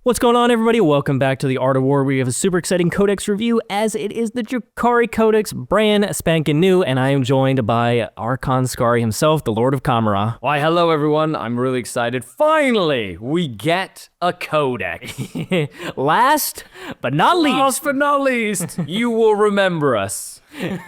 What's going on, everybody? Welcome back to the Art of War. We have a super exciting Codex review, as it is the Drukhari Codex, brand spanking new, and I am joined by Archon Skari himself, the Lord of Kamara. Why, hello everyone. I'm really excited. Finally, we get a Codex. Last but not least. Last but not least, you will remember us.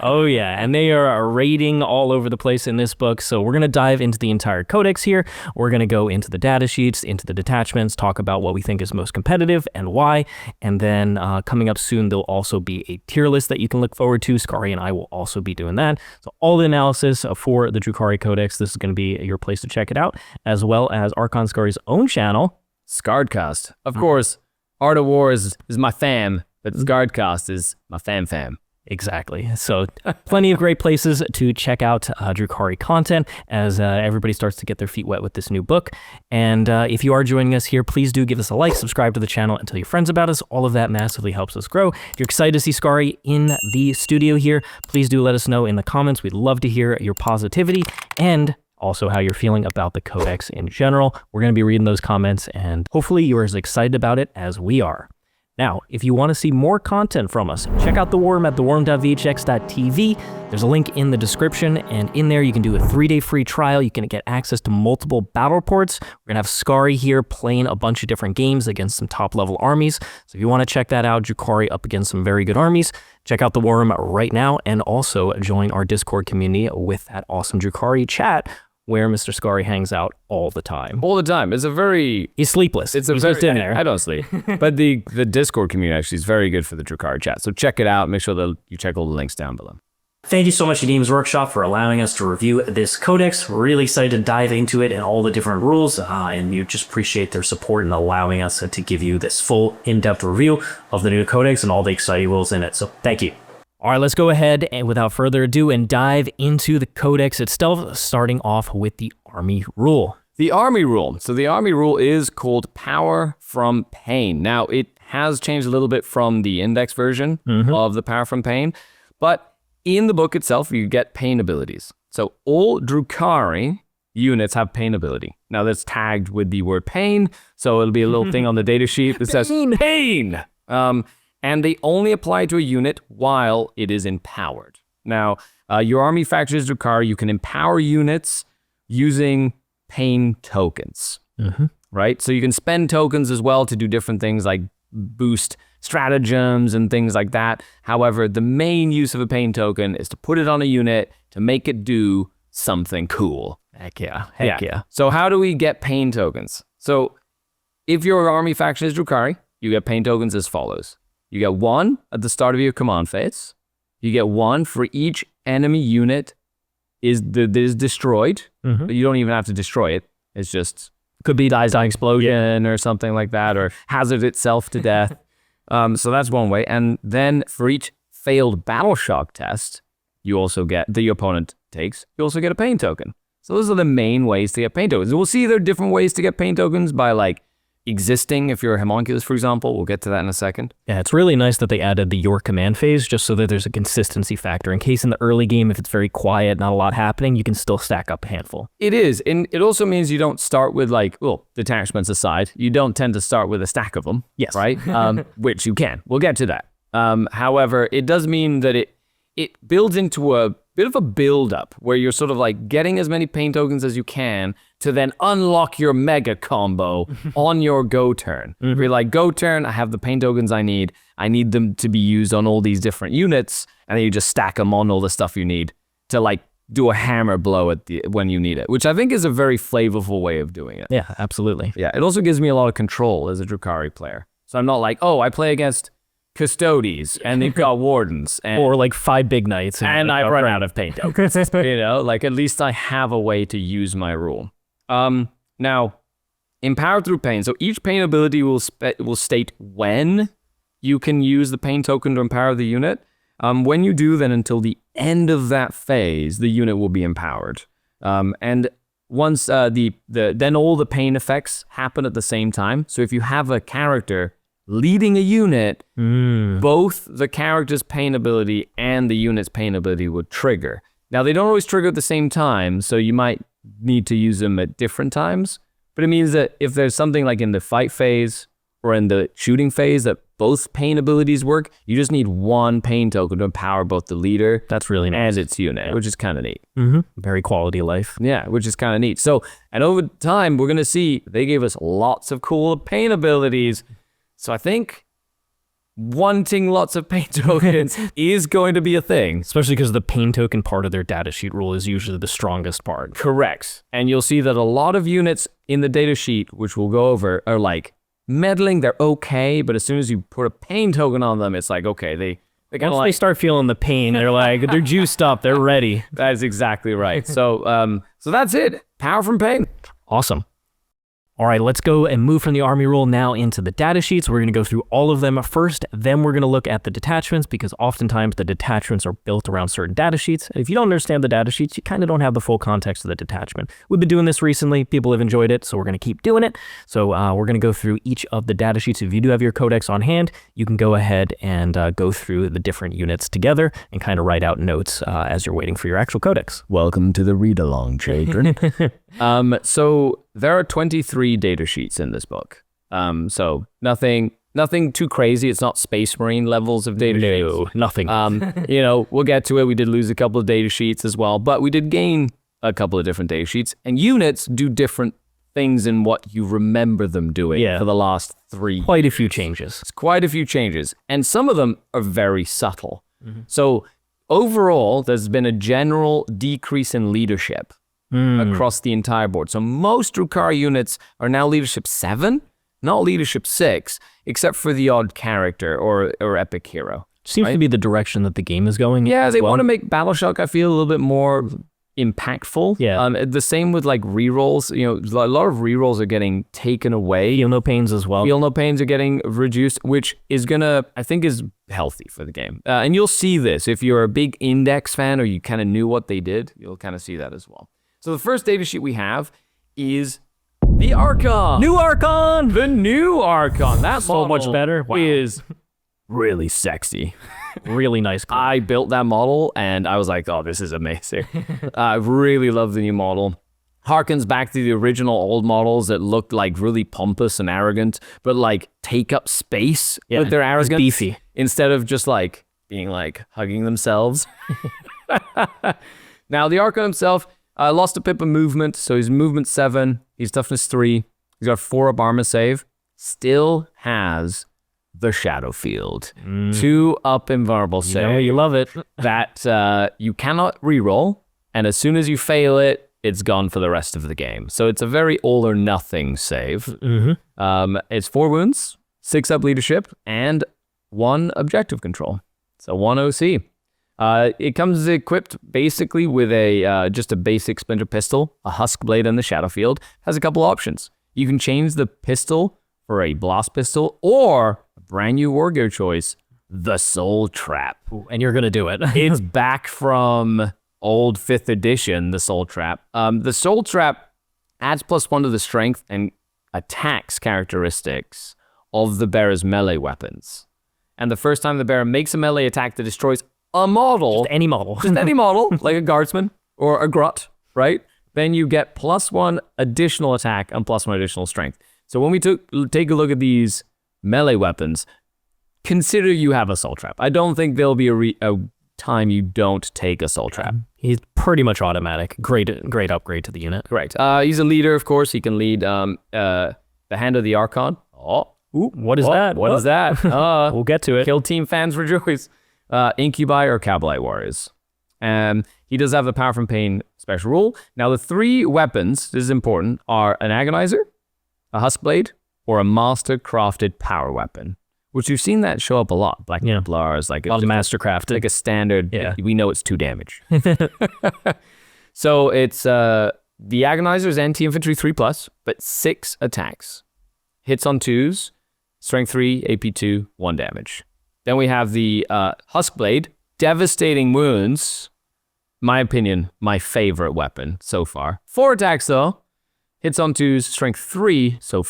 Oh yeah, and they are raiding all over the place in this book, so we're going to dive into the entire Codex here. We're going to go into the Datasheets, into the detachments, talk about what we think is most competitive and why, and then coming up soon, there'll also be a tier list that you can look forward to. Skari and I will also be doing that. So all the analysis for the Drukhari Codex, this is going to be your place to check it out, as well as Archon Skari's own channel, Scardcast. Of course, Art of War is my fam, but Scardcast is my fam. Exactly. So plenty of great places to check out Drukhari content as everybody starts to get their feet wet with this new book. And if you are joining us here, please do give us a like, subscribe to the channel, and tell your friends about us. All of that massively helps us grow. If you're excited to see Skari in the studio here, please do let us know in the comments. We'd love to hear your positivity and also how you're feeling about the Codex in general. We're going to be reading those comments, and hopefully you're as excited about it as we are. Now, if you want to see more content from us, check out The Worm at theworm.vhx.tv. There's a link in the description, and in there you can do a 3-day free trial. You can get access to multiple battle reports. We're going to have Skari here playing a bunch of different games against some top-level armies. So if you want to check that out, Drukhari up against some very good armies, check out The Worm right now, and also join our Discord community with that awesome Drukhari chat, where Mr. Skari hangs out all the time. All the time. It's a very... He's sleepless. He's just in there. I don't sleep. But the Discord community actually is very good for the Drukhari chat. So check it out. Make sure that you check all the links down below. Thank you so much to Games Workshop for allowing us to review this Codex. We're really excited to dive into it and all the different rules, and we just appreciate their support in allowing us to give you this full, in-depth review of the new Codex and all the exciting rules in it. So thank you. All right, let's go ahead and without further ado and dive into the Codex itself, starting off with the Army Rule. The Army Rule. So the Army Rule is called Power from Pain. Now, it has changed a little bit from the index version of the Power from Pain, but in the book itself, you get pain abilities. So all Drukhari units have pain ability. Now, that's tagged with the word pain, so it'll be a little thing on the data sheet that says pain. And they only apply to a unit while it is empowered. Now, your army faction is Drukhari. You can empower units using pain tokens, right? So you can spend tokens as well to do different things like boost stratagems and things like that. However, the main use of a pain token is to put it on a unit to make it do something cool. Heck yeah. So how do we get pain tokens? So if your army faction is Drukhari, you get pain tokens as follows. You get 1 at the start of your command phase. You get 1 for each enemy unit that is destroyed. But you don't even have to destroy it. It's just, could be dies by explosion or something like that, or hazard itself to death. So that's one way. And then for each failed battle shock test, you also get, the opponent takes, you also get a pain token. So those are the main ways to get pain tokens. We'll see there are different ways to get pain tokens by like existing, if you're a Haemonculus, for example. We'll get to that in a second. Yeah, it's really nice that they added the your command phase just so that there's a consistency factor. In case in the early game, if it's very quiet, not a lot happening, you can still stack up a handful. It is, and it also means you don't start with like, well, detachments aside, you don't tend to start with a stack of them. Yes. Right? Which you can. We'll get to that. However, it does mean that it builds into a bit of a build-up where you're sort of like getting as many pain tokens as you can to then unlock your mega combo on your go turn. You're like, go turn, I have the pain tokens I need them to be used on all these different units, and then you just stack them on all the stuff you need to like do a hammer blow when you need it, which I think is a very flavorful way of doing it. Yeah, absolutely. Yeah, it also gives me a lot of control as a Drukhari player. So I'm not like, oh, I play against Custodes and they've got Wardens or like 5 big knights and like, I've run out of paint tokens. You know, like at least I have a way to use my rule. Now, empowered through pain. So each pain ability will state when you can use the pain token to empower the unit. When you do, then until the end of that phase, the unit will be empowered. And once then all the pain effects happen at the same time. So if you have a character leading a unit, both the character's pain ability and the unit's pain ability would trigger. Now, they don't always trigger at the same time, so you might need to use them at different times. But it means that if there's something like in the fight phase or in the shooting phase that both pain abilities work, you just need one pain token to empower both the leader That's really nice. and its unit, which is kind of neat. Very quality of life. Yeah, which is kind of neat. So, and over time, we're going to see they gave us lots of cool pain abilities. So I think wanting lots of pain tokens is going to be a thing. Especially because the pain token part of their datasheet rule is usually the strongest part. Correct. And you'll see that a lot of units in the datasheet, which we'll go over, are like meddling. They're okay, but as soon as you put a pain token on them, it's like, okay, they kind of Once like... they start feeling the pain, they're like, they're juiced up, they're ready. That is exactly right. So, so that's it. Power from pain. Awesome. All right, let's go and move from the army rule now into the data sheets. We're going to go through all of them first, then we're going to look at the detachments because oftentimes the detachments are built around certain data sheets. And if you don't understand the data sheets, you kind of don't have the full context of the detachment. We've been doing this recently. People have enjoyed it, so we're going to keep doing it. So we're going to go through each of the data sheets. If you do have your codex on hand, you can go ahead and go through the different units together and kind of write out notes as you're waiting for your actual codex. Welcome to the read-along, children. So there are 23 data sheets in this book. So nothing too crazy. It's not Space Marine levels of data sheets. No, nothing. You know, we'll get to it. We did lose a couple of data sheets as well, but we did gain a couple of different data sheets. And units do different things in what you remember them doing for the last 3 Quite a few changes. It's quite a few changes. And some of them are very subtle. So overall, there's been a general decrease in leadership across the entire board. So most Drukhari units are now leadership 7, not leadership 6, except for the odd character or epic hero. Seems to be the direction that the game is going. Yeah, they want to make Battle Shock, I feel, a little bit more impactful. Yeah. The same with like rerolls. You know, a lot of rerolls are getting taken away. Feel no pains as well. Feel no pains are getting reduced, which is gonna, I think, is healthy for the game. And you'll see this if you're a big Index fan or you kind of knew what they did. You'll kind of see that as well. So the first data sheet we have is the Archon. New Archon! The new Archon. That So much model better. Wow. is really sexy. Really nice. I built that model and I was like, oh, this is amazing. I really love the new model. Harkens back to the original old models that looked like really pompous and arrogant, but like take up space with their arrogance. Beefy. Instead of just like being like hugging themselves. Now the Archon himself lost a pip of movement, so he's movement 7, he's toughness 3, he's got 4 up armor save, still has the Shadow Field. 2 up invulnerable save. You know, you love it. That you cannot reroll, and as soon as you fail it, it's gone for the rest of the game. So it's a very all or nothing save. It's 4 wounds, 6 up leadership, and 1 objective control. So 1 OC. It comes equipped basically with a just a basic splinter pistol, a husk blade, and the Shadow Field. Has a couple options. You can change the pistol for a blast pistol, or a brand new war gear choice, the Soul Trap. Ooh, and you're gonna do it. It's back from old 5th edition, the Soul Trap. The Soul Trap adds +1 to the strength and attacks characteristics of the bearer's melee weapons. And the first time the bearer makes a melee attack that destroys a model, Just any model. just any model, like a guardsman or a grut, right? Then you get +1 additional attack and +1 additional strength. So when we take a look at these melee weapons, consider you have a Soul Trap. I don't think there'll be a time you don't take a Soul Trap. He's pretty much automatic. Great upgrade to the unit. Correct. He's a leader, of course. He can lead the Hand of the Archon. What is that? What is that? We'll get to it. Kill Team fans rejoice. Incubi or Kabalite Warriors. He does have the Power from Pain special rule. Now the 3 weapons, this is important, are an Agonizer, a Husk Blade, or a Master Crafted Power Weapon, which you've seen that show up a lot. Black Templars, like a lot of Mastercrafted. Like a standard, Yeah. We know it's 2 damage. So it's the Agonizer is anti-infantry 3+, but 6 attacks. Hits on 2s, strength 3, AP 2, 1 damage. Then we have the Husk Blade, devastating wounds. My opinion, my favorite weapon so far. 4 attacks though. Hits on 2s, strength 3, so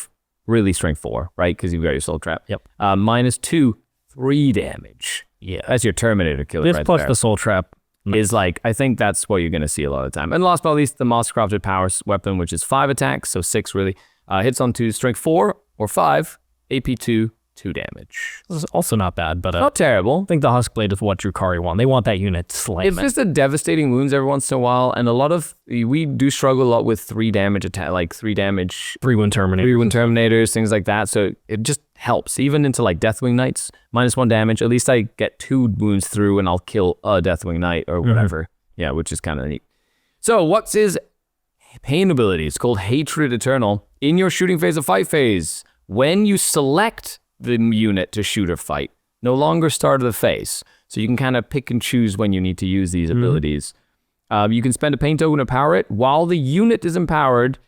really strength 4, right? Because you've got your Soul Trap. Yep. -2, 3 damage. Yeah. That's your Terminator killer This right plus there. the Soul Trap. Is like, I think that's what you're going to see a lot of the time. And last but not least, the Master Crafted Power weapon, which is 5 attacks, so 6 really. Hits on 2, strength 4 or 5, AP2, 2 damage. This is also not bad, but Not terrible. I think the Huskblade is what Drukhari want. They want that unit slain. It's just a devastating wounds every once in a while, and we do struggle a lot with 3 damage attack, like 3 damage, 3-wound Terminator. 3-wound Terminators, things like that. So it just helps, even into like Deathwing Knights, -1 damage. At least I get 2 wounds through, and I'll kill a Deathwing Knight or whatever. Yeah, which is kind of neat. So what's his pain ability? It's called Hatred Eternal. In your shooting phase of fight phase, when you select the unit to shoot or fight, no longer start of the phase. So you can kind of pick and choose when you need to use these abilities. You can spend a pain token to power it. While the unit is empowered,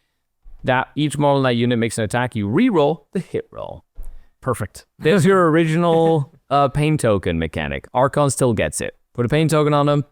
that each model in that unit makes an attack, you reroll the hit roll. Perfect. There's your original pain token mechanic. Archon still gets it. Put a pain token on them,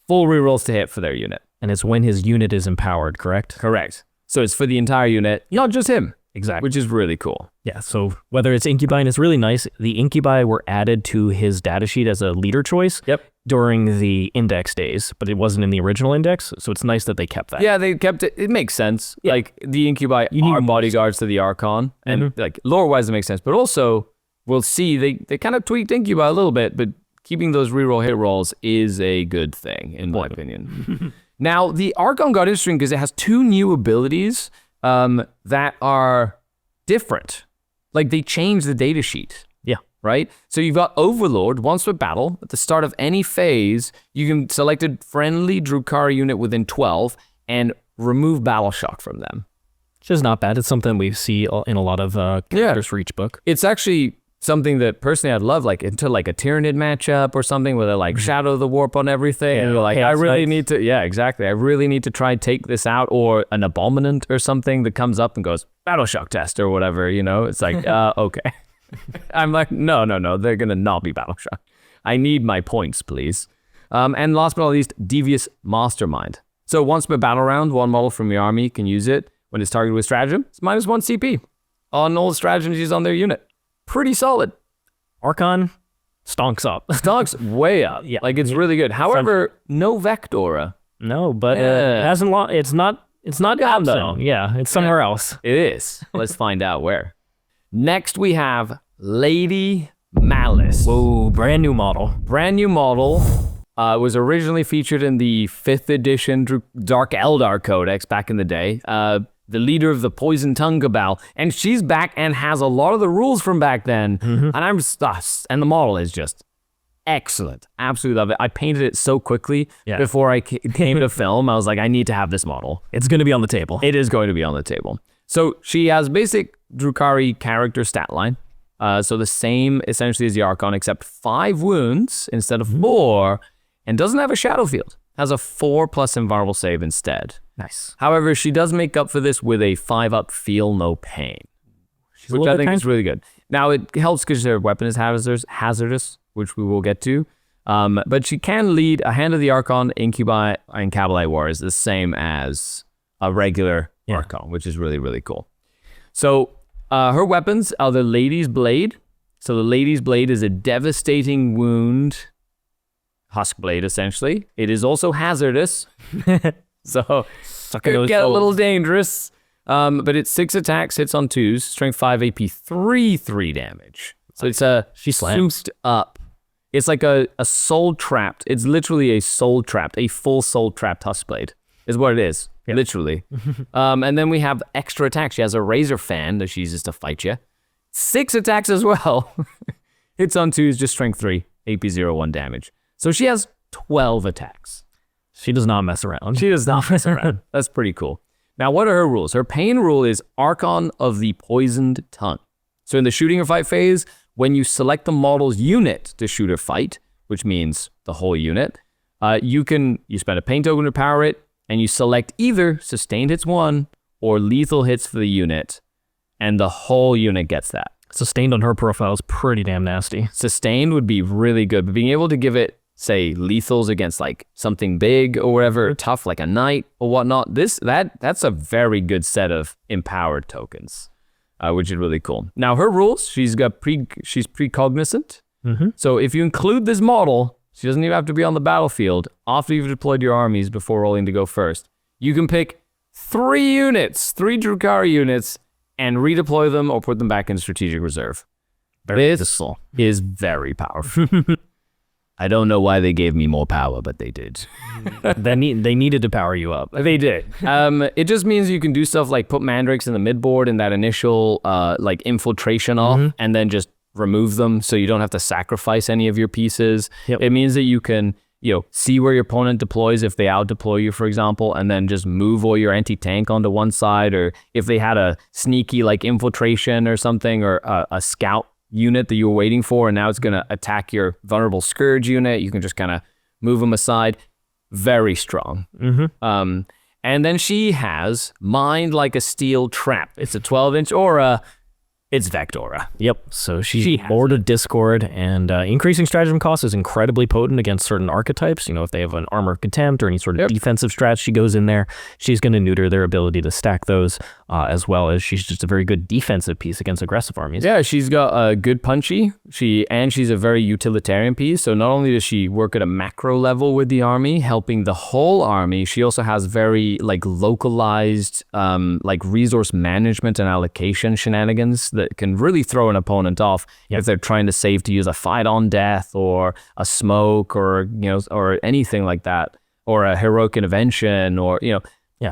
full rerolls to hit for their unit. And it's when his unit is empowered, correct? Correct. So it's for the entire unit, not just him. Exactly. Which is really cool. Yeah, so whether it's Incubi, and it's really nice, the Incubi were added to his datasheet as a leader choice during the index days, but it wasn't in the original index, so it's nice that they kept that. Yeah, they kept it. It makes sense. Yeah. Like, the Incubi are bodyguards to the Archon, and like lore-wise it makes sense, but also, we'll see, they kind of tweaked Incubi a little bit, but keeping those reroll hit rolls is a good thing, in my opinion. Now, the Archon got interesting because it has 2 new abilities that are different. Like, they changed the data sheet. Yeah. Right? So you've got Overlord. Once per battle, at the start of any phase, you can select a friendly Drukhari unit within 12 and remove Battle Shock from them. Which is not bad. It's something we see in a lot of characters for each book. It's actually something that personally I'd love, like into like a Tyranid matchup or something where they're like Shadow the Warp on everything. And you're like, I really need to, I really need to try and take this out, or an Abominant or something that comes up and goes, Battle Shock test or whatever, you know? It's like, okay. I'm like, no, they're going to not be Battle Shock. I need my points, please. And last but not least, Devious Mastermind. So once per battle round, 1 model from your army can use it. When it's targeted with stratagem, it's -1 CP on all the stratagems used on their unit. Pretty solid. Archon stonks up. Stonks way up. Yeah. Like, it's really good. However, no Vectora. No, but it hasn't it's not gone though. Yeah, it's somewhere else. It is. Let's find out where. Next we have Lady Malys. Whoa, brand new model. Brand new model. Was originally featured in the 5th edition Dark Eldar Codex back in the day. The leader of the Poison Tongue Cabal, and she's back and has a lot of the rules from back then. And I'm just, and the model is just excellent. Absolutely love it. I painted it so quickly before I came to film. I was like, I need to have this model. It's going to be on the table. It is going to be on the table. So she has basic Drukhari character stat line. So the same essentially as the Archon, except 5 wounds instead of 4, and doesn't have a shadow field. Has a 4+ invulnerable save instead. Nice. However, she does make up for this with a 5+ feel no pain, which I think is really good. Now, it helps because her weapon is hazardous, which we will get to. But she can lead a Hand of the Archon, Incubi, and Kabalite Warriors the same as a regular Archon, which is really, really cool. So her weapons are the Lady's Blade. So the Lady's Blade is a devastating wound husk blade, essentially. It is also hazardous. So it can get a little dangerous. But it's 6 attacks, hits on 2s, strength 5, AP 3 damage. So it's a souped up. It's like a soul trapped. It's literally a soul trapped, a full soul trapped husk blade is what it is. Yep. Literally. And then we have extra attacks. She has a razor fan that she uses to fight you. 6 attacks as well. Hits on 2s, just strength 3, AP 0/1 damage. So she has 12 attacks. She does not mess around. She does not mess around. That's pretty cool. Now, what are her rules? Her pain rule is Archon of the Poisoned Tongue. So in the shooting or fight phase, when you select the model's unit to shoot or fight, which means the whole unit, you spend a pain token to power it, and you select either sustained hits 1 or lethal hits for the unit, and the whole unit gets that. Sustained on her profile is pretty damn nasty. Sustained would be really good, but being able to give it, say, lethals against like something big or whatever, tough like a knight or whatnot, that's a very good set of empowered tokens, which is really cool. Now her rules, she's precognizant. So if you include this model, she doesn't even have to be on the battlefield. After you've deployed your armies before rolling to go first, you can pick 3 units, 3 Drukhari units, and redeploy them or put them back in strategic reserve. This is very powerful. I don't know why they gave me more power, but they did. They needed to power you up. They did. It just means you can do stuff like put Mandrakes in the midboard in that initial like infiltration off, and then just remove them so you don't have to sacrifice any of your pieces. It means that you can, see where your opponent deploys if they out-deploy you, for example, and then just move all your anti-tank onto one side, or if they had a sneaky like infiltration or something, or a scout unit that you were waiting for, and now it's going to attack your vulnerable Scourge unit, you can just kind of move them aside. Very strong. And then she has Mind Like a Steel Trap. It's a 12-inch aura. It's Vectora. Yep. So she's Lord of Discord, and increasing stratagem cost is incredibly potent against certain archetypes. If they have an Armor of Contempt or any sort of defensive strat, she goes in there. She's going to neuter their ability to stack those, as well as she's just a very good defensive piece against aggressive armies. Yeah, she's got a good punchy. She's a very utilitarian piece. So not only does she work at a macro level with the army, helping the whole army, she also has very like localized like resource management and allocation shenanigans that can really throw an opponent off if they're trying to save to use a fight on death or a smoke or or anything like that, or a heroic intervention, or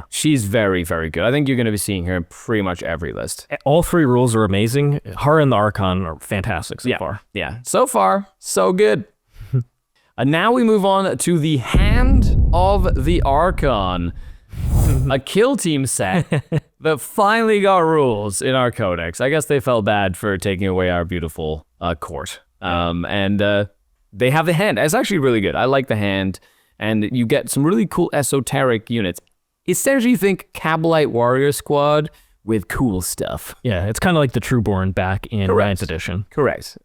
she's very, very good. I think you're going to be seeing her in pretty much every list. All three rules are amazing. Her and the Archon are fantastic so far. Yeah, so far so good. And now we move on to the Hand of the Archon, a kill team set that finally got rules in our codex. I guess they felt bad for taking away our beautiful court. And they have the Hand. It's actually really good. I like the Hand. And you get some really cool esoteric units. Essentially, think Kabalite Warrior Squad with cool stuff. Yeah, it's kind of like the Trueborn back in Ryan's edition. Correct.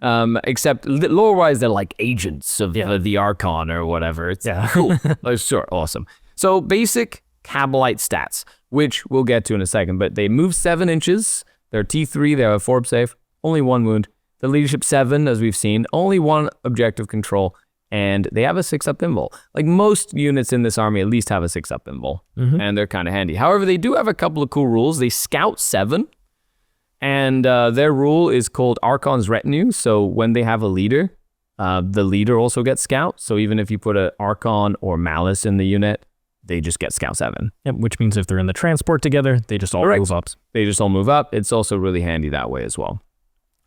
Except lore-wise, they're like agents of the Archon or whatever. It's cool. Sure, awesome. So basic Kabalite stats, which we'll get to in a second, but they move 7 inches. They're T3, they have a 4 safe, only 1 wound. The leadership 7, as we've seen, only 1 objective control, and they have a 6-up invul. Like most units in this army at least have a 6-up invul, and they're kind of handy. However, they do have a couple of cool rules. They scout 7, and their rule is called Archon's Retinue. So when they have a leader, the leader also gets scout. So even if you put an Archon or Malys in the unit, they just get scout 7. Yep, which means if they're in the transport together, they just all move up. They just all move up. It's also really handy that way as well.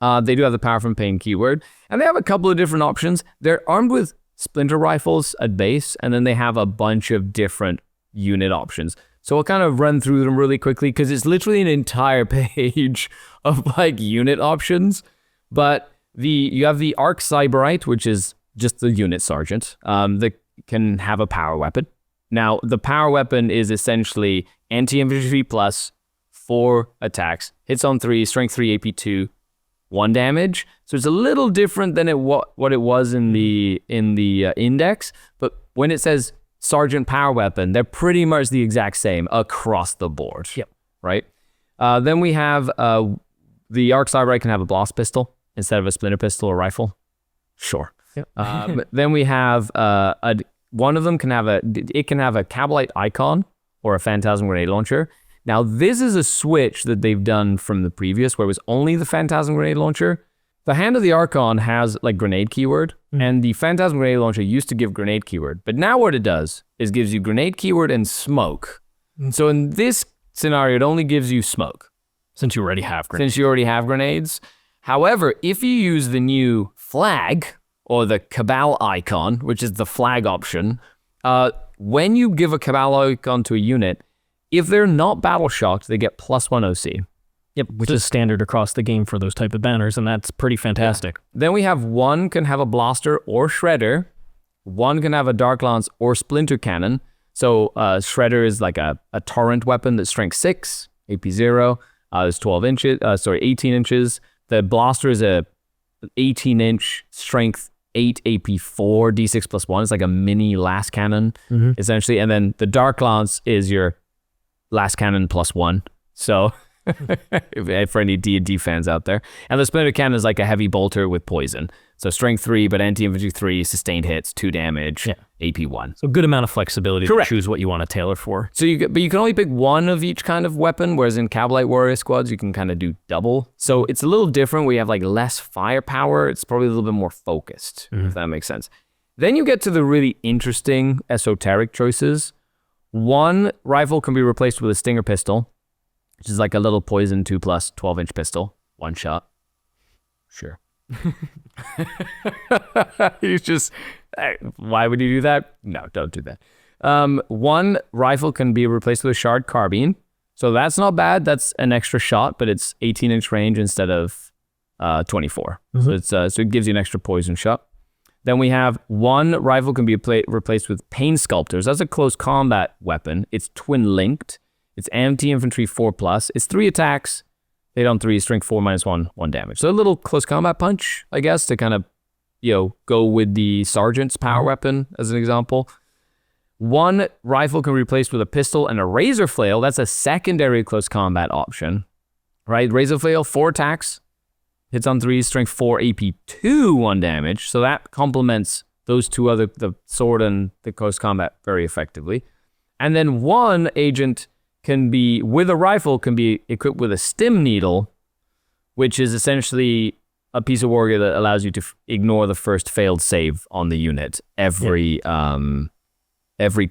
They do have the Power from Pain keyword, and they have a couple of different options. They're armed with splinter rifles at base, and then they have a bunch of different unit options. So I'll kind of run through them really quickly because it's literally an entire page of like unit options. But you have the Arc Cyberite, which is just the unit sergeant that can have a power weapon. Now, the power weapon is essentially anti-infantry plus 4 attacks, hits on 3, strength 3, AP 2, 1 damage. So it's a little different than what it was in the index. But when it says Sergeant Power Weapon, they're pretty much the exact same across the board. Yep. Right? Then we have the Arc Cyberite can have a blast pistol instead of a splinter pistol or rifle. Sure. Yep. Then we have one of them can have a Kabalite Icon or a Phantasm Grenade Launcher. Now, this is a switch that they've done from the previous, where it was only the Phantasm Grenade Launcher. The Hand of the Archon has like grenade keyword, and the Phantasm Grenade Launcher used to give grenade keyword. But now what it does is gives you grenade keyword and smoke. So in this scenario, it only gives you smoke. Since you already have grenades. Grenades. However, if you use the new flag, or the Cabal Icon, which is the flag option, when you give a Cabal Icon to a unit, if they're not battle shocked, they get +1 OC. Yep, which is standard across the game for those type of banners, and that's pretty fantastic. Yeah. Then we have 1 can have a blaster or shredder, 1 can have a dark lance or splinter cannon. So shredder is like a torrent weapon that's strength 6, AP 0, it's 18 inches. The blaster is a 18-inch strength 8 AP 4 D6 +1. It's like a mini last cannon, essentially. And then the dark lance is your last cannon +1. So for any D&D fans out there. And the Splinter Cannon is like a heavy bolter with poison. So strength 3, but anti-infantry 3, sustained hits, 2 damage, AP 1. So good amount of flexibility Correct. to choose what you want to tailor for. So but you can only pick one of each kind of weapon, whereas in Kabalite Warrior squads, you can kind of do double. So it's a little different. We have like less firepower. It's probably a little bit more focused, if that makes sense. Then you get to the really interesting esoteric choices. One rifle can be replaced with a Stinger pistol, which is like a little poison 2+ 12-inch pistol. One shot. Sure. He's just, why would you do that? No, don't do that. One rifle can be replaced with a Shard Carbine. So that's not bad. That's an extra shot, but it's 18-inch range instead of 24. So it gives you an extra poison shot. Then we have one rifle can be replaced with Pain Sculptors. That's a close combat weapon. It's twin-linked. It's anti-infantry 4+. It's 3 attacks. Hit on 3, strength 4 -1, 1 damage. So a little close combat punch, I guess, to kind of, go with the Sergeant's power weapon as an example. One rifle can be replaced with a pistol and a Razor Flail. That's a secondary close combat option, right? Razor Flail, 4 attacks. Hits on 3, strength 4, AP 2, 1 damage. So that complements those two other, the sword and the close combat, very effectively. And then one agent can be, with a rifle, can be equipped with a stim needle, which is essentially a piece of warrior that allows you to ignore the first failed save on the unit every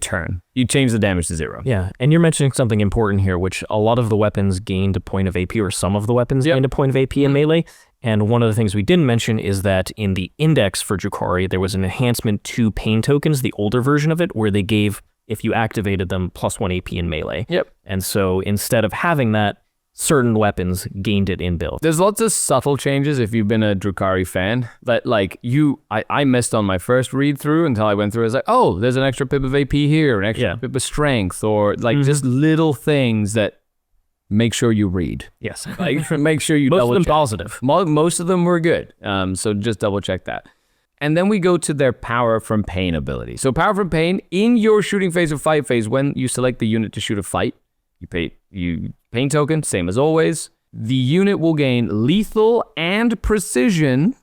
turn. You change the damage to 0. Yeah, and you're mentioning something important here, which a lot of the weapons gained a point of AP, or some of the weapons gained a point of AP in melee. And one of the things we didn't mention is that in the index for Drukhari, there was an enhancement to pain tokens, the older version of it, where they gave, if you activated them, +1 AP in melee. Yep. And so instead of having that, certain weapons gained it in build. There's lots of subtle changes if you've been a Drukhari fan. But like I missed on my first read through until I went through. I was like, oh, there's an extra pip of AP here, an extra pip of strength, or like just little things that make sure you read. Yes. Like make sure you Most double of them check. positive. Most of them were good. So just double check that. And then we go to their Power from Pain ability. So Power from Pain, in your shooting phase or fight phase, when you select the unit to shoot a fight, you pain token, same as always. The unit will gain lethal and precision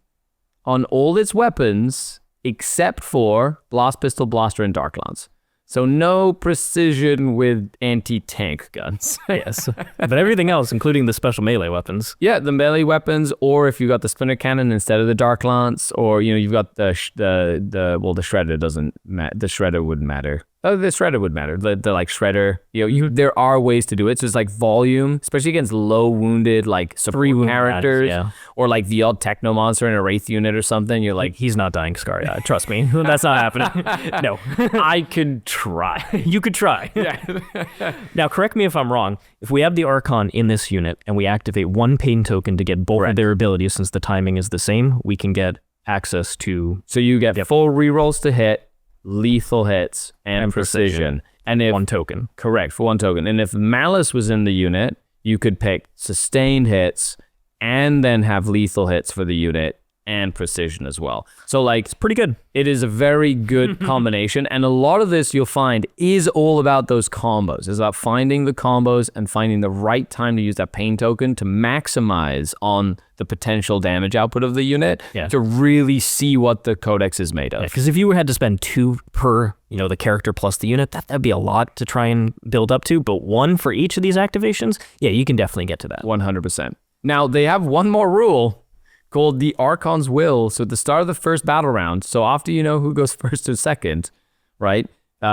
on all its weapons except for Blast Pistol, Blaster, and Dark Lance. So no precision with anti-tank guns. Yes. But everything else, including the special melee weapons. Yeah, the melee weapons, or if you got the Splinter Cannon instead of the Dark Lance, or you've got the Shredder doesn't matter. The Shredder wouldn't matter. Oh, the Shredder would matter. The like Shredder. There are ways to do it. So it's like volume, especially against low wounded like support characters, or like the odd Techno monster in a Wraith unit or something. You're like, he's not dying, Skari. Trust me, that's not happening. No, I could try. You could try. Yeah. Now, correct me if I'm wrong. If we have the Archon in this unit and we activate one pain token to get both of their abilities, since the timing is the same, we can get access to. So you get full rerolls to hit, lethal hits, and precision. And if one token. Correct, for one token. And if Malys was in the unit, you could pick sustained hits and then have lethal hits for the unit and precision as well. So like, it's pretty good. It is a very good combination. And a lot of this you'll find is all about those combos. It's about finding the combos and finding the right time to use that pain token to maximize on the potential damage output of the unit to really see what the codex is made of. Because if you had to spend 2 per, the character plus the unit, that'd be a lot to try and build up to. But 1 for each of these activations, you can definitely get to that. 100%. Now, they have one more rule called the Archon's Will. So at the start of the first battle round, so after you know who goes first or second, right,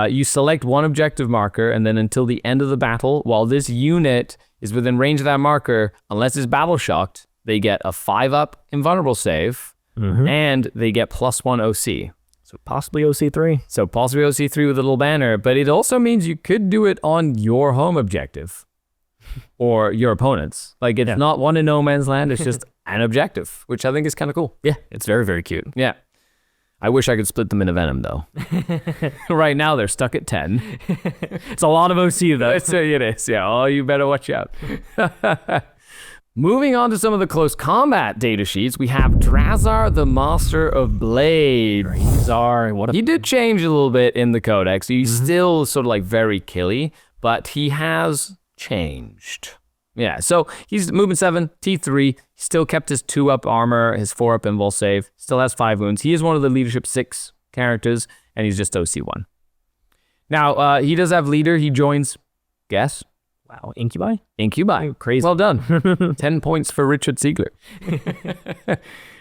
you select one objective marker, and then until the end of the battle, while this unit is within range of that marker, unless it's battle shocked, they get a 5-up invulnerable save, and they get +1 OC. So possibly OC3. So possibly OC3 with a little banner, but it also means you could do it on your home objective or your opponent's. Like, it's not one in no man's land, it's just an objective, which I think is kind of cool. Yeah, it's very, very cute. Yeah. I wish I could split them into Venom, though. Right now, they're stuck at 10. It's a lot of OC, though. It is, yeah. Oh, you better watch out. Moving on to some of the close combat data sheets, we have Drazhar, the Master of Blade. Drazhar, he did change a little bit in the codex. He's still sort of like very killy, but he has changed. Yeah, so he's movement 7, T3. He still kept his 2-up armor, his 4-up invul save. Still has 5 wounds. He is one of the leadership 6 characters, and he's just OC1. Now, he does have leader. He joins, guess? Wow, Incubi? Incubi. Crazy. Well done. 10 points for Richard Siegler.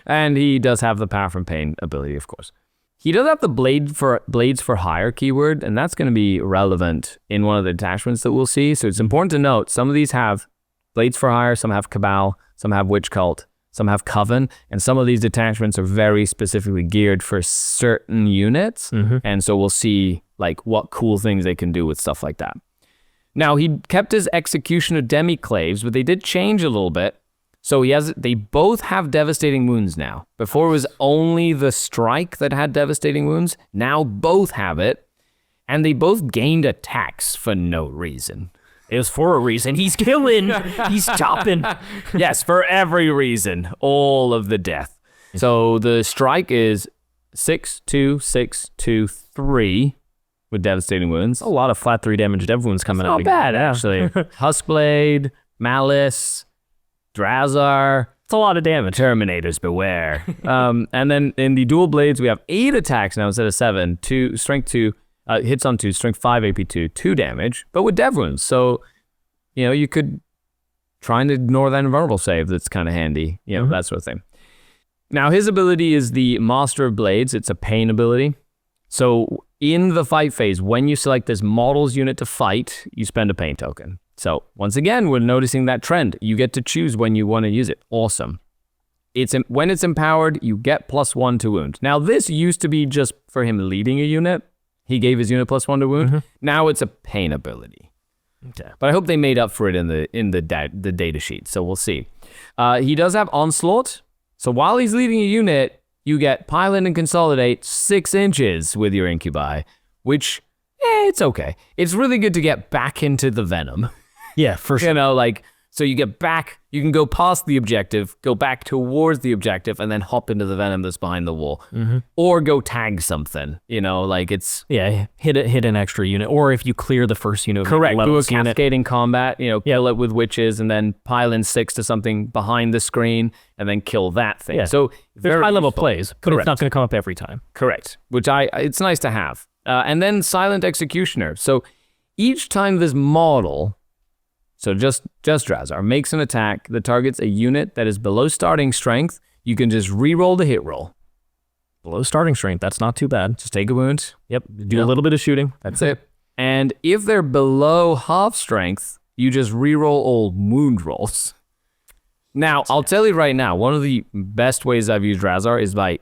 And he does have the Power from Pain ability, of course. He does have the Blades for Hire keyword, and that's going to be relevant in one of the detachments that we'll see. So it's important to note, some of these have Blades for Hire, some have Cabal, some have Witch Cult, some have Coven, and some of these detachments are very specifically geared for certain units. And so we'll see like what cool things they can do with stuff like that. Now, he kept his Executioner Demiclaves, but they did change a little bit. So they both have devastating wounds now. Before it was only the Strike that had devastating wounds. Now both have it. And they both gained attacks for no reason. It was for a reason. He's killing. He's chopping. Yes, for every reason. All of the death. So the Strike is 6/2, 6/2, 3 with devastating wounds. A lot of flat 3 damage dev wounds coming out. Not bad, actually. Huskblade, Malys, Drazhar. It's a lot of damage. Terminators beware. And then in the dual blades, we have 8 attacks now instead of 7. 2, strength 2, hits on 2, strength 5, AP 2, 2 damage, but with dev wounds. So, you could try and ignore that invulnerable save. That's kind of handy, that sort of thing. Now, his ability is the Master of Blades. It's a pain ability. So in the fight phase, when you select this models unit to fight, you spend a pain token. So once again, we're noticing that trend. You get to choose when you want to use it. Awesome. When it's empowered, you get +1 to wound. Now, this used to be just for him leading a unit. He gave his unit +1 to wound. Now it's a pain ability. Okay. But I hope they made up for it in the data sheet. So we'll see. He does have Onslaught. So while he's leading a unit, you get Pilot and Consolidate 6 inches with your Incubi, which, it's okay. It's really good to get back into the Venom. Yeah, for sure. So you get back, you can go past the objective, go back towards the objective, and then hop into the Venom that's behind the wall. Or go tag something, it's... Yeah, hit an extra unit. Or if you clear the first unit. Correct, do a cascading combat, kill it with Wyches, and then pile in 6 to something behind the screen, and then kill that thing. Yeah. So there's high-level plays, but Correct. It's not going to come up every time. Correct, which it's nice to have. And then Silent Executioner. So each time this model... So just Drazhar makes an attack that targets a unit that is below starting strength. You can just re-roll the hit roll. Below starting strength, that's not too bad. Just take a wound. Yep, do a little bit of shooting. That's it. And if they're below half strength, you just re-roll all wound rolls. Now, I'll tell you right now, one of the best ways I've used Drazhar is I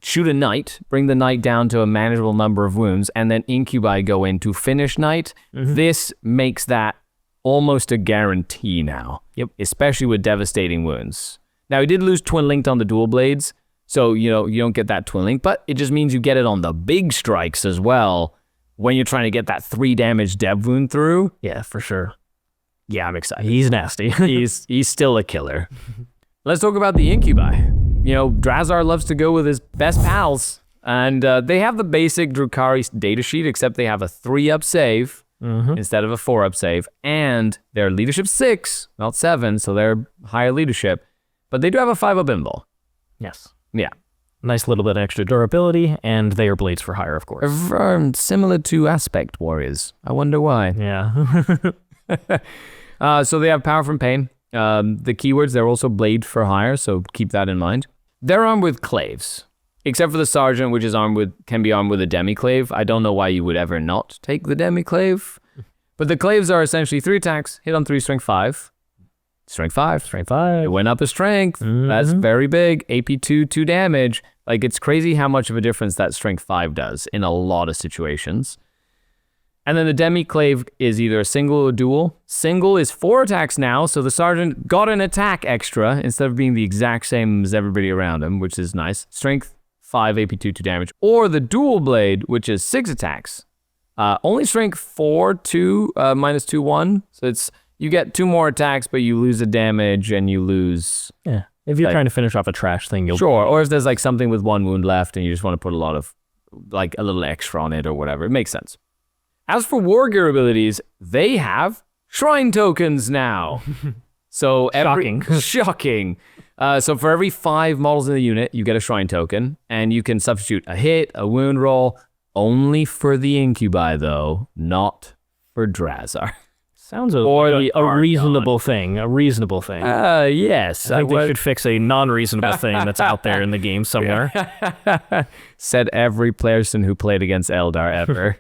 shoot a knight, bring the knight down to a manageable number of wounds, and then Incubi go in to finish knight. This makes that almost a guarantee now. Yep. Especially with devastating wounds. Now, he did lose Twin Linked on the dual blades, so you don't get that Twin Link, but it just means you get it on the big strikes as well when you're trying to get that 3 damage dev wound through. Yeah, for sure. Yeah, I'm excited. He's nasty. he's still a killer. Let's talk about the Incubi. Drazhar loves to go with his best pals, and they have the basic Drukhari datasheet, except they have a 3-up save. Instead of a 4-up save, and they're leadership 6, not 7, so they're higher leadership, but they do have a 5-up invul. Yes. Yeah. Nice little bit of extra durability, and they are Blades for Hire, of course. Similar to Aspect Warriors. I wonder why. Yeah. So they have Power from Pain. The keywords, they're also Blade for Hire, so keep that in mind. They're armed with claves. Except for the Sergeant, which is can be armed with a Demiclave. I don't know why you would ever not take the Demiclave. But the claves are essentially 3 attacks, hit on 3, strength 5. Strength 5. Strength 5. It went up a strength. That's very big. AP 2, 2 damage. It's crazy how much of a difference that strength 5 does in a lot of situations. And then the Demiclave is either a single or dual. Single is 4 attacks now, so the Sergeant got an attack extra instead of being the exact same as everybody around him, which is nice. Strength 5, AP 2, 2 damage. Or the dual blade, which is 6 attacks. Only strength 4, 2, minus 2, 1. So you get 2 more attacks, but you lose a damage and you lose... Yeah. If you're trying to finish off a trash thing, you'll... Sure. Or if there's something with 1 wound left and you just want to put a lot of... a little extra on it or whatever. It makes sense. As for War Gear abilities, they have shrine tokens now. So shocking. So for every 5 models in the unit, you get a shrine token, and you can substitute a hit, a wound roll, only for the Incubi though, not for Drazhar. Sounds a reasonable thing. A reasonable thing. Yes. I think they should fix a non-reasonable thing that's out there in the game somewhere. Said every person who played against Eldar ever.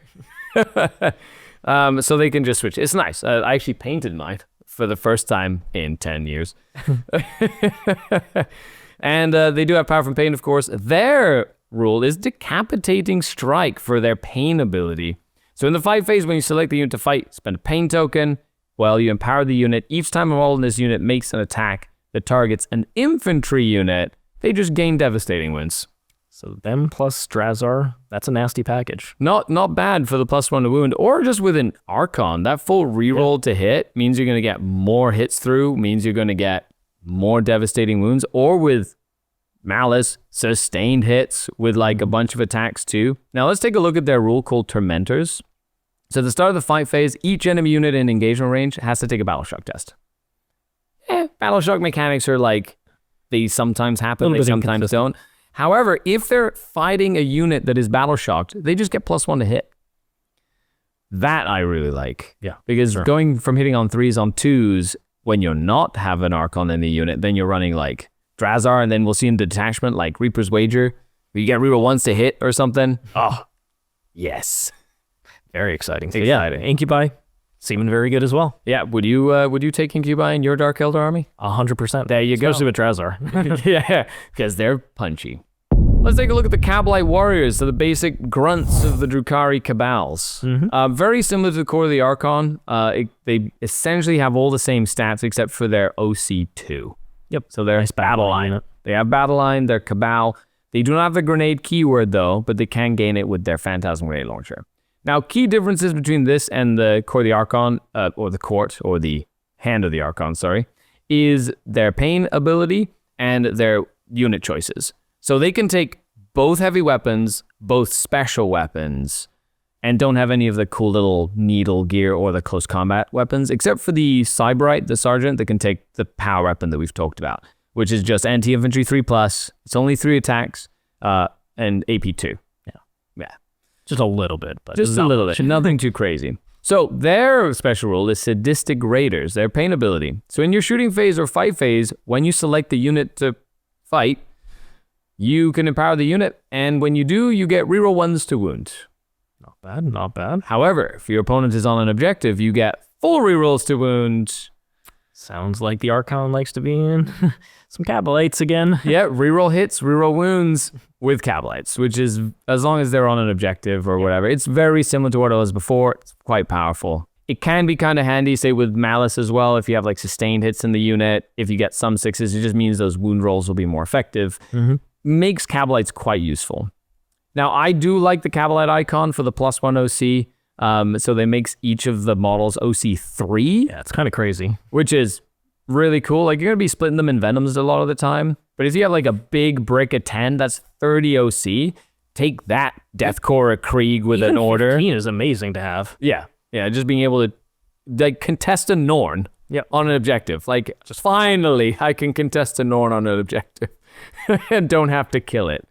So they can just switch. It's nice. I actually painted mine for the first time in 10 years. And they do have Power from Pain, of course. Their rule is Decapitating Strike for their Pain ability. So in the fight phase, when you select the unit to fight, spend a Pain token. While you empower the unit, each time a model in this unit makes an attack that targets an infantry unit, they just gain devastating wounds. So them plus Drazhar, that's a nasty package. Not bad for the +1 to wound, or just with an Archon. That full reroll to hit means you're going to get more hits through, means you're going to get more devastating wounds, or with Malys, sustained hits with like a bunch of attacks too. Now let's take a look at their rule called Tormentors. So at the start of the fight phase, each enemy unit in engagement range has to take a Battle Shock test. Battle Shock mechanics are like, they sometimes happen, they sometimes don't. However, if they're fighting a unit that is Battle Shocked, they just get +1 to hit. That I really like. Yeah. Because going from hitting on 3s on 2s, when you're not have an Archon in the unit, then you're running like Drazhar, and then we'll see in Detachment like Reaper's Wager, where you get reroll 1s to hit or something. Oh, yes. Very exciting. So yeah, Incubi, seeming very good as well. Yeah, would you take Incubi in your Dark Eldar army? 100%. There you go. Especially with Drazhar. Yeah, because they're punchy. Let's take a look at the Kabalite Warriors, so the basic grunts of the Drukhari Cabals. Very similar to the core of the Archon. They essentially have all the same stats except for their OC2. Yep. So they're nice battle line. They have battle line, they're Cabal. They do not have the grenade keyword though, but they can gain it with their Phantasm Grenade Launcher. Now, key differences between this and the core of the Archon, or the court, or the hand of the Archon, sorry, is their pain ability and their unit choices. So they can take both heavy weapons, both special weapons, and don't have any of the cool little needle gear or the close combat weapons, except for the Cyberite, the Sergeant, that can take the power weapon that we've talked about, which is just anti-infantry 3+, it's only 3 attacks, and AP 2. Yeah. Just a little bit, but just a little bit. Nothing too crazy. So their special rule is Sadistic Raiders, their pain ability. So in your shooting phase or fight phase, when you select the unit to fight, you can empower the unit, and when you do, you get reroll 1s to wound. Not bad, not bad. However, if your opponent is on an objective, you get full rerolls to wound. Sounds like the Archon likes to be in some Kabalites again. Yeah, reroll hits, reroll wounds with Kabalites, which is, as long as they're on an objective or whatever, it's very similar to what it was before. It's quite powerful. It can be kind of handy, say with Malys as well, if you have like sustained hits in the unit. If you get some 6s, it just means those wound rolls will be more effective. Makes Kabalites quite useful. Now, I do like the Kabalite icon for the +1 OC. So they makes each of the models OC3. Yeah, it's kind of crazy. Which is really cool. Like, you're going to be splitting them in Venoms a lot of the time. But if you have like a big brick of 10, that's 30 OC. Take that, Deathcore Krieg with Even an order. 15 is amazing to have. Yeah, just being able to like contest a Norn on an objective. Like, just finally, I can contest a Norn on an objective and don't have to kill it.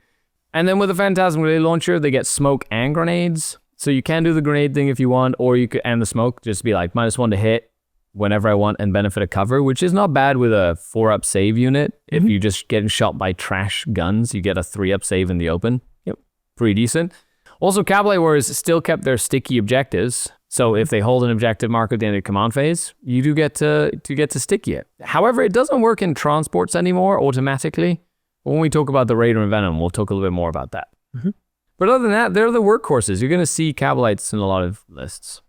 And then with the Phantasm Grenade Launcher, they get smoke and grenades. So you can do the grenade thing if you want, or you could, and the smoke, just be like -1 to hit whenever I want and benefit of cover, which is not bad with a 4-up save unit. If you just getting shot by trash guns, you get a 3-up save in the open. Yep, pretty decent. Also, Kabalite Warriors still kept their sticky objectives. So if they hold an objective marker at the end of the command phase, you do get to sticky it. However, it doesn't work in transports anymore automatically. When we talk about the Raider and Venom, we'll talk a little bit more about that. But other than that, they're the workhorses. You're going to see Kabalites in a lot of lists.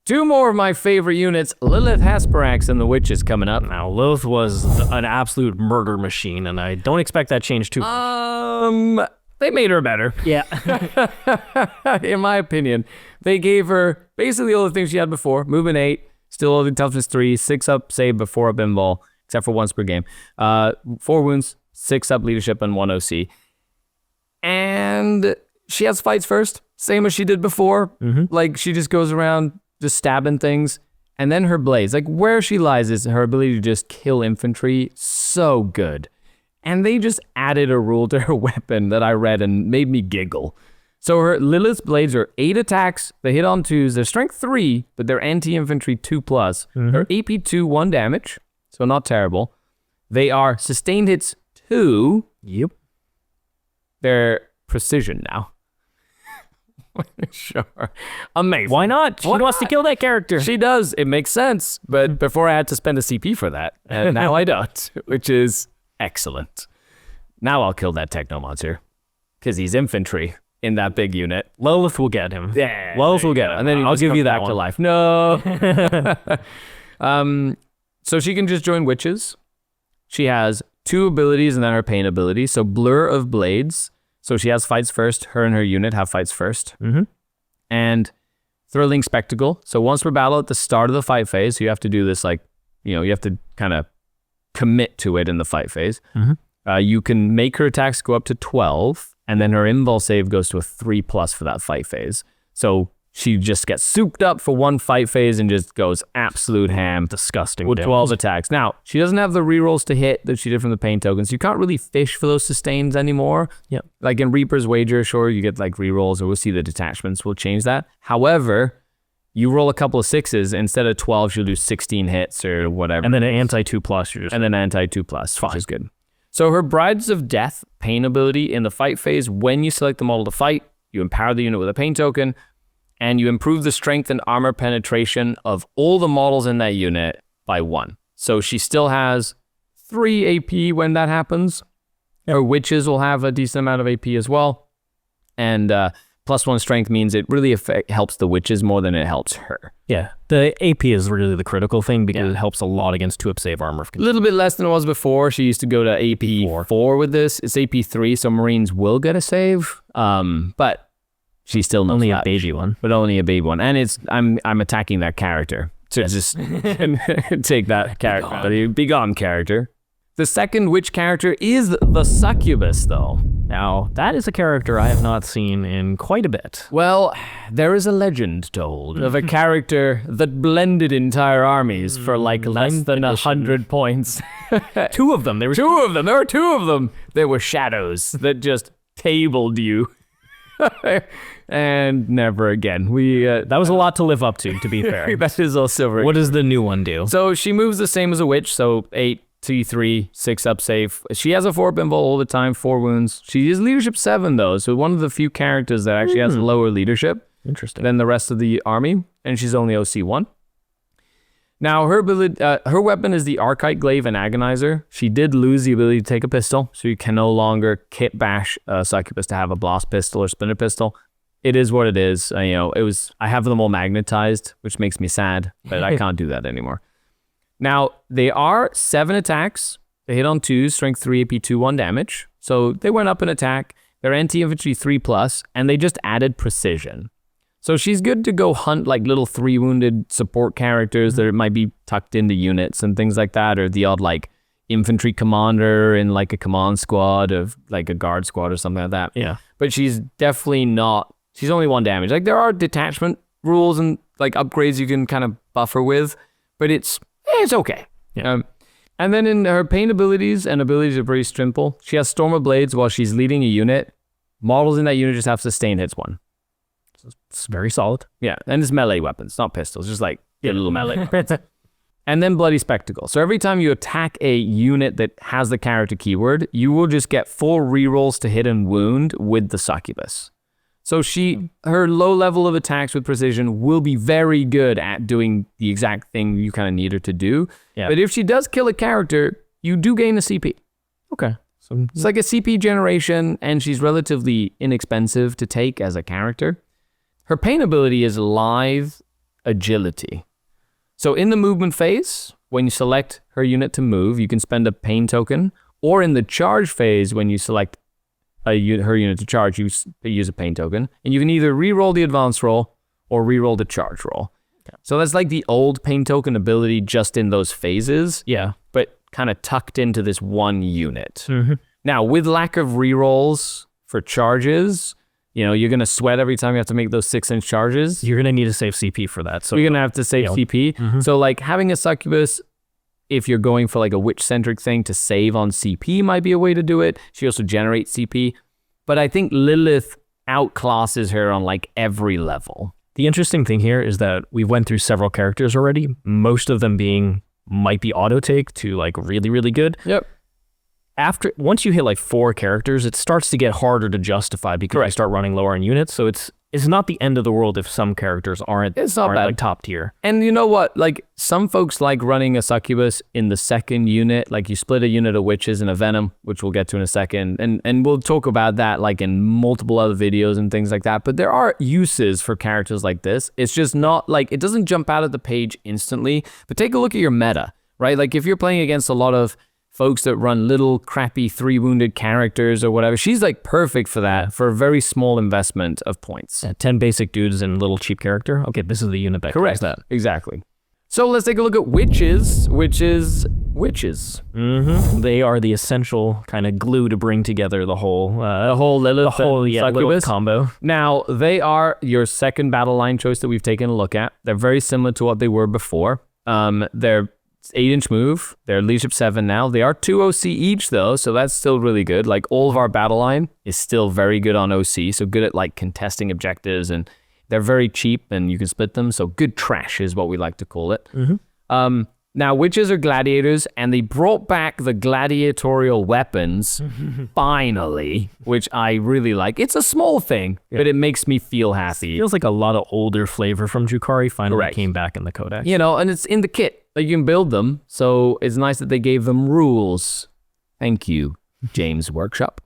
2 more of my favorite units, Lelith Hesperax and the Wyches coming up. Now, Lilith was an absolute murder machine, and I don't expect that change too much. They made her better. Yeah. In my opinion. They gave her basically all the things she had before. Movement 8, still all the toughness 3, 6-up save, but 4-up invul, except for once per game. 4 wounds, 6-up leadership, and 1 OC. And she has fights first, same as she did before. Like, she just goes around just stabbing things. And then her blades, like where she lies is her ability to just kill infantry, so good. And they just added a rule to her weapon that I read and made me giggle. So her Lilith's blades are 8 attacks, they hit on 2s, they're strength 3, but they're anti-infantry 2+. They're AP 2, 1 damage, so not terrible. They are sustained hits 2. Yep. They're precision now. Sure. Amazing. Why not? She wants to kill that character. She does. It makes sense. But before I had to spend a CP for that, and now I don't, which is excellent. Now I'll kill that techno monster because he's infantry in that big unit. Lelith will get him. Yeah, Lelith will get him. And then I'll give you that back one. to life. No. So she can just join Wyches. She has 2 abilities and then her pain ability. So Blur of Blades. So she has fights first. Her and her unit have fights first. And Thrilling Spectacle. So once per battle at the start of the fight phase, so you have to do this like, you have to kind of commit to it in the fight phase. You can make her attacks go up to 12, and then her invul save goes to a 3+ for that fight phase. So she just gets souped up for one fight phase and just goes absolute ham. Disgusting. With 12 attacks. Now, she doesn't have the rerolls to hit that she did from the pain tokens. You can't really fish for those sustains anymore. Yeah. Like in Reaper's Wager, sure, you get like rerolls, or we'll see the detachments will change that. However, you roll a couple of 6s, instead of 12, she'll do 16 hits or whatever. And then an anti-2+. You're just... And then anti-2+, which is good. So her Brides of Death pain ability in the fight phase, when you select the model to fight, you empower the unit with a pain token, and you improve the strength and armor penetration of all the models in that unit by 1. So she still has 3 AP when that happens. Her Wyches will have a decent amount of AP as well. And +1 strength means it really helps the Wyches more than it helps her. Yeah, the AP is really the critical thing because it helps a lot against 2-up save armor. A little bit less than it was before. She used to go to AP 4 with this. It's AP 3, so Marines will get a save. But she's still not only a baby one. But only a baby one. And it's I'm attacking that character. So just take that character. Be gone character. The second witch character is the Succubus, though. Now, that is a character I have not seen in quite a bit. Well, there is a legend told of a character that blended entire armies for like less than 100 points. 2 of them. There were 2 of them. There were 2 of them. There were shadows that just tabled you. And never again. That was a lot to live up to be fair. That is also very... What does the new one do? So she moves the same as a witch, so 8 T3, 6 up save. She has a 4-up invul all the time, 4 wounds. She is leadership 7 though, so one of the few characters that actually has lower leadership than the rest of the army, and she's only OC 1. Now her ability, her weapon is the Archite Glaive and Agonizer. She did lose the ability to take a pistol, so you can no longer kit bash Succubus to have a blast pistol or splinter pistol. It is what it is. I have them all magnetized, which makes me sad, but I can't do that anymore. Now, they are 7 attacks. They hit on 2s, strength 3, AP 2, 1 damage. So they went up in attack. They're anti-infantry 3+, and they just added precision. So she's good to go hunt like little 3-wounded support characters that might be tucked into units and things like that, or the odd like infantry commander in like a command squad of like a guard squad or something like that. Yeah. But she's definitely not, she's only 1 damage. Like there are detachment rules and like upgrades you can kind of buffer with, but it's okay. Yeah. And then in her pain abilities and abilities are pretty simple. She has Storm of Blades while she's leading a unit. Models in that unit just have sustained hits 1. So it's very solid. Yeah, and it's melee weapons, not pistols. Just like little melee weapons. And then Bloody Spectacle. So every time you attack a unit that has the character keyword, you will just get 4 rerolls to hit and wound with the Succubus. So her low level of attacks with precision will be very good at doing the exact thing you kind of need her to do. Yeah. But if she does kill a character, you do gain a CP. Okay. So it's like a CP generation, and she's relatively inexpensive to take as a character. Her pain ability is Lithe Agility. So in the movement phase, when you select her unit to move, you can spend a pain token, or in the charge phase, when you select her unit to charge, you use a pain token, and you can either re-roll the advance roll or re-roll the charge roll. Okay. So that's like the old pain token ability just in those phases, but kind of tucked into this one unit. Now, with lack of re-rolls for charges, You know, you're going to sweat every time you have to make those 6-inch charges. You're going to need to save CP for that. So you're going to have to save CP. So like having a Succubus, if you're going for like a witch-centric thing, to save on CP might be a way to do it. She also generates CP. But I think Lelith outclasses her on like every level. The interesting thing here is that we went through several characters already, most of them might be auto take to like really, really good. Yep. Once you hit like 4 characters, it starts to get harder to justify because you start running lower in units. So it's not the end of the world if some characters aren't bad. Like top tier. And you know what? Like some folks like running a Succubus in the second unit. Like you split a unit of Witches and a Venom, which we'll get to in a second. And we'll talk about that like in multiple other videos and things like that. But there are uses for characters like this. It's just not like, it doesn't jump out of the page instantly. But take a look at your meta, right? Like if you're playing against a lot of folks that run little crappy 3-wounded characters or whatever, she's like perfect for that, for a very small investment of points. 10 basic dudes and a little cheap character. Okay, this is the unit that correct that. Exactly. So let's take a look at Witches, which is Witches. They are the essential kind of glue to bring together the whole Lelith Lelith combo. Now, they are your second battle line choice that we've taken a look at. They're very similar to what they were before. They're 8-inch move. They're leadership 7 now. They are 2 OC each though, so that's still really good. Like all of our battle line is still very good on OC, so good at like contesting objectives, and they're very cheap and you can split them. So good trash is what we like to call it. Now, Witches are gladiators, and they brought back the gladiatorial weapons, finally, which I really like. It's a small thing, but it makes me feel happy. It feels like a lot of older flavor from Drukhari finally came back in the Codex. You know, and it's in the kit. Like you can build them, so it's nice that they gave them rules. Thank you, James Workshop.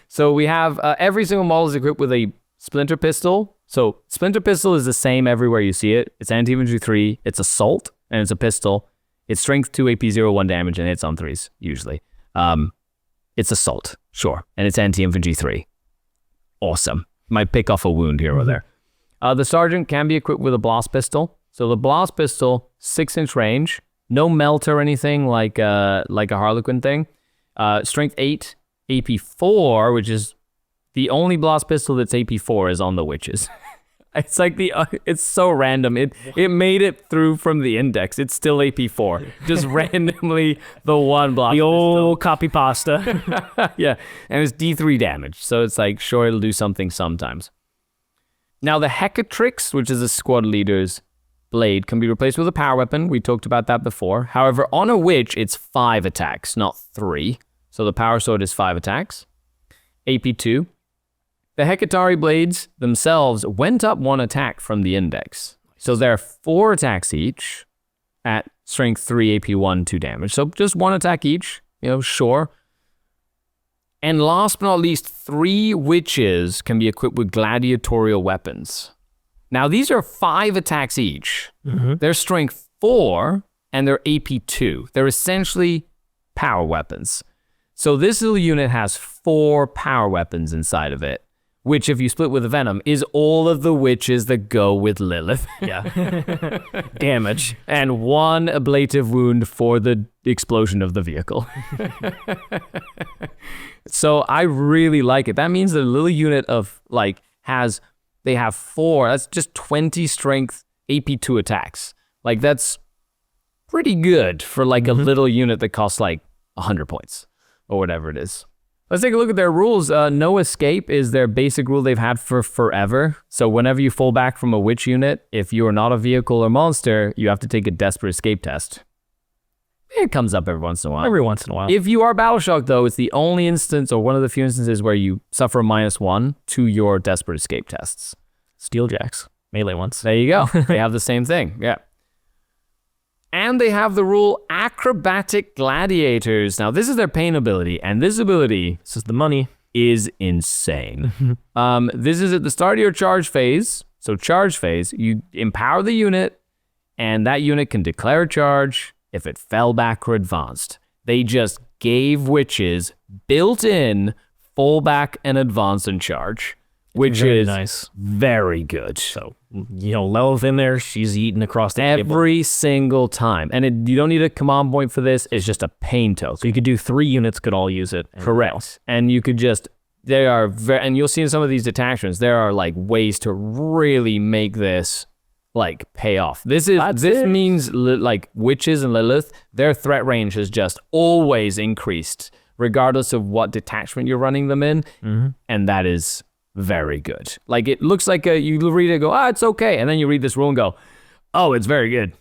So we have every single model is equipped with a Splinter Pistol. So Splinter Pistol is the same everywhere you see it. It's anti-infantry 3, it's assault, and it's a pistol. It's strength 2, AP 0, 1 damage, and hits on 3s, usually. It's assault, sure, and it's anti-infantry 3. Awesome. Might pick off a wound here or there. The Sergeant can be equipped with a Blast Pistol. So the Blast Pistol, 6-inch range, no melt or anything like a Harlequin thing. Strength 8, AP 4, which is the only Blast Pistol that's AP 4 is on the Witches. It's like it's so random. It made it through from the index. It's still AP 4. Just randomly the one Blast The Pistol. old copy pasta. Yeah, and it's D3 damage. So it's like, sure, it'll do something sometimes. Now the Hecatrix, which is a squad leader's blade, can be replaced with a power weapon. We talked about that before. However, on a Witch, it's 5 attacks, not 3. So the power sword is 5 attacks. AP 2. The Hecatari blades themselves went up 1 attack from the index. So they're 4 attacks each at strength 3, AP 1, 2 damage. So just 1 attack each, you know, sure. And last but not least, 3 Witches can be equipped with gladiatorial weapons. Now these are 5 attacks each. They're strength 4 and they're AP 2. They're essentially power weapons. So this little unit has 4 power weapons inside of it, which if you split with a Venom is all of the Witches that go with Lelith. Damage. And 1 ablative wound for the explosion of the vehicle. So I really like it. That means the little unit of like they have 4, that's just 20 strength AP 2 attacks. Like that's pretty good for like a little unit that costs like 100 points or whatever it is. Let's take a look at their rules. No escape is their basic rule they've had for forever. So whenever you fall back from a Witch unit, if you are not a vehicle or monster, you have to take a desperate escape test. It comes up every once in a while. Every once in a while. If you are Battle Shock, though, it's the only instance or one of the few instances where you suffer a -1 to your desperate escape tests. Steeljacks. Melee ones. There you go. They have the same thing. Yeah. And they have the rule Acrobatic Gladiators. Now, this is their pain ability, and this ability, This is the money. is insane. This is at the start of your charge phase. So charge phase, you empower the unit, and that unit can declare a charge if it fell back or advanced. They just gave Witches built-in fallback and advance and charge, which Very is nice. very good. So, you know, Lelith in there, she's eating across the table. Every single time. And you don't need a command point for this. It's just a pain token. So you could do 3 units could all use it. Correct. And you could just They are very, and you'll see in some of these detachments, there are like ways to really make this like pay off. This means like witches and Lelith, their threat range has just always increased, regardless of what detachment you're running them in, and that is very good. Like it looks like you read it and go, it's okay, and then you read this rule and go, oh, it's very good.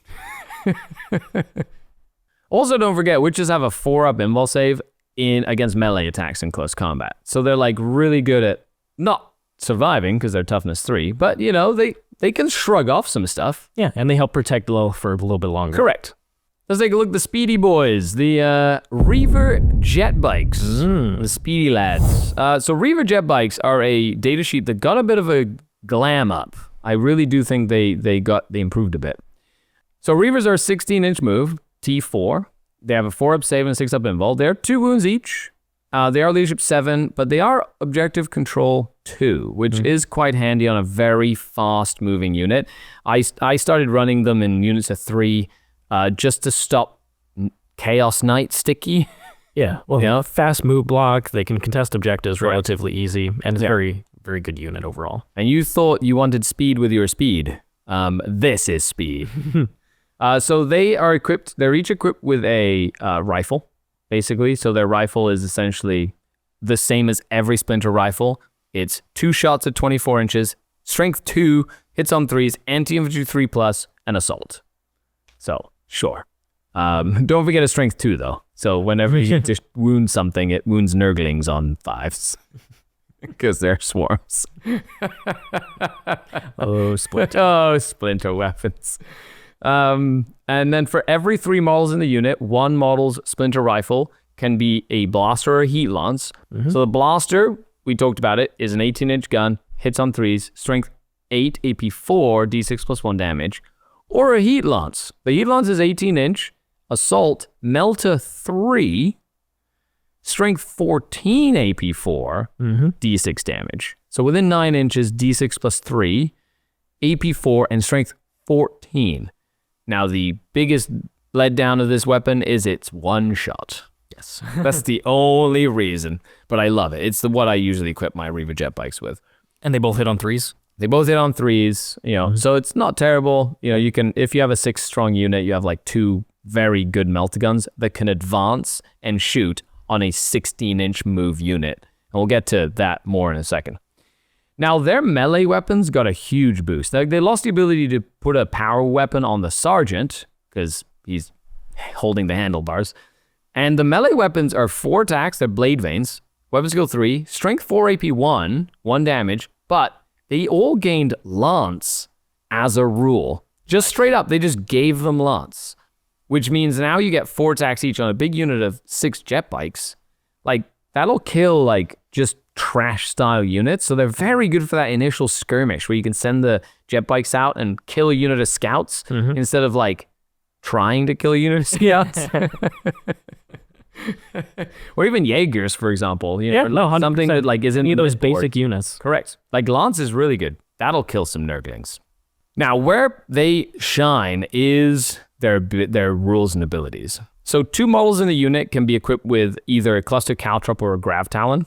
Also, don't forget, witches have a 4-up invul save against melee attacks in close combat. So they're like really good at not surviving because they're toughness 3, but you know, they can shrug off some stuff. Yeah, and they help protect low for a little bit longer. Correct. Let's take a look at the speedy boys, the Reaver jet bikes, the speedy lads. So Reaver jet bikes are a datasheet that got a bit of a glam up. I really do think they improved a bit. So Reavers are a 16-inch move, T4. They have a 4-up save and a 6-up invul. They're 2 wounds each. They are leadership 7, but they are objective control 2, which is quite handy on a very fast-moving unit. I started running them in units of 3 just to stop Chaos Knight sticky. Yeah, well, fast move block. They can contest objectives relatively easy, and it's very, very good unit overall. And you thought you wanted speed with your speed. This is speed. So they're each equipped with a rifle, basically. So their rifle is essentially the same as every Splinter rifle. It's 2 shots at 24 inches, strength 2, hits on 3s, anti-infantry 3+, and assault. So, sure. Don't forget a strength 2, though. So whenever you just wound something, it wounds Nurglings on 5s. Because they're swarms. Splinter weapons. And then for every 3 models in the unit, 1 model's Splinter rifle can be a blaster or a heat lance. So the blaster, we talked about it, is an 18-inch gun, hits on 3s, strength 8, AP 4, D6 plus 1 damage, or a heat lance. The heat lance is 18-inch, assault, melta 3, strength 14, AP 4, D6 damage. So within 9 inches, D6 plus 3, AP 4, and strength 14. Now, the biggest letdown of this weapon is it's 1 shot. Yes. That's the only reason, but I love it. It's what I usually equip my Reaver jet bikes with. And they both hit on 3s? They both hit on 3s, you know, so it's not terrible. You know, you can, if you have a 6-strong unit, you have like 2 very good meltaguns that can advance and shoot on a 16-inch move unit. And we'll get to that more in a second. Now, their melee weapons got a huge boost. They lost the ability to put a power weapon on the sergeant, because he's holding the handlebars. And the melee weapons are 4 attacks, they're blade veins, weapon skill 3, strength 4, AP 1, 1 damage, but they all gained lance as a rule. Just straight up, they just gave them lance. Which means now you get 4 attacks each on a big unit of 6 jet bikes. Like, that'll kill, like, just trash-style units. So they're very good for that initial skirmish where you can send the jet bikes out and kill a unit of scouts instead of, like, trying to kill a unit of scouts. Or even Jaegers, for example. You know, something that, like, isn't... Any of those basic units. Correct. Like, Lance is really good. That'll kill some Nurglings. Now, where they shine is their rules and abilities. So 2 models in the unit can be equipped with either a Cluster Caltrop or a Grav Talon.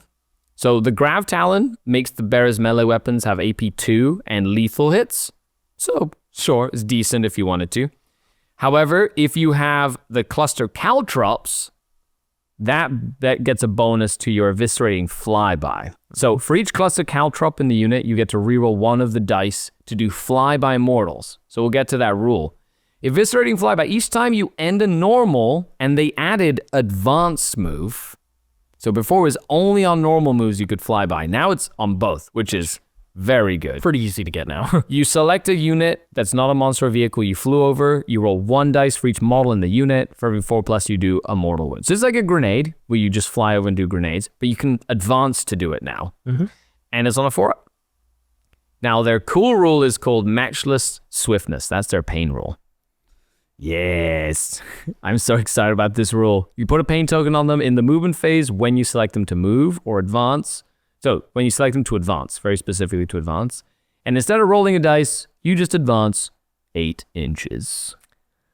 So the Grav Talon makes the bearer's melee weapons have AP 2 and lethal hits. So sure, it's decent if you wanted to. However, if you have the Cluster Caltrops, that gets a bonus to your eviscerating flyby. So for each Cluster Caltrop in the unit, you get to reroll 1 of the dice to do flyby mortals. So we'll get to that rule. Eviscerating flyby, each time you end a normal, and they added advanced move. So before it was only on normal moves you could fly by. Now it's on both, which is very good. Pretty easy to get now. You select a unit that's not a monster or vehicle you flew over. You roll 1 dice for each model in the unit. For every 4+, you do a mortal wound. So it's like a grenade where you just fly over and do grenades, but you can advance to do it now. And it's on a 4-up. Now their cool rule is called Matchless Swiftness. That's their pain rule. Yes, I'm so excited about this rule. You put a pain token on them in the movement phase when you select them to move or advance. So when you select them to advance, very specifically to advance. And instead of rolling a dice, you just advance 8 inches.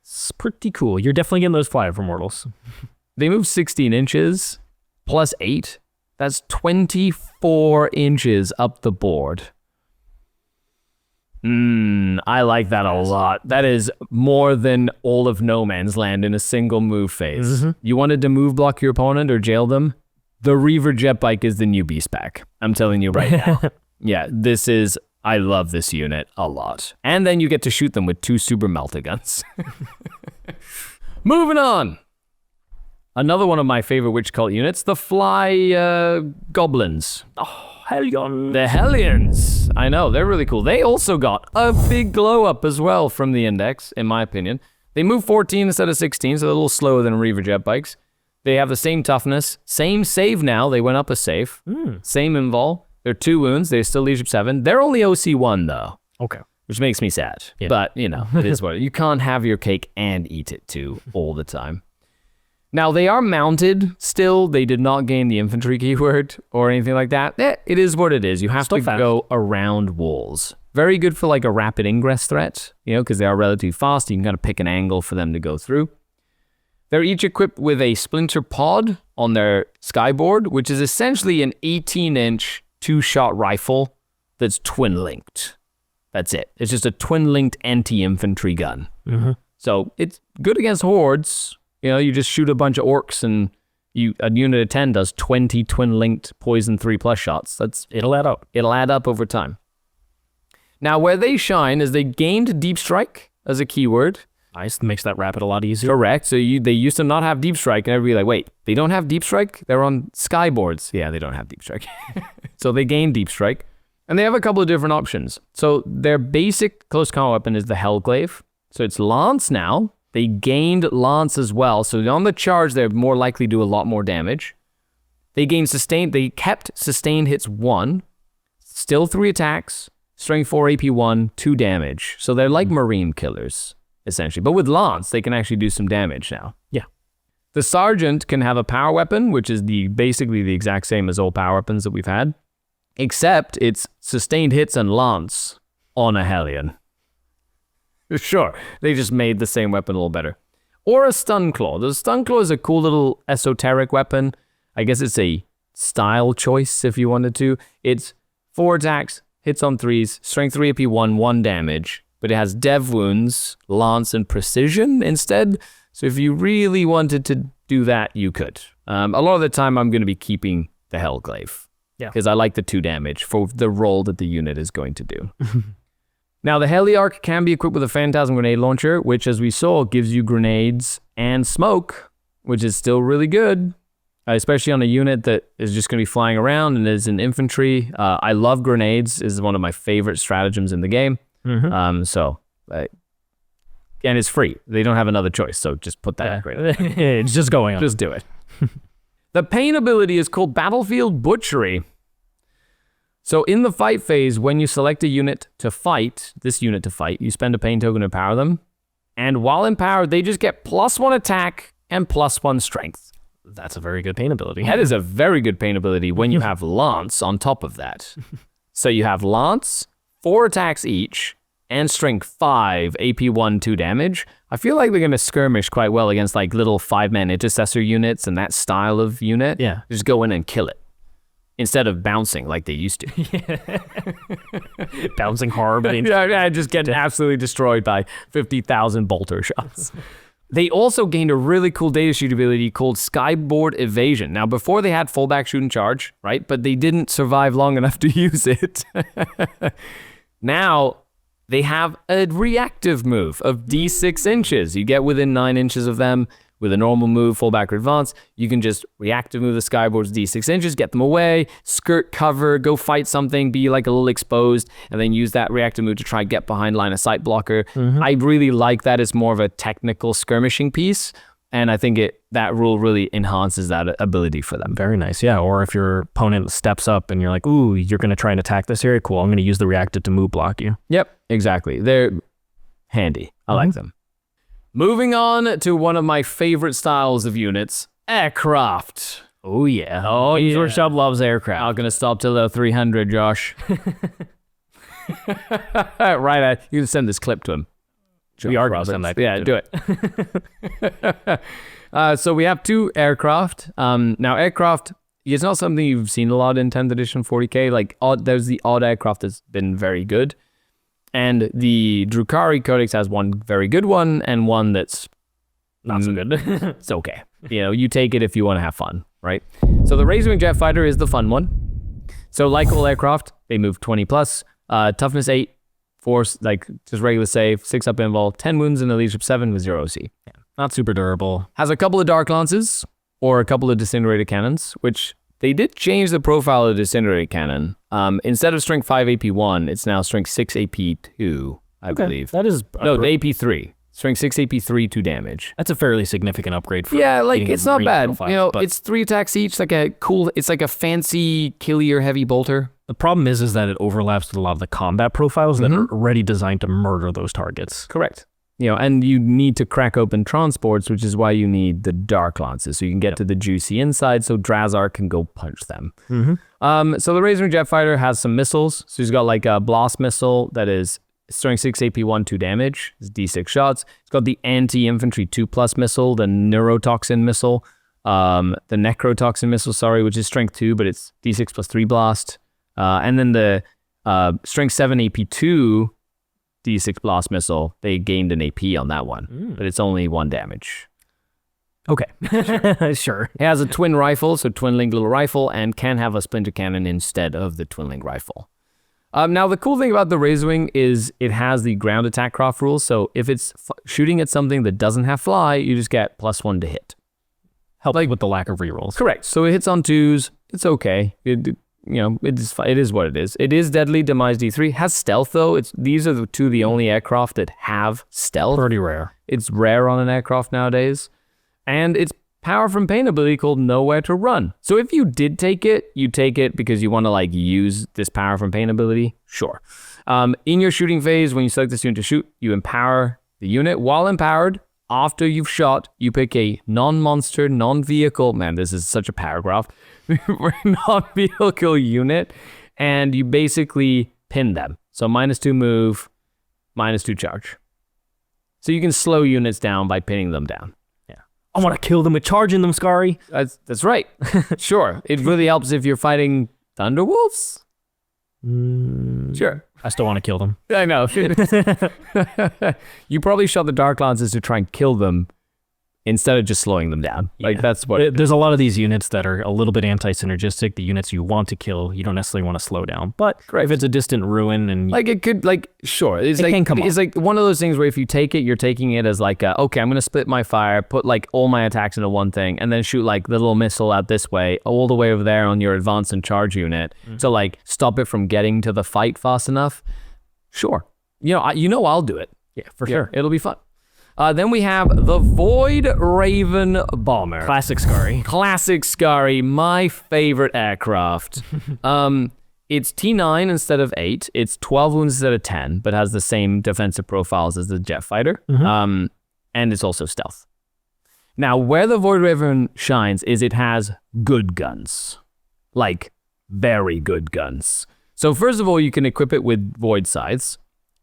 It's pretty cool. You're definitely getting those flyover mortals. They move 16 inches plus 8. That's 24 inches up the board. I like that a lot. That is more than all of No Man's Land in a single move phase. You wanted to move block your opponent or jail them? The Reaver Jet Bike is the new beast pack. I'm telling you right now. Yeah, I love this unit a lot. And then you get to shoot them with 2 super melta guns. Moving on. Another one of my favorite Witch Cult units, the Fly Goblins. Oh, Hellions. The Hellions. I know, they're really cool. They also got a big glow up as well from the index, in my opinion. They move 14 instead of 16, so they're a little slower than Reaver Jet Bikes. They have the same toughness, same save now. They went up a save. Same invul. They're 2 wounds. They're still leadership 7. They're only OC1 though. Okay. Which makes me sad. Yeah. But, you know, it is what you can't have your cake and eat it too all the time. Now, they are mounted still. They did not gain the infantry keyword or anything like that. It is what it is. You have still to go around walls. Very good for like a rapid ingress threat, you know, because they are relatively fast. You can kind of pick an angle for them to go through. They're each equipped with a splinter pod on their skyboard, which is essentially an 18-inch 2-shot rifle that's twin-linked. That's it. It's just a twin-linked anti-infantry gun. So it's good against hordes. You know, you just shoot a bunch of orcs and a unit of 10 does 20 twin-linked poison 3+ shots. It'll add up. It'll add up over time. Now, where they shine is they gained Deep Strike as a keyword. Nice. Makes that rapid a lot easier. Correct. So they used to not have Deep Strike, and everybody like, wait, they don't have Deep Strike? They're on skyboards. Yeah, they don't have Deep Strike. So they gained Deep Strike. And they have a couple of different options. So their basic close combat weapon is the Hellglaive. So it's Lance now. They gained Lance as well. So on the charge, they're more likely to do a lot more damage. They kept sustained hits 1, still 3 attacks, strength 4, AP 1, 2 damage. So they're like Marine killers, essentially. But with Lance, they can actually do some damage now. Yeah. The Sergeant can have a power weapon, which is basically the exact same as all power weapons that we've had, except it's sustained hits and Lance on a Hellion. Sure, they just made the same weapon a little better. Or a Stun Claw. The Stun Claw is a cool little esoteric weapon. I guess it's a style choice if you wanted to. It's 4 attacks, hits on 3s, strength 3 AP 1, 1 damage. But it has dev wounds, lance, and precision instead. So if you really wanted to do that, you could. A lot of the time, I'm going to be keeping the Hellglaive. Yeah. Because I like the 2 damage for the role that the unit is going to do. Now, the Heliarch can be equipped with a Phantasm Grenade Launcher, which, as we saw, gives you grenades and smoke, which is still really good, especially on a unit that is just going to be flying around and is in infantry. I love grenades. It's one of my favorite stratagems in the game. And it's free. They don't have another choice, so just put that It's just going on. Just do it. The Pain ability is called Battlefield Butchery. So in the fight phase, when you select a unit to fight, you spend a pain token to power them. And while empowered, they just get +1 attack and +1 strength. That's a very good pain ability. That is a very good pain ability when you have Lance on top of that. So you have Lance, 4 attacks each, and strength 5, AP 1, 2 damage. I feel like they're going to skirmish quite well against like little 5-man intercessor units and that style of unit. Yeah. Just go in and kill it. Instead of bouncing like they used to. Bouncing hard. Yeah, just get absolutely destroyed by 50,000 bolter shots. They also gained a really cool datasheet ability called Skyboard Evasion. Now, before they had fullback shoot and charge, right? But they didn't survive long enough to use it. Now, they have a reactive move of D6 inches. You get within 9 inches of them. With a normal move, fullback or advance, you can just reactive move the skyboards D6 inches, get them away, skirt cover, go fight something, be like a little exposed, and then use that reactive move to try and get behind line of sight blocker. I really like that. It's more of a technical skirmishing piece, and I think that rule really enhances that ability for them. Very nice, yeah. Or if your opponent steps up and you're like, ooh, you're going to try and attack this area, cool, I'm going to use the reactive to move block you. Yep, exactly. They're handy. I like them. Moving on to one of my favorite styles of units, aircraft. Oh, yeah. Oh, yeah. Your sub loves aircraft. Not going to stop till the 300, Josh. Right, you can send this clip to him. We are going to send that. Yeah, do it. So we have 2 aircraft. Now, aircraft, it's not something you've seen a lot in 10th edition 40k. Like, there's the odd aircraft that's been very good. And the Drukhari Codex has one very good one and one that's not so good. It's okay. You know, you take it if you want to have fun, right? So the Razorwing Jetfighter is the fun one. So like all aircraft, they move 20 plus, toughness 8, force, like just regular save, 6 up invul, 10 wounds in the leadership 7 with 0 OC. Yeah, not super durable. Has a couple of dark lances or a couple of disintegrator cannons, which they did change the profile of the disintegrator cannon. Instead of strength 5 AP1, it's now strength 6 AP2, I believe. That is... No, AP3. Strength 6 AP3, 2 damage. That's a fairly significant upgrade for it's not bad. Profiles, you know, but it's 3 attacks each, like a cool, it's like a fancy killier heavy bolter. the problem is that it overlaps with a lot of the combat profiles that are already designed to murder those targets. Correct. You know, and you need to crack open transports, which is why you need the dark lances, so you can get to the juicy inside, so Drazhar can go punch them. So the Razorwing Jetfighter has some missiles. So he's got like a blast missile that is strength 6 AP1, 2 damage. It's D6 shots. It's got the anti-infantry 2+ missile, the neurotoxin missile, the necrotoxin missile, sorry, which is strength 2, but it's D6 plus 3 blast. And then the strength 7 AP2 D6 blast missile, they gained an AP on that one, but it's only 1 damage. Okay, sure. It has a twin rifle, so twin-linked little rifle, and can have a splinter cannon instead of the twin-linked rifle. Now, the cool thing about the Razorwing is it has the ground attack craft rules, so if it's shooting at something that doesn't have fly, you just get +1 to hit. Help like with the lack of rerolls. Correct. So it hits on 2s. It's okay. It is what it is. It is deadly, demise D3. Has stealth, though. These are the only aircraft that have stealth. Pretty rare. It's rare on an aircraft nowadays. And its power from pain ability called Nowhere to Run. So if you did take it, you take it because you want to like use this power from pain ability. Sure. In your shooting phase, when you select this unit to shoot, you empower the unit. While empowered, after you've shot, you pick a non-monster, non-vehicle. Man, this is such a paragraph. Non-vehicle unit, and you basically pin them. So -2 move, -2 charge. So you can slow units down by pinning them down. I want to kill them with charging them, Skari. That's right. Sure. It really helps if you're fighting Thunderwolves. Sure. I still want to kill them. I know. You probably shot the Dark Lances to try and kill them instead of just slowing them down. Yeah. Like, that's what... There's a lot of these units that are a little bit anti-synergistic. The units you want to kill, you don't necessarily want to slow down. But if it's a distant ruin and... Like, it could, like, sure. It can come It's like one of those things where if you take it, you're taking it as like, okay, I'm going to split my fire, put like all my attacks into one thing, and then shoot like the little missile out this way, all the way over there on your advance and charge unit to like stop it from getting to the fight fast enough. Sure. I'll do it. Yeah, for sure. It'll be fun. Then we have the Voidraven Bomber. Classic Skari. Classic Skari, my favorite aircraft. It's T9 instead of 8. It's 12 wounds instead of 10, but has the same defensive profiles as the Jetfighter. And it's also stealth. Now, where the Voidraven shines is it has good guns. Like, very good guns. So first of all, you can equip it with Void Scythes.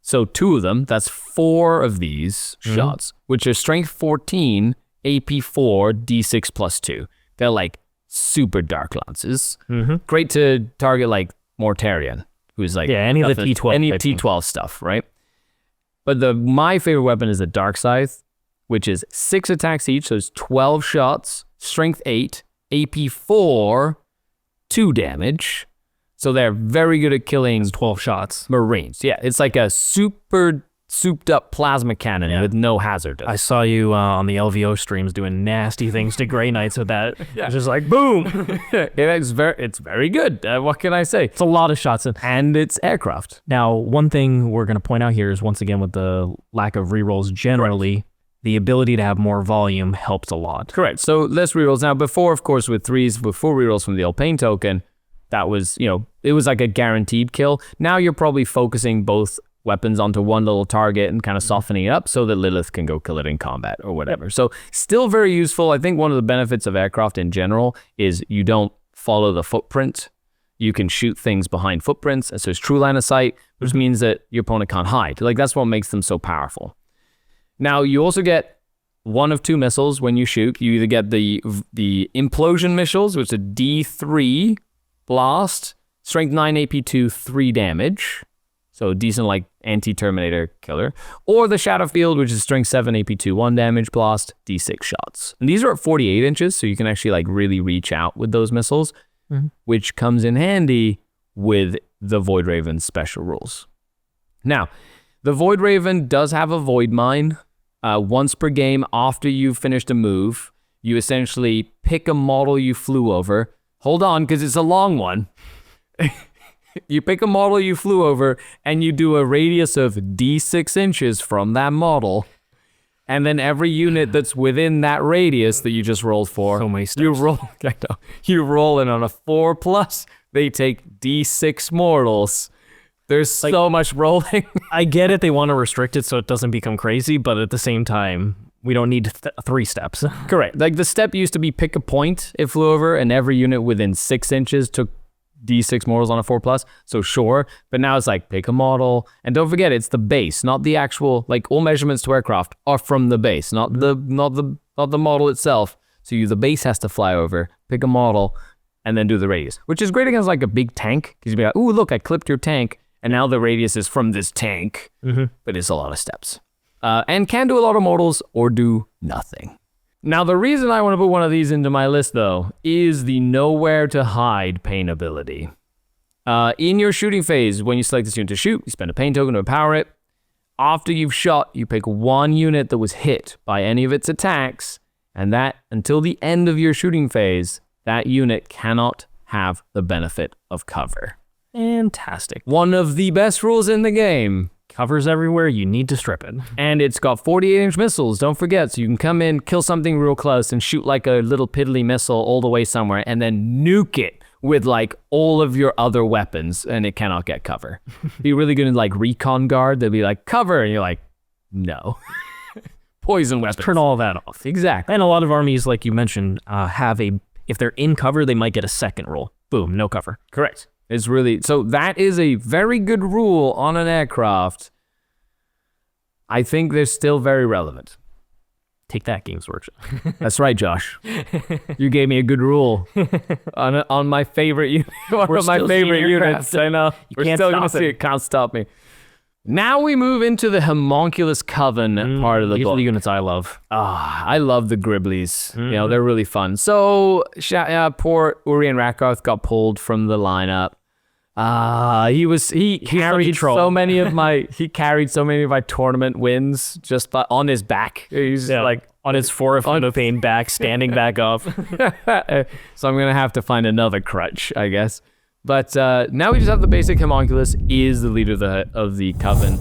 So 2 of them, that's 4 of these shots, which are strength 14, AP4, D6 plus 2. They're like super dark lances. Great to target like Mortarion, who's like... Yeah, any of the T12. Any T12 stuff, right? But my favorite weapon is the Dark Scythe, which is 6 attacks each, so it's 12 shots, strength 8, AP4, 2 damage. So they're very good at killing 12 shots. Marines. Yeah, it's like a super souped up plasma cannon with no hazard. I saw you on the LVO streams doing nasty things to Grey Knights with that. It's just like, boom. It's very good. What can I say? It's a lot of shots. And it's aircraft. Now, one thing we're going to point out here is, once again, with the lack of rerolls generally, the ability to have more volume helps a lot. Correct. So less rerolls. Now, before, of course, with 3s, with 4 rerolls from the old pain token, that was, it was like a guaranteed kill. Now you're probably focusing both weapons onto one little target and kind of softening it up so that Lelith can go kill it in combat or whatever. So still very useful. I think one of the benefits of aircraft in general is you don't follow the footprint. You can shoot things behind footprints. So it's true line of sight, which means that your opponent can't hide. Like, that's what makes them so powerful. Now, you also get one of two missiles when you shoot. You either get the implosion missiles, which is a D3 blast, strength 9 AP2, 3 damage. So decent like anti-Terminator killer. Or the Shadow Field, which is strength 7 AP2, 1 damage blast, D6 shots. And these are at 48 inches, so you can actually like really reach out with those missiles, which comes in handy with the Voidraven special rules. Now, the Voidraven does have a Void Mine. Once per game after you've finished a move, you essentially pick a model you flew over. Hold on, because it's a long one. You pick a model you flew over, and you do a radius of D6 inches from that model. And then every unit that's within that radius that you just rolled for, So many steps. you roll in on a 4+, they take D6 mortals. There's so much rolling. I get it. They want to restrict it so it doesn't become crazy, but at the same time, we don't need 3 steps. Correct. Like the step used to be pick a point it flew over, and every unit within 6 inches took D6 mortals on a 4+. So sure, but now it's like pick a model, and don't forget it's the base, not the actual. Like all measurements to aircraft are from the base, not the model itself. So the base has to fly over, pick a model, and then do the radius, which is great against like a big tank because you'd be like, "Ooh, look, I clipped your tank." And now the radius is from this tank, but it's a lot of steps. And can do a lot of mortals or do nothing. Now, the reason I want to put one of these into my list, though, is the Nowhere to Hide Pain ability. In your shooting phase, when you select this unit to shoot, you spend a pain token to empower it. After you've shot, you pick one unit that was hit by any of its attacks, and that, until the end of your shooting phase, that unit cannot have the benefit of cover. Fantastic. One of the best rules in the game. Covers everywhere, you need to strip it. And it's got 48-inch missiles, don't forget. So you can come in, kill something real close, and shoot like a little piddly missile all the way somewhere, and then nuke it with like all of your other weapons, and it cannot get cover. Be really good in like recon guard. They'll be like, cover, and you're like, no. Poison weapons. Turn all that off. Exactly. And a lot of armies, like you mentioned, if they're in cover, they might get a second roll. Boom, no cover. Correct. It's really, so that is a very good rule on an aircraft. I think they're still very relevant. Take that, Games Workshop. That's right, Josh. You gave me a good rule on my favorite unit. One of my favorite units. I know. We're still going to see it. Can't stop me. Now we move into the Haemonculus Coven part of the These book. are the units I love. I love the Gribblies. You know, they're really fun. So, poor Uri and Rakarth got pulled from the lineup. He carried so many of my tournament wins just on his back. He's like on his forefoot pain back, standing back up. So I'm gonna have to find another crutch, I guess. But now we just have the basic Haemonculus is the leader of the Coven.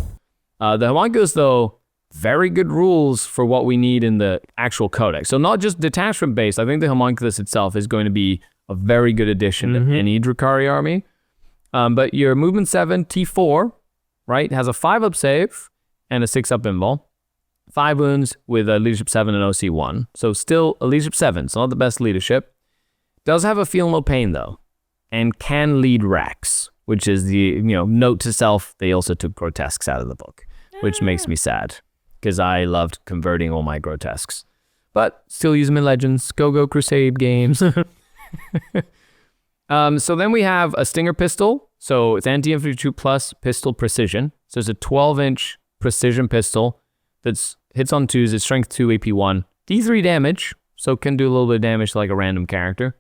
The Haemonculus, though, very good rules for what we need in the actual codex. So not just detachment based. I think the Haemonculus itself is going to be a very good addition to any Drukhari army. But your movement 7 T4, right, has a 5-up save and a 6-up invul. 5 wounds with a leadership 7 and OC 1. So still a leadership 7. So not the best leadership. Does have a feel no pain though, and can lead Wracks, which is the note to self. They also took grotesques out of the book, which makes me sad because I loved converting all my grotesques. But still use them in Legends. Go Crusade games. So then we have a Stinger pistol. So it's anti-infantry 2 plus pistol precision. So it's a 12-inch precision pistol that hits on 2s. It's strength 2, AP 1, D3 damage. So can do a little bit of damage to like a random character.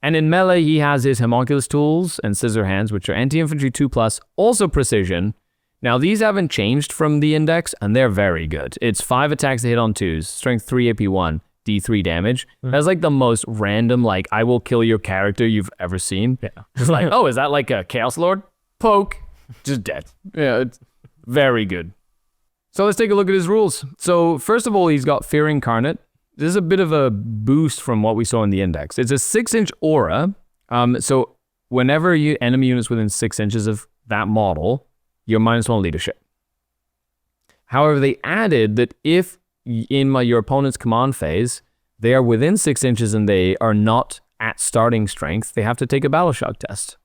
And in melee, he has his Haemonculus tools and scissor hands, which are anti-infantry 2 plus, also precision. Now these haven't changed from the index, and they're very good. It's 5 attacks to hit on 2s, strength 3, AP 1. D3 damage. That's like the most random, like, I will kill your character you've ever seen. Yeah. Just like, oh, is that like a Chaos Lord? Poke. Just dead. Yeah, it's very good. So let's take a look at his rules. So first of all, he's got Fear Incarnate. This is a bit of a boost from what we saw in the index. It's a 6-inch aura. So whenever enemy units within 6 inches of that model, you're -1 leadership. However, they added that if in your opponent's command phase, they are within 6 inches and they are not at starting strength, they have to take a battle shock test.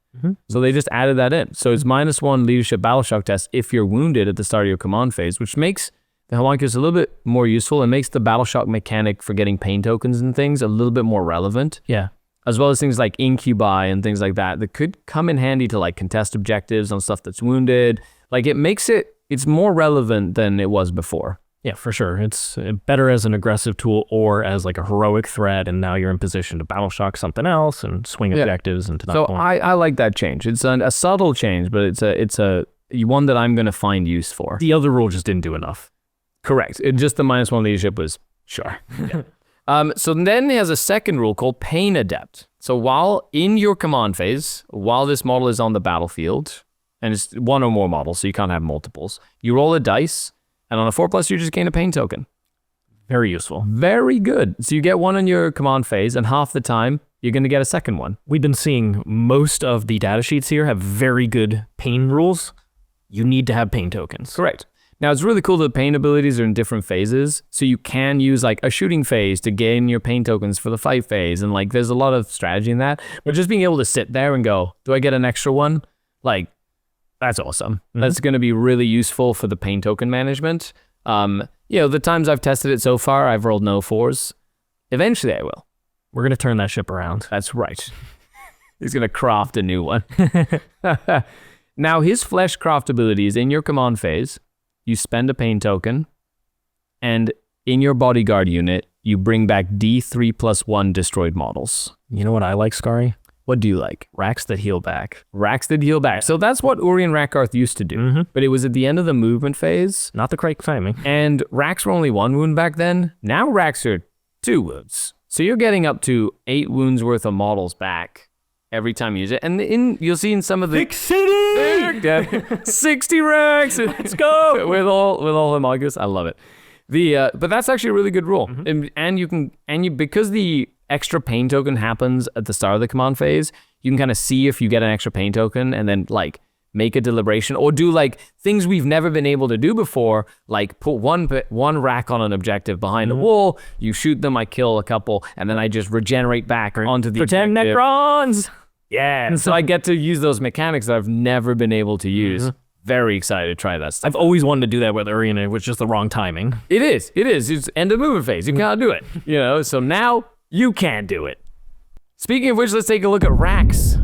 So they just added that in. So it's -1 leadership battle shock test if you're wounded at the start of your command phase, which makes the Haemonculus a little bit more useful. It makes the battle shock mechanic for getting pain tokens and things a little bit more relevant. Yeah. As well as things like Incubi and things like that could come in handy to like contest objectives on stuff that's wounded. Like it makes it's more relevant than it was before. Yeah, for sure. It's better as an aggressive tool or as like a heroic threat, and now you're in position to battle shock something else and swing objectives and to that point. I like that change. It's a subtle change, but it's a one that I'm going to find use for. The other rule just didn't do enough. Correct. Just the -1 leadership was sure. Yeah. So then he has a second rule called Pain Adept. So while in your command phase, while this model is on the battlefield, and it's one or more models, so you can't have multiples, you roll a dice. And on a 4+, you just gain a pain token. Very useful. Very good. So you get one in your command phase, and half the time, you're going to get a second one. We've been seeing most of the datasheets here have very good pain rules. You need to have pain tokens. Correct. Now, it's really cool that pain abilities are in different phases, so you can use like a shooting phase to gain your pain tokens for the fight phase, and like there's a lot of strategy in that. But just being able to sit there and go, do I get an extra one? Like, that's awesome. Mm-hmm. That's going to be really useful for the pain token management. The times I've tested it so far, I've rolled no 4s. Eventually I will. We're going to turn that ship around. That's right. He's going to craft a new one. Now, his flesh craft ability is in your command phase. You spend a pain token, and in your bodyguard unit, you bring back D3+1 destroyed models. You know what I like, Skari? What do you like? Racks that heal back. Racks that heal back. So that's what Uri and Rakarth used to do. But it was at the end of the movement phase. Not the correct timing. And racks were only 1 wound back then. Now racks are 2 wounds. So you're getting up to 8 wounds worth of models back every time you use it. And you'll see in some of the... Big City! 60 racks! Let's go! with all Haemonculus. I love it. But that's actually a really good rule. And because the extra pain token happens at the start of the command phase, you can kind of see if you get an extra pain token and then like make a deliberation or do like things we've never been able to do before, like put one rack on an objective behind a wall, you shoot them, I kill a couple, and then I just regenerate back onto the Pretend objective. Necrons! Yeah, and so I get to use those mechanics that I've never been able to use. Very excited to try that stuff. I've always wanted to do that with Arena, which is just the wrong timing. It is. It's end of movement phase. You can't do it. So now you can do it. Speaking of which, let's take a look at racks.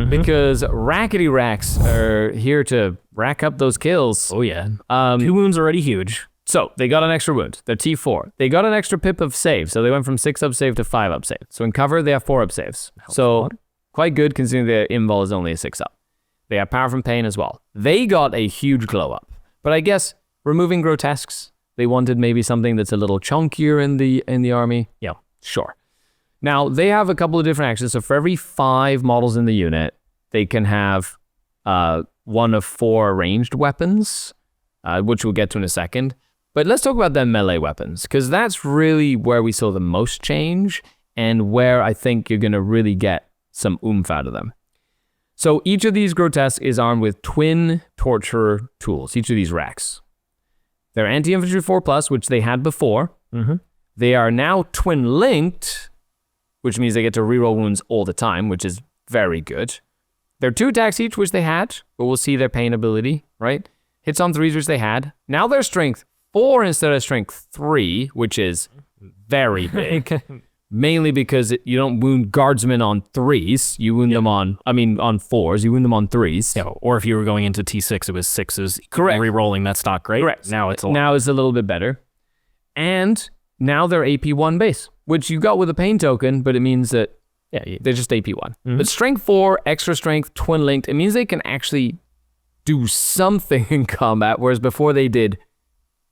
Because rackety racks are here to rack up those kills. Oh yeah. 2 wounds already huge. So they got an extra wound. They're T4. They got an extra pip of save. So they went from 6 up save to 5 up save. So in cover, they have 4 up saves. So quite good considering their invul is only a 6 up. They have power from pain as well. They got a huge glow up. But I guess removing grotesques, they wanted maybe something that's a little chunkier in the army. Yeah, sure. Now, they have a couple of different actions. So for every 5 models in the unit, they can have 1 of 4 ranged weapons, which we'll get to in a second. But let's talk about their melee weapons, because that's really where we saw the most change and where I think you're going to really get some oomph out of them. So each of these grotesques is armed with twin torture tools, each of these racks. They're anti-infantry 4+, which they had before. They are now twin-linked, which means they get to reroll wounds all the time, which is very good. They're 2 attacks each, which they had, but we'll see their pain ability, right? Hits on 3s, which they had. Now they're strength 4 instead of strength 3, which is very big. Mainly because you don't wound guardsmen on 3s, you wound them on 4s, you wound them on 3s. Yeah, or if you were going into T6, it was 6s. Correct. Rerolling, that's not great. Correct. Now it's a little bit better. And now they're AP1 base, which you got with a pain token, but it means that they're just AP1. But strength 4, extra strength, twin linked, it means they can actually do something in combat, whereas before they did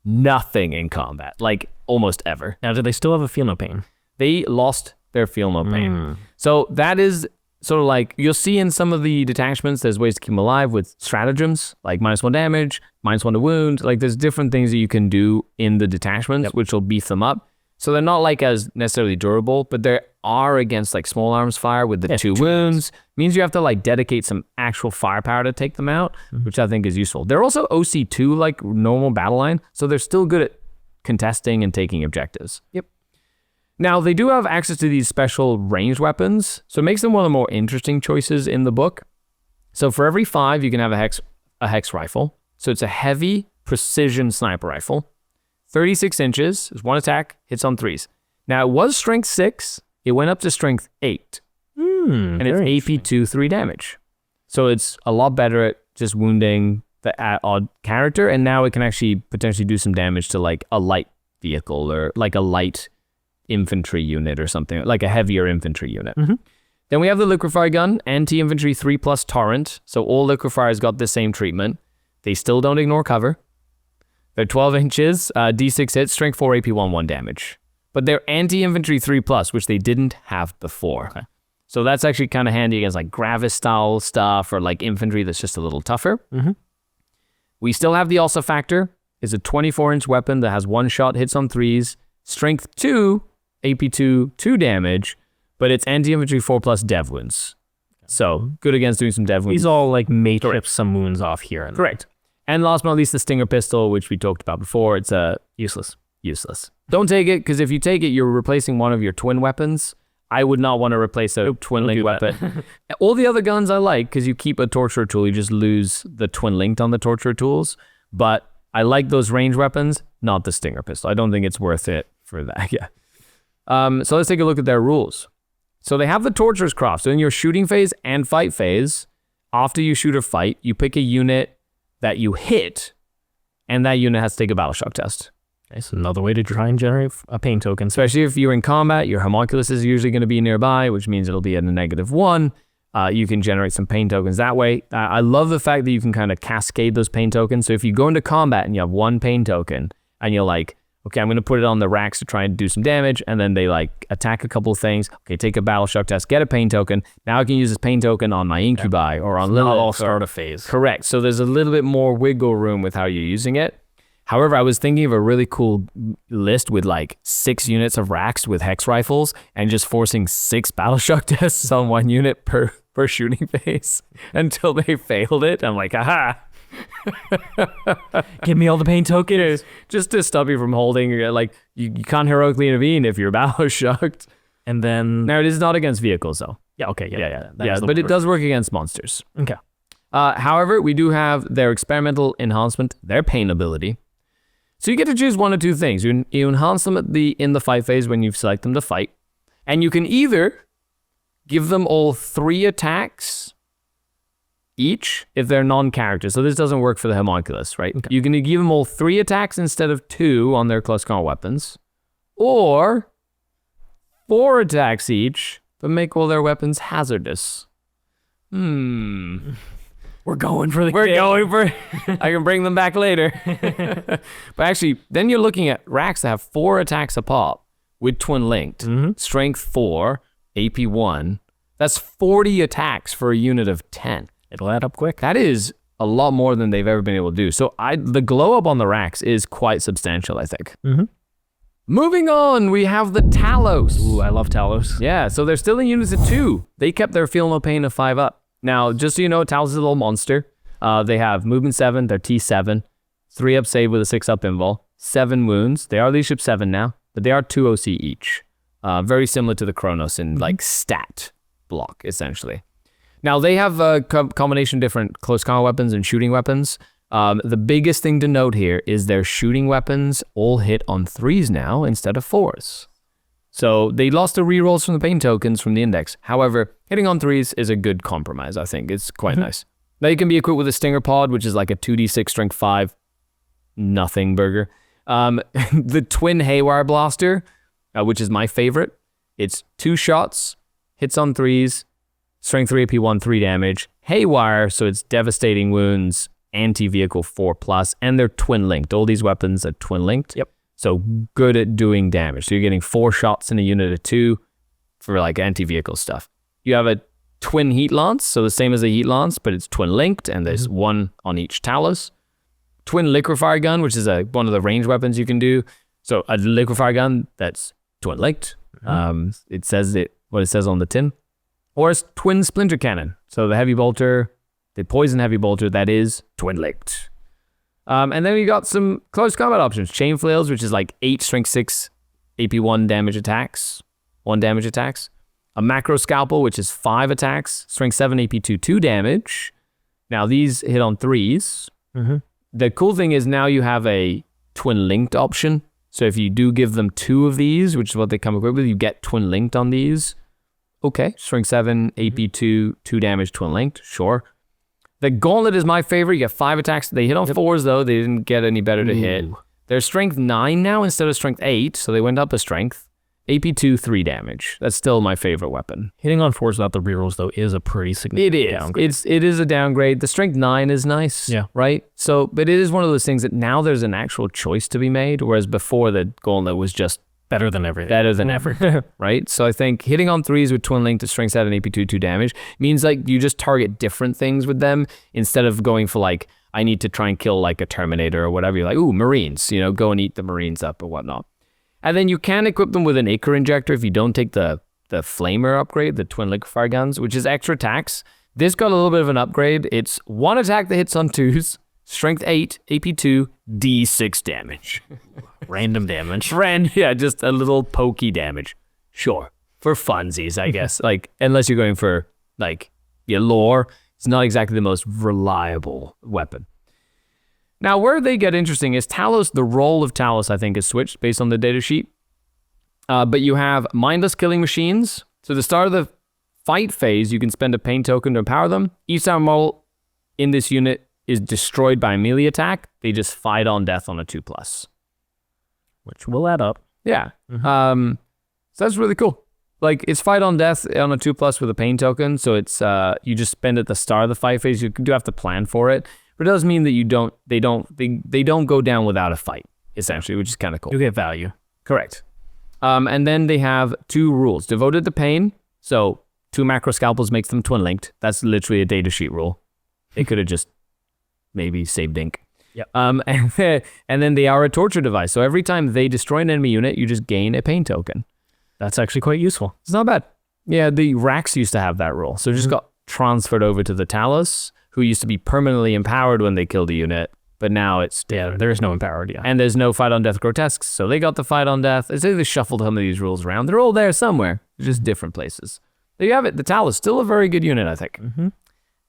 nothing in combat, like almost ever. Now, do they still have a feel no pain? They lost their feel no pain. So that is sort of like, you'll see in some of the detachments, there's ways to keep them alive with stratagems, like -1 damage, -1 to wound. Like there's different things that you can do in the detachments, which will beef them up. So they're not like as necessarily durable, but they are against like small arms fire with the 2 wounds. Means you have to like dedicate some actual firepower to take them out, which I think is useful. They're also OC2 like normal battle line, so they're still good at contesting and taking objectives. Now, they do have access to these special ranged weapons, so it makes them one of the more interesting choices in the book. So for every 5, you can have a hex rifle. So it's a heavy precision sniper rifle. 36 inches, is 1 attack, hits on 3s. Now, it was strength 6. It went up to strength 8. And it's AP 2, 3 damage. So it's a lot better at just wounding the odd character, and now it can actually potentially do some damage to like a light vehicle or like a light infantry unit or something, like a heavier infantry unit. Then we have the Liquefy Gun, anti-infantry 3+ torrent. So all Liquefiers got the same treatment. They still don't ignore cover. They're 12 inches, D6 hits, strength 4, AP 1, 1 damage. But they're anti-infantry 3+, which they didn't have before. Okay. So that's actually kind of handy against like Gravis style stuff or like infantry that's just a little tougher. We still have the Ulsa Factor. It's a 24-inch weapon that has 1 shot, hits on 3s, strength 2, AP 2, 2 damage, but it's anti-infantry 4+ dev wounds. So good against doing some dev wounds. These all like may trip some wounds off here. Correct. And last but not least, the Stinger Pistol, which we talked about before. It's useless. Don't take it, because if you take it, you're replacing one of your twin weapons. I would not want to replace a twin link weapon. All the other guns I like, because you keep a torturer tool, you just lose the twin linked on the torturer tools. But I like those range weapons, not the Stinger Pistol. I don't think it's worth it for that. So let's take a look at their rules. So they have the Torturer's Craft. So in your shooting phase and fight phase, after you shoot or fight, you pick a unit that you hit, and that unit has to take a battle shock test. It's another way to try and generate a pain token. Especially if you're in combat, your Haemonculus is usually going to be nearby, which means it'll be at a -1. You can generate some pain tokens that way. I love the fact that you can kind of cascade those pain tokens. So if you go into combat and you have 1 pain token, and you're like, okay, I'm going to put it on the Wracks to try and do some damage, and then they like attack a couple of things. Okay, take a battle shock test, get a pain token. Now I can use this pain token on my Incubi or on Lelith. All start a phase. Correct. So there's a little bit more wiggle room with how you're using it. However, I was thinking of a really cool list with like 6 units of Wracks with hex rifles and just forcing 6 battle shock tests on 1 unit per shooting phase until they failed it. I'm like, aha. Give me all the pain tokens. Just to stop you from holding, like you can't heroically intervene if you're battle shocked. And then... Now, it is not against vehicles though. Yeah, okay, yeah. But it does work against monsters. Okay. However, we do have their experimental enhancement, their pain ability. So you get to choose 1 or 2 things. You enhance them in the fight phase when you select them to fight. And you can either give them all 3 attacks each if they're non-characters. So this doesn't work for the Haemonculus, right? Okay. You can give them all 3 attacks instead of 2 on their close combat weapons. Or 4 attacks each, but make all their weapons hazardous. We're going for the I can bring them back later. But actually, then you're looking at Wracks that have 4 attacks a pop with twin linked. Strength 4, AP 1. That's 40 attacks for a unit of 10. It'll add up quick. That is a lot more than they've ever been able to do. So the glow up on the Wracks is quite substantial, I think. Moving on, we have the Talos. Ooh, I love Talos. Yeah, so they're still in units of 2. They kept their Feel No Pain of 5 up. Now, just so you know, Talos is a little monster. They have movement 7, they're T7, 3 up save with a 6 up invul, 7 wounds. They are leadership 7 now, but they are 2 OC each. Very similar to the Cronos in like stat block, essentially. Now, they have a combination of different close combat weapons and shooting weapons. The biggest thing to note here is their shooting weapons all hit on 3s now instead of 4s. So they lost the rerolls from the pain tokens from the index. However, hitting on 3s is a good compromise, I think. It's quite nice. Now you can be equipped with a Stinger Pod, which is like a 2d6 strength 5 nothing burger. The Twin Haywire Blaster, which is my favorite. It's 2 shots, hits on 3s, strength 3 AP 1, 3 damage. Haywire, so it's devastating wounds, anti-vehicle 4+, and they're twin linked. All these weapons are twin linked. Yep. So good at doing damage. So you're getting 4 shots in a unit of 2 for like anti-vehicle stuff. You have a twin heat lance, so the same as a heat lance, but it's twin linked, and there's 1 on each Talos. Twin liquefier gun, which is one of the range weapons you can do. So a liquefier gun that's twin linked. It says what it says on the tin. Or it's twin splinter cannon. So the heavy bolter, the poison heavy bolter, that is twin linked. And then we got some close combat options. Chain flails, which is like 8 strength 6 AP 1 damage attacks. 1 damage attacks. A macro scalpel, which is 5 attacks. Strength 7 AP 2 damage. Now these hit on 3s. The cool thing is now you have a twin linked option. So if you do give them 2 of these, which is what they come equipped with, you get twin linked on these. Okay, strength 7, AP 2, 2 damage, twin linked, sure. The Gauntlet is my favorite. You get 5 attacks. They hit on 4s though. They didn't get any better to hit. They're strength 9 now instead of strength 8, so they went up a strength. AP 2, 3 damage. That's still my favorite weapon. Hitting on 4s without the rerolls, though, is a pretty significant downgrade. It is a downgrade. The strength 9 is nice, right? So, but it is one of those things that now there's an actual choice to be made, whereas before the Gauntlet was just better than everything. Better than ever, right? So I think hitting on 3s with twin link to strength 7 AP 2, 2 damage means like you just target different things with them instead of going for like, I need to try and kill like a Terminator or whatever. You're like, ooh, Marines, you know, go and eat the Marines up or whatnot. And then you can equip them with an Ichor Injector if you don't take the Flamer upgrade, the Twin Liquefier Guns, which is extra attacks. This got a little bit of an upgrade. It's 1 attack that hits on 2s, strength 8, AP 2, D6 damage. Random damage. Yeah, just a little pokey damage. Sure. For funsies, I guess. Like, unless you're going for, like, your lore, it's not exactly the most reliable weapon. Now, where they get interesting is Talos. The role of Talos, I think, is switched based on the data sheet. But you have mindless killing machines. So at the start of the fight phase, you can spend a pain token to empower them. Each time a model in this unit is destroyed by a melee attack, they just fight on death on a 2+. Which will add up. Yeah. So that's really cool. Like, it's fight on death on a 2+ with a pain token. So it's you just spend at the start of the fight phase. You do have to plan for it. But it does mean that they don't go down without a fight, essentially, which is kind of cool. You get value. Correct. And then they have 2 rules. Devoted to pain. So 2 macro scalpels makes them twin linked. That's literally a data sheet rule. They could have just maybe saved ink. Yep. And then they are a torture device. So every time they destroy an enemy unit, you just gain a pain token. That's actually quite useful. It's not bad. Yeah, the Wracks used to have that rule. So it just got transferred over to the Talos, who used to be permanently empowered when they killed a unit. But now it's... Yeah, there is no empowered, And there's no fight on death grotesques. So they got the fight on death. I say they shuffled some of these rules around. They're all there somewhere. Just different places. There you have it. The Talos, still a very good unit, I think.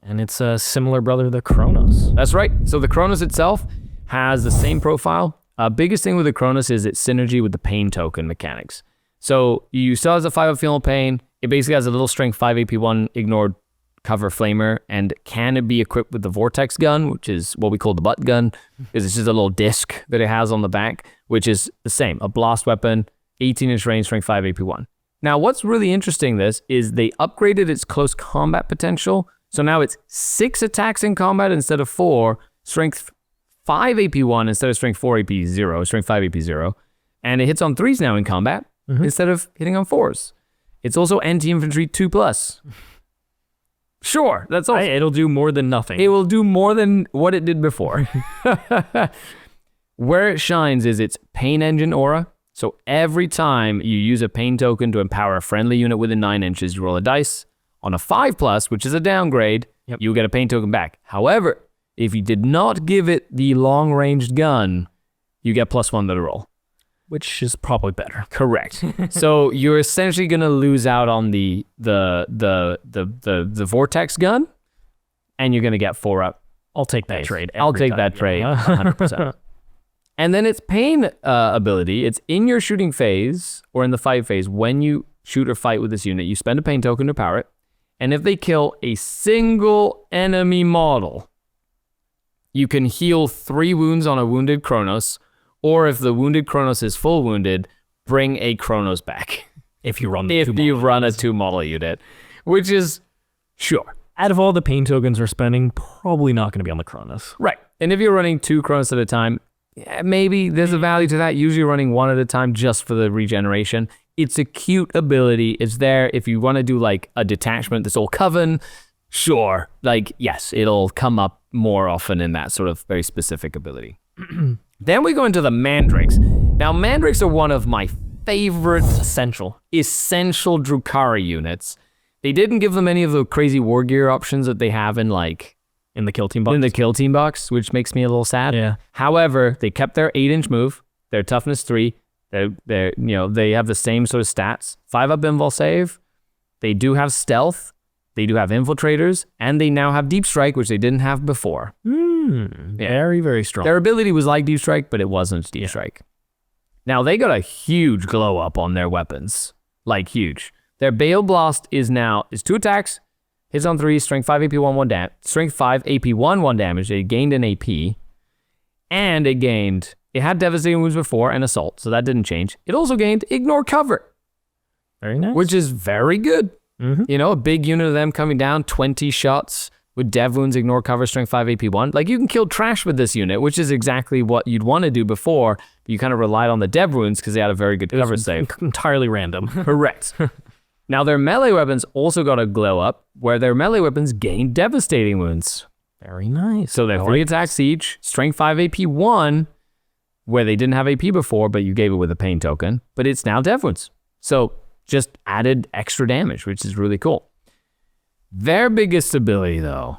And it's a similar brother, the Cronos. That's right. So the Cronos itself has the same profile. Biggest thing with the Cronos is its synergy with the pain token mechanics. So you still has a 5 of Feel No Pain. It basically has a little strength 5 AP1 ignored cover flamer, and can it be equipped with the Vortex gun, which is what we call the butt gun, because it's just a little disc that it has on the back, which is the same, a blast weapon, 18-inch range, strength 5 AP1. Now, what's really interesting this is they upgraded its close combat potential. So now it's 6 attacks in combat instead of 4, strength 5 AP1 instead of strength 4 AP0, strength 5 AP0, and it hits on 3s now in combat instead of hitting on 4s. It's also anti-infantry 2+. Sure, that's all. It'll do more than nothing. It will do more than what it did before. Where it shines is its pain engine aura. So every time you use a pain token to empower a friendly unit within 9 inches, you roll a dice. On a 5+, which is a downgrade, you get a pain token back. However, if you did not give it the long-ranged gun, you get +1 to the roll. Which is probably better. Correct. So you're essentially gonna lose out on the Vortex gun, and you're gonna get 4 up. I'll take that trade. I'll take that trade 100%. And then its pain ability, it's in your shooting phase or in the fight phase. When you shoot or fight with this unit, you spend a pain token to power it. And if they kill a single enemy model, you can heal 3 wounds on a wounded Cronos. Or if the wounded Cronos is full wounded, bring a Cronos back. If you run a 2-model unit, which is sure. Out of all the pain tokens we're spending, probably not going to be on the Cronos. Right. And if you're running 2 Cronos at a time, maybe there's a value to that. Usually running 1 at a time just for the regeneration. It's a cute ability. It's there if you want to do like a detachment, this old coven. Sure. Like, yes, it'll come up more often in that sort of very specific ability. Then we go into the Mandrakes. Now, Mandrakes are one of my favorite essential Drukhari units. They didn't give them any of the crazy war gear options that they have in the kill team box. In the kill team box, which makes me a little sad. Yeah. However, they kept their 8-inch move, their toughness 3. They have the same sort of stats. 5 up invul save. They do have stealth. They do have infiltrators, and they now have deep strike, which they didn't have before. Very, very strong. Their ability was like Deep Strike, but it wasn't Deep Strike. Now, they got a huge glow up on their weapons. Like, huge. Their Bale Blast is 2 attacks, hits on 3, strength 5 AP 1 damage, strength 5 AP 1 damage. It gained an AP, and it had Devastating Wounds before and Assault, so that didn't change. It also gained Ignore Cover. Very nice. Which is very good. You know, a big unit of them coming down, 20 shots with Dev Wounds, Ignore Cover, strength 5 AP 1. Like, you can kill trash with this unit, which is exactly what you'd want to do before. You kind of relied on the Dev Wounds because they had a very good cover save. Entirely random. Correct. Now, their melee weapons also got a glow up, where their melee weapons gain Devastating Wounds. Very nice. So they're 3 attacks each, strength 5 AP 1, where they didn't have AP before, but you gave it with a pain token, but it's now Dev Wounds. So just added extra damage, which is really cool. Their biggest ability, though,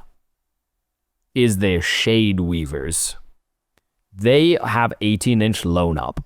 is their Shade Weavers. They have 18-inch Lone Up.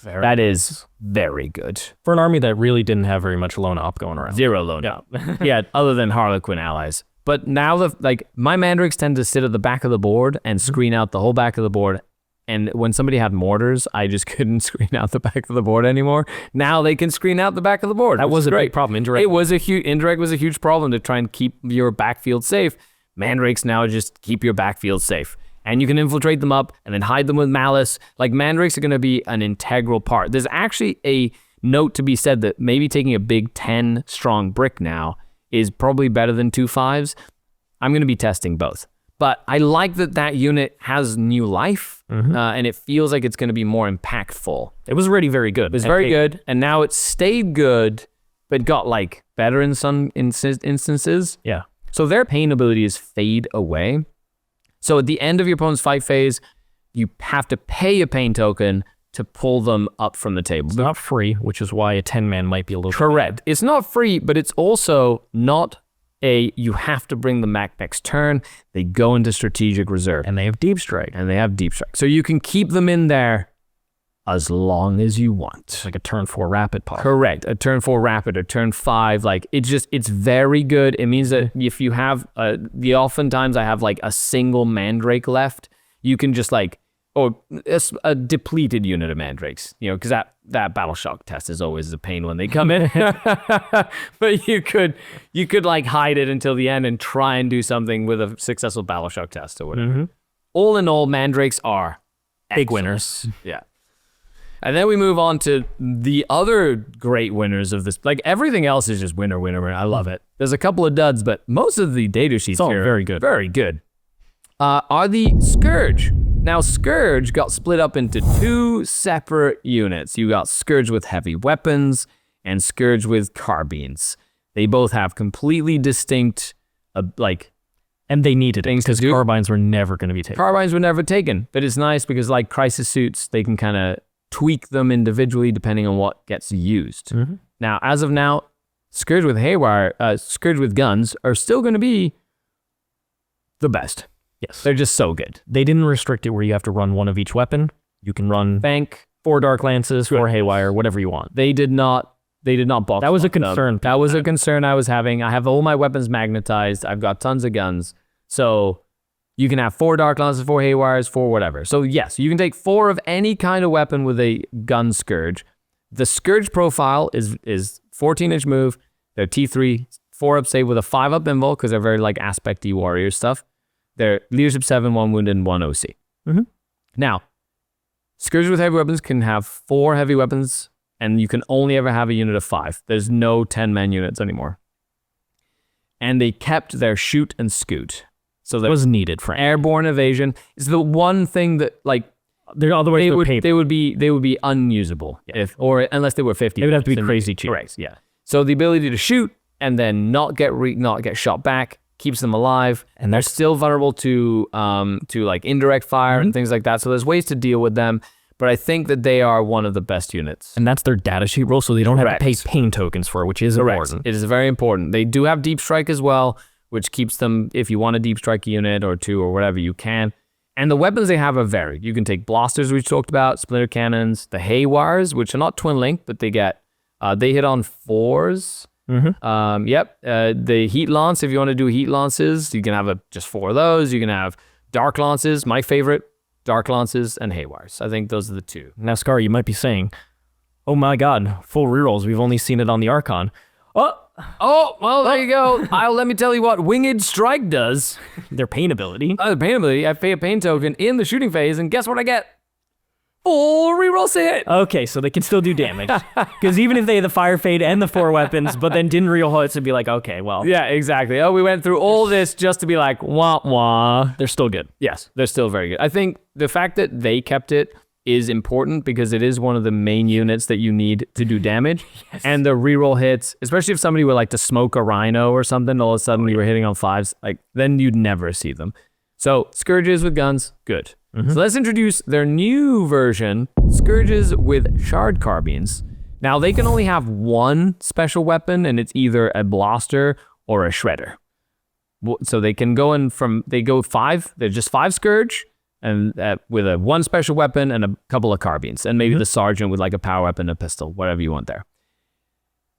That is very good. For an army that really didn't have very much lone op going around. 0 Lone Up. Yeah, other than Harlequin allies. But now, my Mandrakes tend to sit at the back of the board and screen out the whole back of the board. And when somebody had mortars, I just couldn't screen out the back of the board anymore. Now they can screen out the back of the board. That was a big problem. Indirect was a huge problem to try and keep your backfield safe. Mandrakes now just keep your backfield safe. And you can infiltrate them up and then hide them with Malys. Like, Mandrakes are going to be an integral part. There's actually a note to be said that maybe taking a big 10 strong brick now is probably better than 2 5s. I'm going to be testing both. But I like that unit has new life, and it feels like it's going to be more impactful. It was already very good. It was very good, and now it stayed good, but got, like, better in some instances. Yeah. So their pain abilities fade away. So at the end of your opponent's fight phase, you have to pay a pain token to pull them up from the table. It's not free, which is why a 10-man might be a little... Correct. It's not free, but it's also not you have to bring them back next turn. They go into strategic reserve. And they have Deep Strike. So you can keep them in there as long as you want. It's like a turn 4 rapid pop. Correct. A turn 4 rapid, a turn 5. Like, it's very good. It means that if you have, oftentimes I have like a single Mandrake left, you can just like, or a depleted unit of Mandrakes, you know, because that battle shock test is always a pain when they come in. But you could like hide it until the end and try and do something with a successful battle shock test or whatever. All in all, Mandrakes are big winners. Yeah. And then we move on to the other great winners of this. Like, everything else is just winner. I love it. There's a couple of duds, but most of the data sheets here very good. Very good. Are the Scourge. Now, Scourge got split up into 2 separate units. You got Scourge with heavy weapons and Scourge with carbines. They both have completely distinct, and they needed it because carbines were never going to be taken. Carbines were never taken, but it's nice because, like crisis suits, they can kind of tweak them individually depending on what gets used. Now, as of now, Scourge with Scourge with guns are still going to be the best. Yes. They're just so good. They didn't restrict it where you have to run one of each weapon. You can run Bank, 4 Dark Lances, 4 Haywire, whatever you want. They did not box. That was a concern. That was a concern I was having. I have all my weapons magnetized. I've got tons of guns. So you can have 4 Dark Lances, 4 Haywires, 4 whatever. So yes, you can take 4 of any kind of weapon with a gun Scourge. The Scourge profile is 14-inch move. They're T3, 4-up save with a 5-up invul because they're very like aspect-y warrior stuff. They're leadership 7, 1 wounded, and 1 OC. Now, Scourge with heavy weapons can have 4 heavy weapons, and you can only ever have a unit of 5. There's no 10-man units anymore. And they kept their shoot and scoot. So that was needed for airborne evasion. Is the one thing that like otherwise they would be unusable unless they were 50. They would have to be crazy cheap. Correct. Yeah. So the ability to shoot and then not get shot back keeps them alive, and they're still vulnerable to like indirect fire and things like that. So there's ways to deal with them, but I think that they are one of the best units. And that's their data sheet role, so they don't have to pay pain tokens for it, which is important. It is very important. They do have Deep Strike as well, which keeps them, if you want a Deep Strike unit or 2 or whatever, you can. And the weapons they have are varied. You can take blasters, which we talked about, splitter cannons, the Haywires, which are not twin link, but they hit on 4s. The heat lance, if you want to do heat lances, you can have just 4 of those. You can have Dark Lances, my favorite, Dark Lances and Haywires. I think those are the two. Now, Skari, you might be saying, oh my god, full rerolls. We've only seen it on the Archon. Well, there you go. Let me tell you what Winged Strike does. Their pain ability. The pain ability, I pay a pain token in the shooting phase, and guess what I get? Full reroll hit. Okay, so they can still do damage. Because even if they had the Fire Fade and the 4 weapons, but then didn't reroll hits, it'd be like, okay, well. Yeah, exactly. Oh, we went through all this just to be like, wah, wah. They're still good. Yes, they're still very good. I think the fact that they kept it is important because it is one of the main units that you need to do damage. Yes. And the reroll hits, especially if somebody were like to smoke a Rhino or something, all of a sudden we were hitting on 5s, like then you'd never see them. So Scourges with guns, good. So let's introduce their new version, Scourges with Shard Carbines. Now they can only have one special weapon and it's either a blaster or a shredder. So they can go in they go 5, they're just 5 Scourge, and with a 1 special weapon and a couple of carbines, and maybe the sergeant with like a power weapon, a pistol, whatever you want there.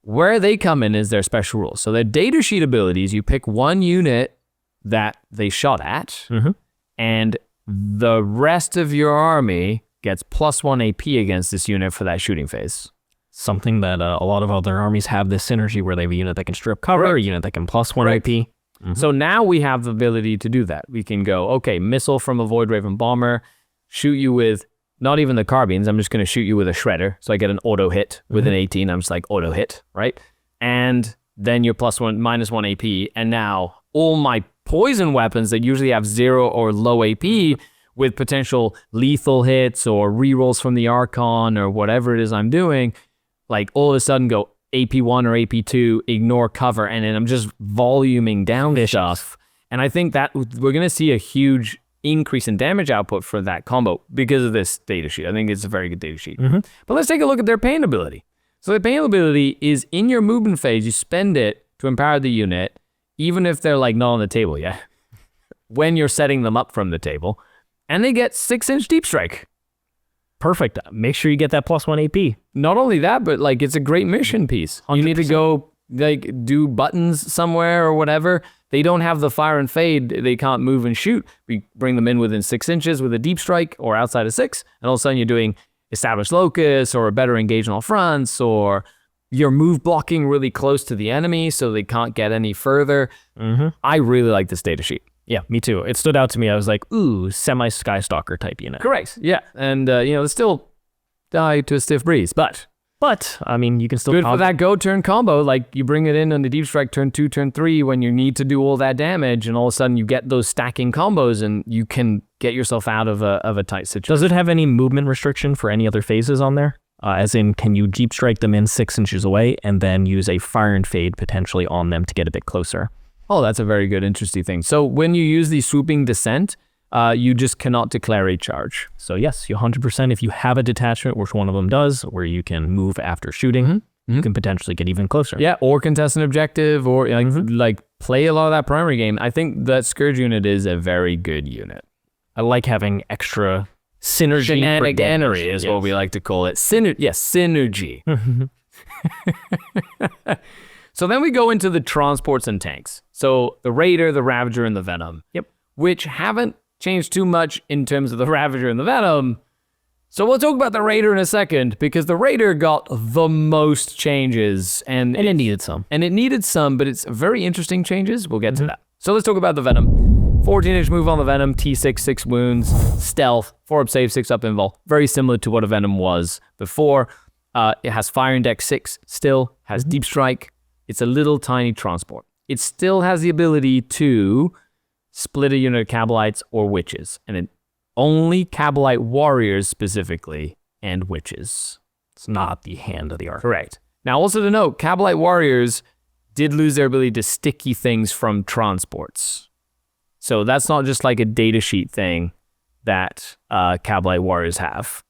Where they come in is their special rules. So their datasheet abilities, you pick one unit that they shot at, and the rest of your army gets +1 AP against this unit for that shooting phase. Something that a lot of other armies have this synergy where they have a unit that can strip cover, a unit that can +1 AP. So now we have the ability to do that. We can go, okay, missile from a Voidraven Bomber, shoot you with not even the carbines. I'm just going to shoot you with a shredder. So I get an auto hit with an 18. I'm just like auto hit, right? And then you're -1 AP. And now all my poison weapons that usually have 0 or low AP with potential lethal hits or rerolls from the Archon or whatever it is I'm doing, like all of a sudden go AP1 or AP2, ignore cover, and then I'm just voluming down stuff. And I think that we're going to see a huge increase in damage output for that combo because of this datasheet. I think it's a very good datasheet. But let's take a look at their pain ability. So the pain ability is in your movement phase, you spend it to empower the unit, even if they're like not on the table yet, when you're setting them up from the table, and they get 6-inch deep strike. Perfect. Make sure you get that +1 AP. Not only that, but like it's a great mission piece. 100%. You need to go like do buttons somewhere or whatever. They don't have the fire and fade. They can't move and shoot. We bring them in within 6 inches with a deep strike or outside of 6. And all of a sudden you're doing established locus or a better engage on all fronts, or you're move blocking really close to the enemy so they can't get any further. I really like this data sheet. Yeah, me too. It stood out to me. I was like, ooh, semi-Skystalker type unit. Correct. Yeah. And, they still die to a stiff breeze. But, I mean, you can still... Good for that go turn combo. Like, you bring it in on the deep strike turn 2, turn 3 when you need to do all that damage, and all of a sudden you get those stacking combos and you can get yourself out of a tight situation. Does it have any movement restriction for any other phases on there? As in, can you deep strike them in 6 inches away and then use a fire and fade potentially on them to get a bit closer? Oh, that's a very good, interesting thing. So when you use the swooping descent, you just cannot declare a charge. So yes, you 100%, if you have a detachment, which one of them does, where you can move after shooting, you can potentially get even closer. Yeah, or contest an objective, or like play a lot of that primary game. I think that Scourge unit is a very good unit. I like having extra synergy. Shenaniganery is what we like to call it. Synergy. So then we go into the transports and tanks. So the Raider, the Ravager, and the Venom. Yep. Which haven't changed too much in terms of the Ravager and the Venom. So we'll talk about the Raider in a second, because the Raider got the most changes. And it needed some. And it needed some, but it's very interesting changes. We'll get to that. So let's talk about the Venom. 14-inch move on the Venom, T6, 6 wounds, stealth, 4 up save, 6 up invul. Very similar to what a Venom was before. It has fire index 6 still, has deep strike. It's a little tiny transport. It still has the ability to split a unit of Kabalites or Wyches, and only Kabalite Warriors specifically, and Wyches. It's not the hand of the Archon. Correct. Now, also to note, Kabalite Warriors did lose their ability to sticky things from transports. So that's not just like a datasheet thing that Kabalite Warriors have.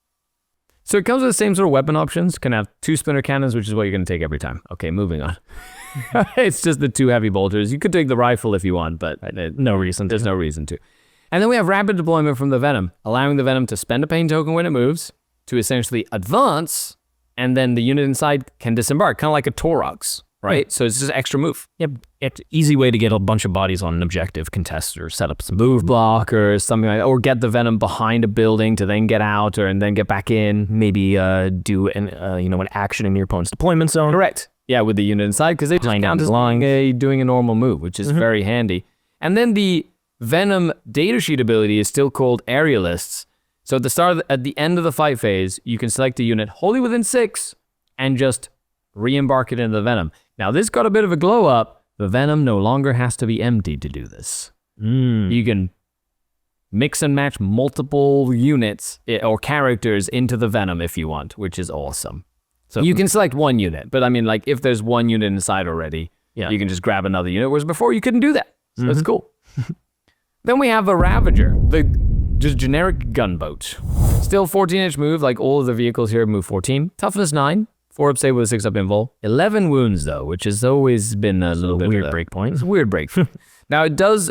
So it comes with the same sort of weapon options. Can have 2 splinter cannons, which is what you're going to take every time. Okay, moving on. It's just the 2 heavy bolters. You could take the rifle if you want, but there's no reason to. And then we have rapid deployment from the Venom, allowing the Venom to spend a pain token when it moves, to essentially advance, and then the unit inside can disembark, kind of like a Taurox. right? So it's just extra move. Yep, it's easy way to get a bunch of bodies on an objective, contest, or set up some Move blockers, something like that, or get the Venom behind a building to then get out and then get back in. maybe do an action in your opponent's deployment zone. Correct. Yeah, with the unit inside, because they just Behind count as doing a normal move, which is very handy. And then the Venom datasheet ability is still called Aerialists. So at the end of the fight phase, you can select a unit wholly within 6 and just re-embark it into the Venom. Now, this got a bit of a glow up. The Venom no longer has to be emptied to do this. You can mix and match multiple units or characters into the Venom if you want, which is awesome. So you can select one unit, but I mean, like, if there's one unit inside already, you can just grab another unit, whereas before you couldn't do that. So that's cool. Then we have the Ravager, the just generic gunboat. Still 14-inch move, like all of the vehicles here move 14. Toughness 9, 4 up save with a 6 up invul. 11 wounds though, which has always been a little bit weird break point. It's a weird break. Now it does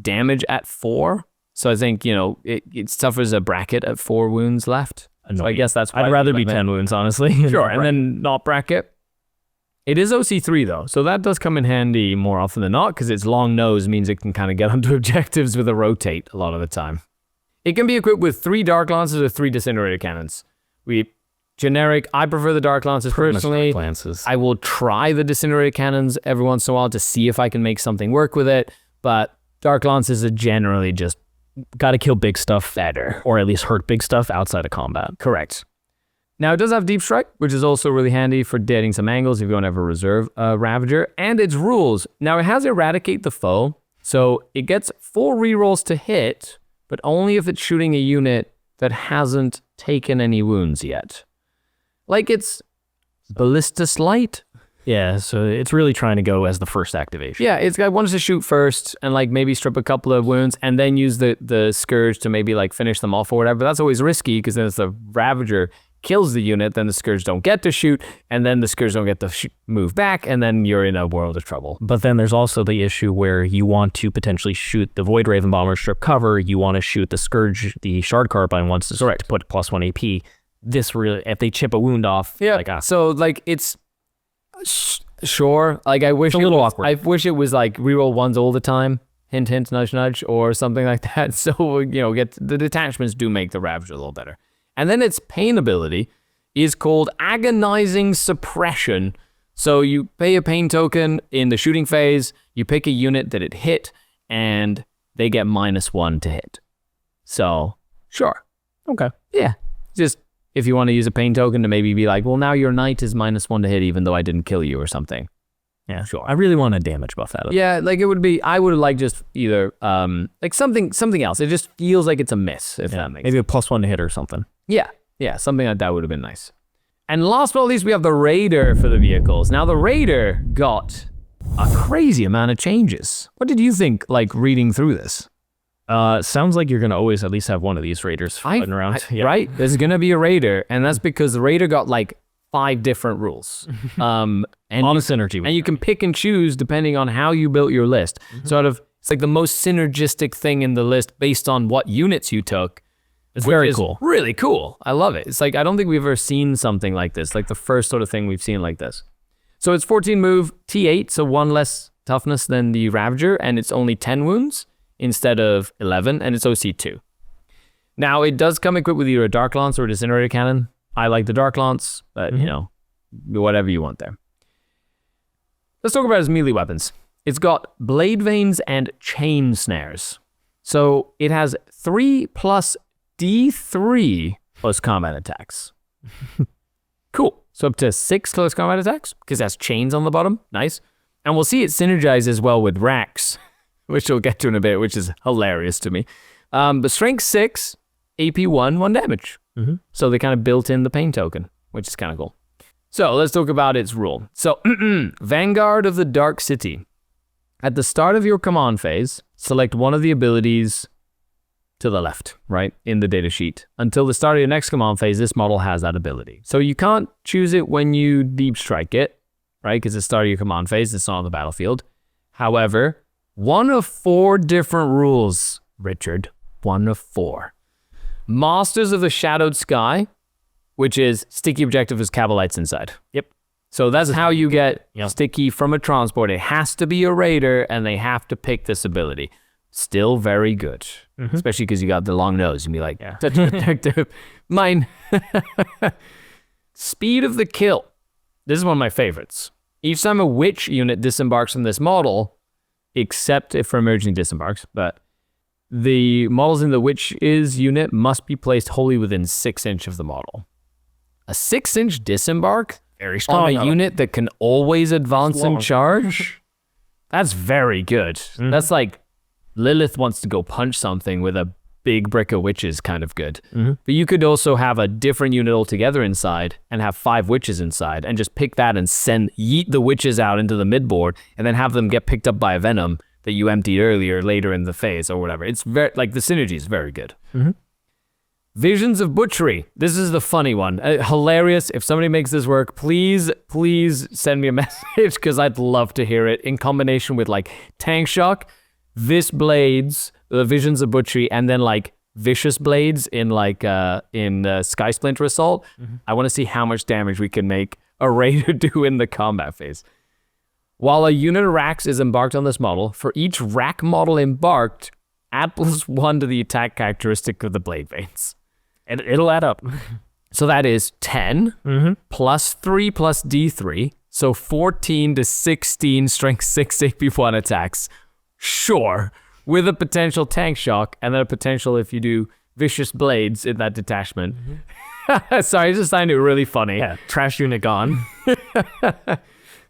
damage at 4, so I think it suffers a bracket at 4 wounds left. So I guess that's why I'd rather be 10 wounds, honestly. Sure, and then not bracket. It is OC3 though, so that does come in handy more often than not, because its long nose means it can kind of get onto objectives with a rotate a lot of the time. It can be equipped with 3 Dark Lances or 3 Disintegrator Cannons. I prefer the Dark Lances personally. I will try the Disintegrator Cannons every once in a while to see if I can make something work with it, but Dark Lances are generally just gotta kill big stuff better, or at least hurt big stuff outside of combat. Correct. Now, it does have Deep Strike, which is also really handy for dating some angles if you want to have a reserve Ravager. And its rules. Now, it has Eradicate the Foe, so it gets 4 rerolls to hit, but only if it's shooting a unit that hasn't taken any wounds yet. Like it's Ballista Slight. Yeah, so it's really trying to go as the first activation. Yeah, it's got wants to shoot first and like maybe strip a couple of wounds and then use the Scourge to maybe like finish them off or whatever. But that's always risky because then if the Ravager kills the unit, then the Scourge don't get to shoot, and then the Scourge don't get to move back, and then you're in a world of trouble. But then there's also the issue where you want to potentially shoot the Voidraven Bomber, strip cover, you want to shoot the Scourge, the Shard Carbine wants to put +1 AP. This really, if they chip a wound off, so like it's sure, like I wish it's a little awkward. I wish it was like reroll 1s all the time, hint hint, nudge nudge, or something like that. So get the detachments do make the Ravager a little better. And then its pain ability is called Agonizing Suppression. So you pay a pain token in the shooting phase, you pick a unit that it hit, and they get -1 to hit. So, sure. Okay. Yeah. Just if you want to use a pain token to maybe be like, well, now your knight is -1 to hit even though I didn't kill you or something. Yeah, sure. I really want a damage buff out of it. Yeah, like it would be, I would like just either, like something else. It just feels like it's a miss, if that makes maybe a +1 to hit or something. Yeah, something like that would have been nice. And last but not least, we have the Raider for the vehicles. Now, the Raider got a crazy amount of changes. What did you think, like, reading through this? Sounds like you're going to always at least have one of these Raiders floating around. Right? There's going to be a Raider, and that's because the Raider got, like, 5 different rules. And a lot of synergy. And you can pick and choose depending on how you built your list. Sort of, it's like the most synergistic thing in the list based on what units you took. It's very cool. Really cool. I love it. It's like, I don't think we've ever seen something like this, like the first sort of thing we've seen like this. So it's 14 move, T8, so 1 less toughness than the Ravager, and it's only 10 wounds instead of 11, and it's OC2. Now, it does come equipped with either a Dark Lance or a Disintegrator Cannon. I like the Dark Lance, but, whatever you want there. Let's talk about its melee weapons. It's got Blade Veins and Chain Snares. So it has 3 plus D3 close combat attacks. Cool. So up to 6 close combat attacks, because that's chains on the bottom. Nice. And we'll see it synergize as well with Wracks, which we'll get to in a bit, which is hilarious to me. But strength 6, AP 1 damage. So they kind of built in the pain token, which is kind of cool. So let's talk about its rule. So Vanguard of the Dark City. At the start of your command phase, select one of the abilities to the left, right, in the data sheet. Until the start of your next command phase, this model has that ability. So you can't choose it when you deep strike it, right, because it's the start of your command phase, it's not on the battlefield. However, 1 of 4 different rules, Richard, 1 of 4. Masters of the Shadowed Sky, which is sticky objective as Kabalites inside. Yep. So that's how you get sticky from a transport. It has to be a raider, and they have to pick this ability. Still very good, especially because you got the long nose. You'd be like, detective, mine. Speed of the kill. This is one of my favorites. Each time a witch unit disembarks from this model, except if for emerging disembarks, but the models in the witch's unit must be placed wholly within 6 inches of the model. A 6-inch disembark? Very strong. On a unit that can always advance and charge? That's very good. That's like Lelith wants to go punch something with a big brick of witches kind of good. But you could also have a different unit altogether inside and have 5 witches inside and just pick that and yeet the witches out into the midboard and then have them get picked up by a Venom that you emptied later in the phase or whatever. It's very, like, the synergy is very good. Visions of Butchery. This is the funny one. Hilarious. If somebody makes this work, please send me a message because I'd love to hear it in combination with like Tank Shock, Vis Blades, the Visions of Butchery, and then like Vicious Blades in like Sky Splinter Assault. I want to see how much damage we can make a Raider do in the combat phase. While a unit of Wracks is embarked on this model, for each Wrack model embarked, add +1 to the attack characteristic of the blade veins. And it'll add up. So that is 10 +3 plus D3. So 14 to 16 strength 6 AP1 attacks. Sure. With a potential tank shock and then a potential if you do vicious blades in that detachment. Sorry, I just find it really funny. Yeah, trash unit gone.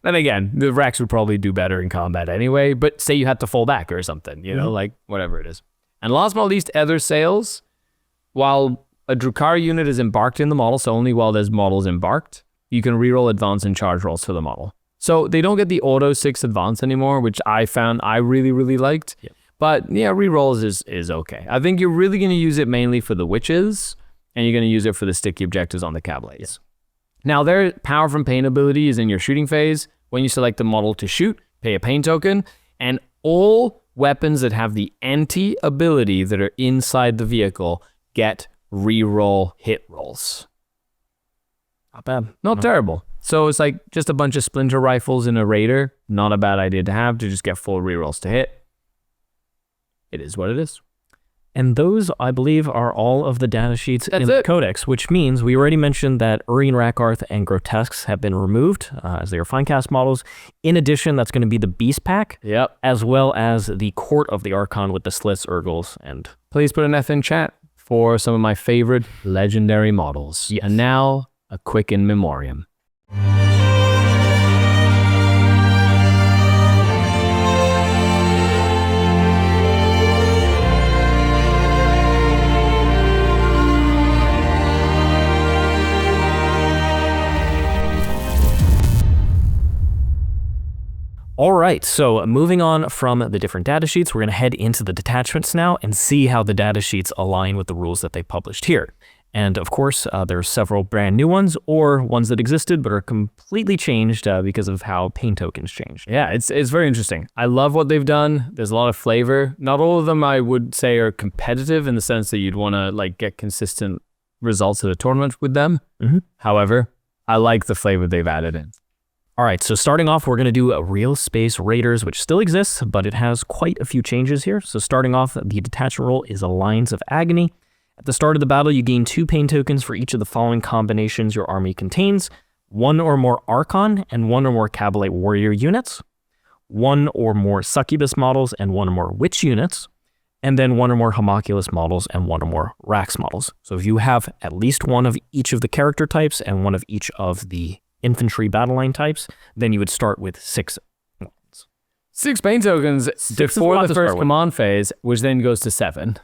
Then again, the Wracks would probably do better in combat anyway, but say you had to fall back or something, you know, like whatever it is. And last but not least, Ether Sails. While a Drukhari unit is embarked in the model, so only while there's models embarked, you can reroll advance and charge rolls for the model. So they don't get the auto 6 advance anymore, which I found I really liked. Yep. But yeah, rerolls is okay. I think you're really going to use it mainly for the witches, and you're going to use it for the sticky objectives on the Kabalites. Yeah. Now, their Power from Pain ability is in your shooting phase. When you select the model to shoot, pay a pain token, and all weapons that have the anti-ability that are inside the vehicle get reroll hit rolls. Not bad. Not terrible. So it's like just a bunch of splinter rifles in a Raider. Not a bad idea to have to just get full rerolls to hit. It is what it is. And those, I believe, are all of the data sheets in the Codex, which means we already mentioned that Urian Rakarth and Grotesques have been removed as they are Finecast models. In addition, that's going to be the Beast Pack, as well as the Court of the Archon with the Slits, Urgles, and... Please put an F in chat for some of my favorite legendary models. Yes. And now, a quick in memoriam. All right, so moving on from the different data sheets, we're going to head into the detachments now and see how the data sheets align with the rules that they published here. And of course, there are several brand new ones or ones that existed but are completely changed because of how pain tokens changed. Yeah, it's very interesting. I love what they've done. There's a lot of flavor. Not all of them I would say are competitive in the sense that you'd want to like get consistent results at a tournament with them. However, I like the flavor they've added in. All right, so starting off, we're going to do a Realspace Raiders, which still exists, but it has quite a few changes here. So starting off, the detachment role is a Lines of Agony. At the start of the battle, you gain 2 pain tokens for each of the following combinations your army contains: 1 or more Archon and 1 or more Kabalite Warrior units, 1 or more Succubus models and 1 or more Witch units, and then 1 or more Haemonculus models and 1 or more Wracks models. So if you have at least 1 of each of the character types and 1 of each of the infantry battle line types, then you would start with 6 ones. 6 pain tokens before the first command phase, which then goes to 7.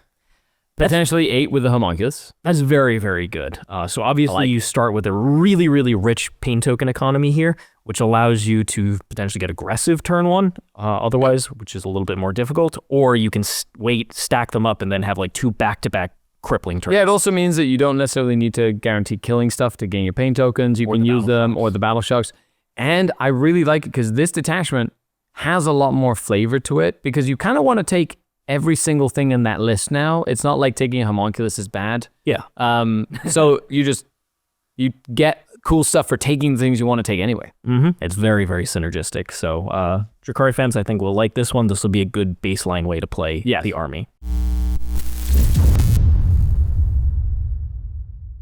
Potentially 8 with the Haemonculus. That's very, very good. So obviously you start with a really, really rich pain token economy here, which allows you to potentially get aggressive turn 1, otherwise, which is a little bit more difficult, or you can wait, stack them up, and then have like 2 back-to-back crippling turns. Yeah, it also means that you don't necessarily need to guarantee killing stuff to gain your pain tokens. You can use them or the battle shocks. And I really like it because this detachment has a lot more flavor to it because you kind of want to take every single thing in that list now. It's not like taking a Haemonculus is bad. Yeah. So you get cool stuff for taking things you want to take anyway. It's very, very synergistic. So Drukhari fans, I think, will like this one. This will be a good baseline way to play the army.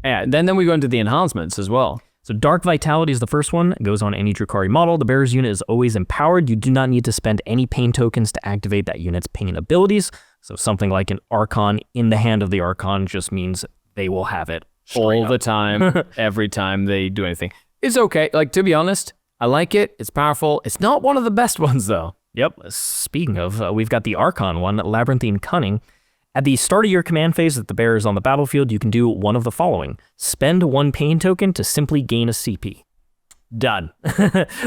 Yeah, then we go into the enhancements as well. So Dark Vitality is the first one. It goes on any Drukhari model. The bearer's unit is always empowered. You do not need to spend any pain tokens to activate that unit's pain abilities. So something like an Archon in the hand of the Archon just means they will have it all the time, every time they do anything. It's okay. Like, to be honest, I like it. It's powerful. It's not one of the best ones, though. Yep. Speaking of, we've got the Archon one, Labyrinthine Cunning. At the start of your command phase, if the bearer is on the battlefield, you can do one of the following. Spend 1 pain token to simply gain a CP. Done.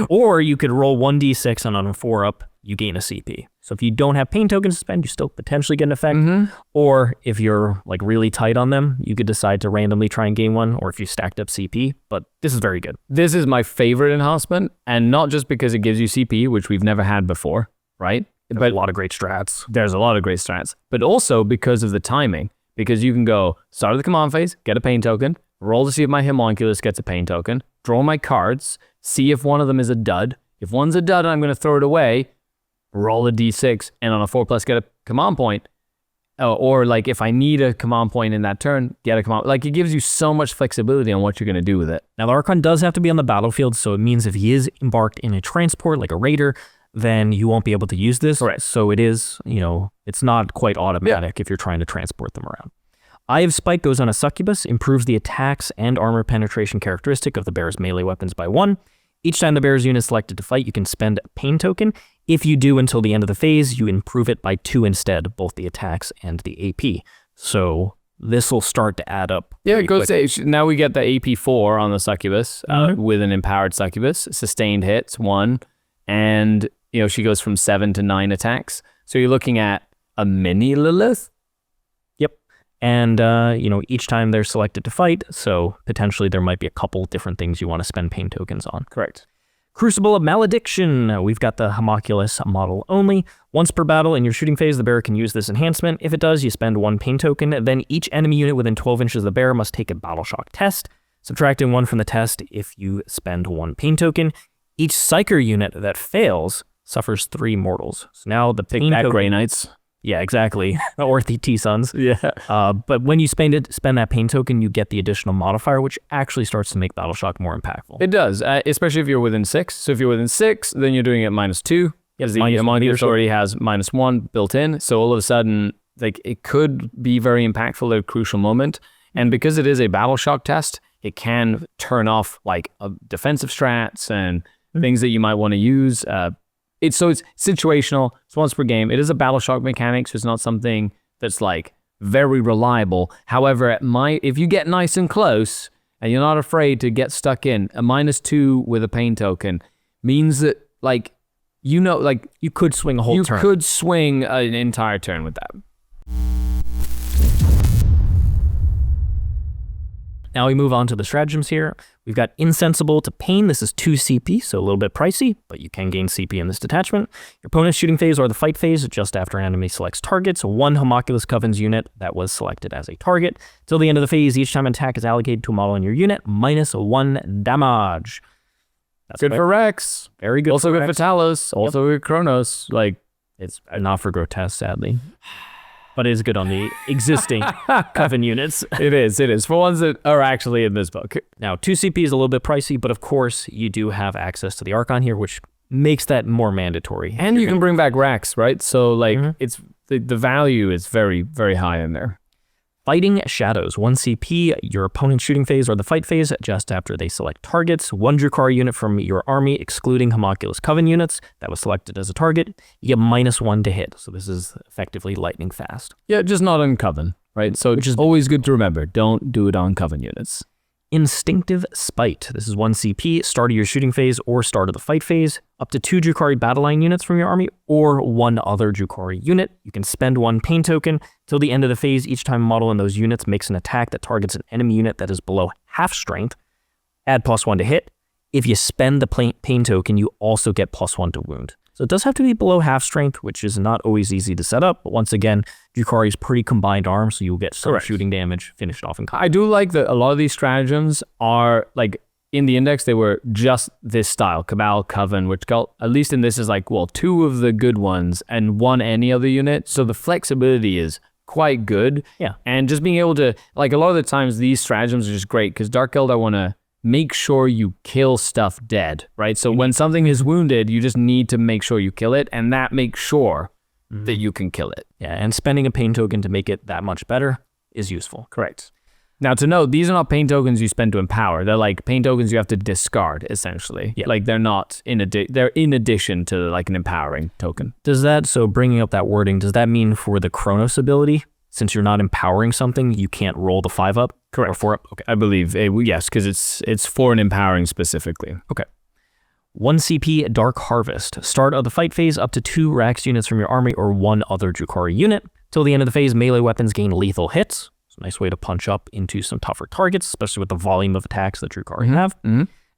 Or you could roll 1d6 and on a 4-up, you gain a CP. So if you don't have pain tokens to spend, you still potentially get an effect. Or if you're like really tight on them, you could decide to randomly try and gain one, or if you stacked up CP, but this is very good. This is my favorite enhancement, and not just because it gives you CP, which we've never had before, right? But a lot of great strats. There's a lot of great strats, but also because of the timing, because you can go start of the command phase, get a pain token, roll to see if my Haemonculus gets a pain token, draw my cards, see if one of them is a dud. If one's a dud, I'm going to throw it away, roll a d6, and on a 4+ get a command point. Or like if I need a command point in that turn, get a command. Like it gives you so much flexibility on what you're going to do with it. Now the Archon does have to be on the battlefield, so it means if he is embarked in a transport like a raider, then you won't be able to use this. Correct. So it is, it's not quite automatic if you're trying to transport them around. Eye of Spike goes on a Succubus, improves the attacks and armor penetration characteristic of the bearer's melee weapons by 1. Each time the bearer's unit is selected to fight, you can spend a pain token. If you do until the end of the phase, you improve it by 2 instead, both the attacks and the AP. So this will start to add up. Yeah, it goes. Now we get the AP4 on the Succubus with an empowered Succubus, sustained hits 1, and she goes from 7 to 9 attacks. So you're looking at a mini Lelith. Yep. And, each time they're selected to fight, so potentially there might be a couple different things you want to spend pain tokens on. Correct. Crucible of Malediction. We've got the Haemonculus model only. Once per battle in your shooting phase, the bearer can use this enhancement. If it does, you spend 1 pain token. Then each enemy unit within 12 inches of the bearer must take a battle shock test. Subtracting 1 from the test if you spend 1 pain token. Each Psyker unit that fails suffers 3 mortals. So now the pain token... Grey Knights. Yeah, exactly. Or the T-Sons. Yeah. But when you spend that pain token, you get the additional modifier, which actually starts to make Battle Shock more impactful. It does, especially if you're within 6. So if you're within 6, then you're doing it -2. Because the Haemonculus already has -1 built in. So all of a sudden, like it could be very impactful at a crucial moment. And because it is a Battle Shock test, it can turn off like defensive strats and things that you might want to use. It's situational. It's once per game. It is a Battle Shock mechanic, so it's not something that's like very reliable. However, if you get nice and close and you're not afraid to get stuck in, a -2 with a pain token means that you could swing a whole turn. You could swing an entire turn with that. Now we move on to the stratagems here. We've got Insensible to Pain. This is 2 CP, so a little bit pricey, but you can gain CP in this detachment. Your opponent's shooting phase or the fight phase, just after an enemy selects targets, 1 Haemonculus Coven's unit that was selected as a target. Till the end of the phase, each time an attack is allocated to a model in your unit, -1 damage. That's good for Wracks. Very good. Also good for Talos. Also good Cronos. Like, it's not for Grotesque, sadly. But it is good on the existing Coven units. It is. For ones that are actually in this book. Now, 2 CP is a little bit pricey, but of course, you do have access to the Archon here, which makes that more mandatory. And you can bring back Wracks, right? So, like, it's the value is very, very high in there. Fighting Shadows, 1 CP, your opponent's shooting phase or the fight phase, just after they select targets. 1 Drukhari unit from your army, excluding Haemonculus Coven units, that was selected as a target. You get -1 to hit, so this is effectively lightning fast. Yeah, just not on Coven, right? So which is always good to remember. Don't do it on Coven units. Instinctive Spite. This is 1 CP, start of your shooting phase or start of the fight phase. Up to 2 Drukhari battle line units from your army or 1 other Drukhari unit. You can spend 1 pain token. Till the end of the phase, each time a model in those units makes an attack that targets an enemy unit that is below half strength, add +1 to hit. If you spend the pain token, you also get +1 to wound. So it does have to be below half strength, which is not always easy to set up. But once again, Drukhari is pretty combined arm, so you'll get some shooting damage finished off in combat. I do like that a lot of these stratagems are like in the index, they were just this style, Cabal, Coven, Witch Cult. At least in this is like, well, 2 of the good ones and 1 any other unit. So the flexibility is quite good. Yeah. And just being able to, like a lot of the times, these stratagems are just great because Dark Eldar want to make sure you kill stuff dead, right? So when something is wounded, you just need to make sure you kill it, and that makes sure that you can kill it. Yeah, and spending a pain token to make it that much better is useful. Correct. Now, to note, these are not pain tokens you spend to empower. They're like pain tokens you have to discard, essentially. Yeah. Like they're not they're in addition to like an empowering token. Does that, so bringing up that wording, does that mean for the Cronos ability, since you're not empowering something, you can't roll the 5-up? Correct. Or 4-up? Okay. I believe, yes, because it's for an empowering specifically. Okay. 1 CP Dark Harvest. Start of the fight phase, up to 2 Wracks units from your army or 1 other Drukhari unit. Till the end of the phase, melee weapons gain lethal hits. It's a nice way to punch up into some tougher targets, especially with the volume of attacks that Drukhari have.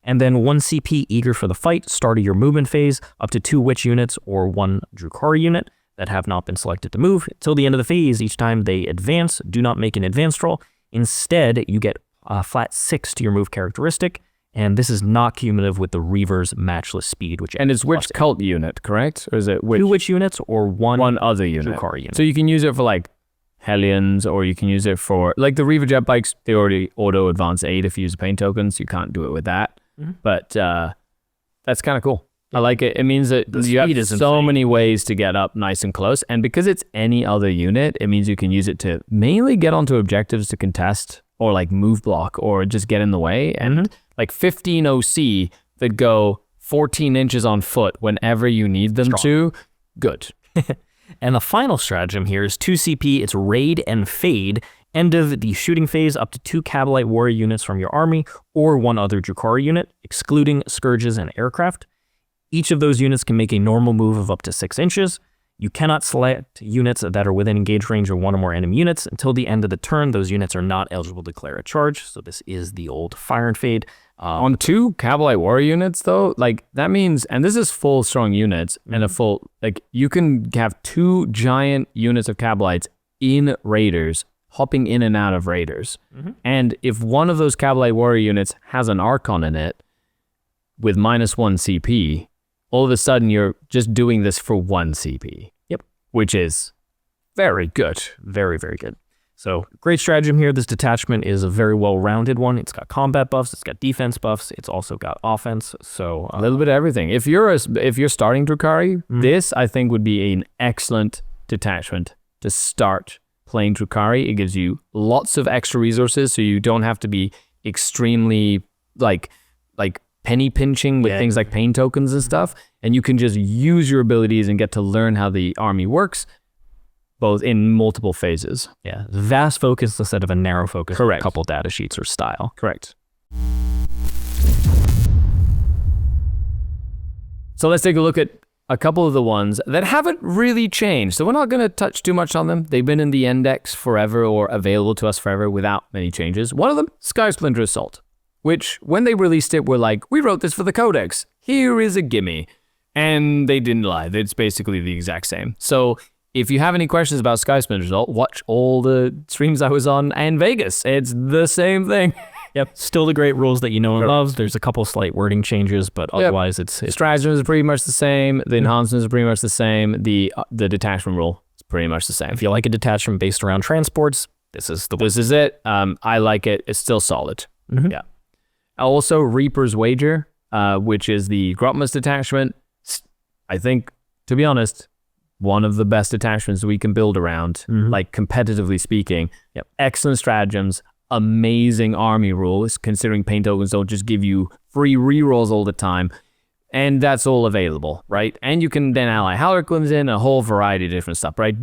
And then 1 CP Eager for the Fight. Start of your movement phase, up to 2 Witch units or 1 Drukhari unit that have not been selected to move. Till the end of the phase, each time they advance, do not make an advanced roll. Instead, you get a flat 6 to your move characteristic. And this is not cumulative with the Reavers' matchless speed, which And it's Witch Cult unit, correct? Or is it Witch? 2 Witch units or 1 other unit. Drukhari unit. So you can use it for like Hellions, or you can use it for like the Reaver jet bikes. They already auto advance 8 if you use a pain token, so you can't do it with that. But that's kind of cool. I like it. It means that you have so many ways to get up nice and close, and because it's any other unit, it means you can use it to mainly get onto objectives to contest or like move block or just get in the way. And like 15 OC that go 14 inches on foot whenever you need them to. Good. And the final stratagem here is 2 CP. It's Raid and Fade. End of the shooting phase, up to 2 Kabalite Warrior units from your army or 1 other Drukhari unit, excluding Scourges and aircraft. Each of those units can make a normal move of up to 6 inches. You cannot select units that are within engage range of 1 or more enemy units. Until the end of the turn, those units are not eligible to declare a charge. So this is the old Fire and Fade. On 2 Kabalite Warrior units, though, like that means, and this is full strong units, and a full, like you can have 2 giant units of Kabalites in Raiders, hopping in and out of Raiders. And if one of those Kabalite Warrior units has an Archon in it with -1 CP, all of a sudden you're just doing this for 1 CP. Yep. Which is very good. Very, very good. So great stratagem here. This detachment is a very well-rounded one. It's got combat buffs. It's got defense buffs. It's also got offense. So a little bit of everything. If you're starting Drukhari, this I think would be an excellent detachment to start playing Drukhari. It gives you lots of extra resources, so you don't have to be extremely like penny pinching with things like pain tokens and stuff, and you can just use your abilities and get to learn how the army works, both in multiple phases. Yeah, vast focus instead of a narrow focus. Correct. A couple data sheets or style. Correct. So let's take a look at a couple of the ones that haven't really changed. So we're not going to touch too much on them. They've been in the index forever or available to us forever without many changes. One of them, Sky Splinter Assault, which when they released it, were like, we wrote this for the Codex. Here is a gimme. And they didn't lie. It's basically the exact same. So if you have any questions about Sky Splinter Assault, watch all the streams I was on in Vegas. It's the same thing. Yep, still the great rules that you know and love. There's a couple slight wording changes, but otherwise it's Stratagems is pretty much the same. The enhancements are pretty much the same. The detachment rule is pretty much the same. If you like a detachment based around transports, this is the one. This is it. I like it. It's still solid. Yeah. Also, Reaper's Wager, which is the Grotmus detachment. I think, to be honest, one of the best detachments we can build around, like competitively speaking. Yep. Excellent stratagems. Amazing army rules, considering pain tokens don't just give you free rerolls all the time, and that's all available, right? And you can then ally Harlequins in a whole variety of different stuff, right?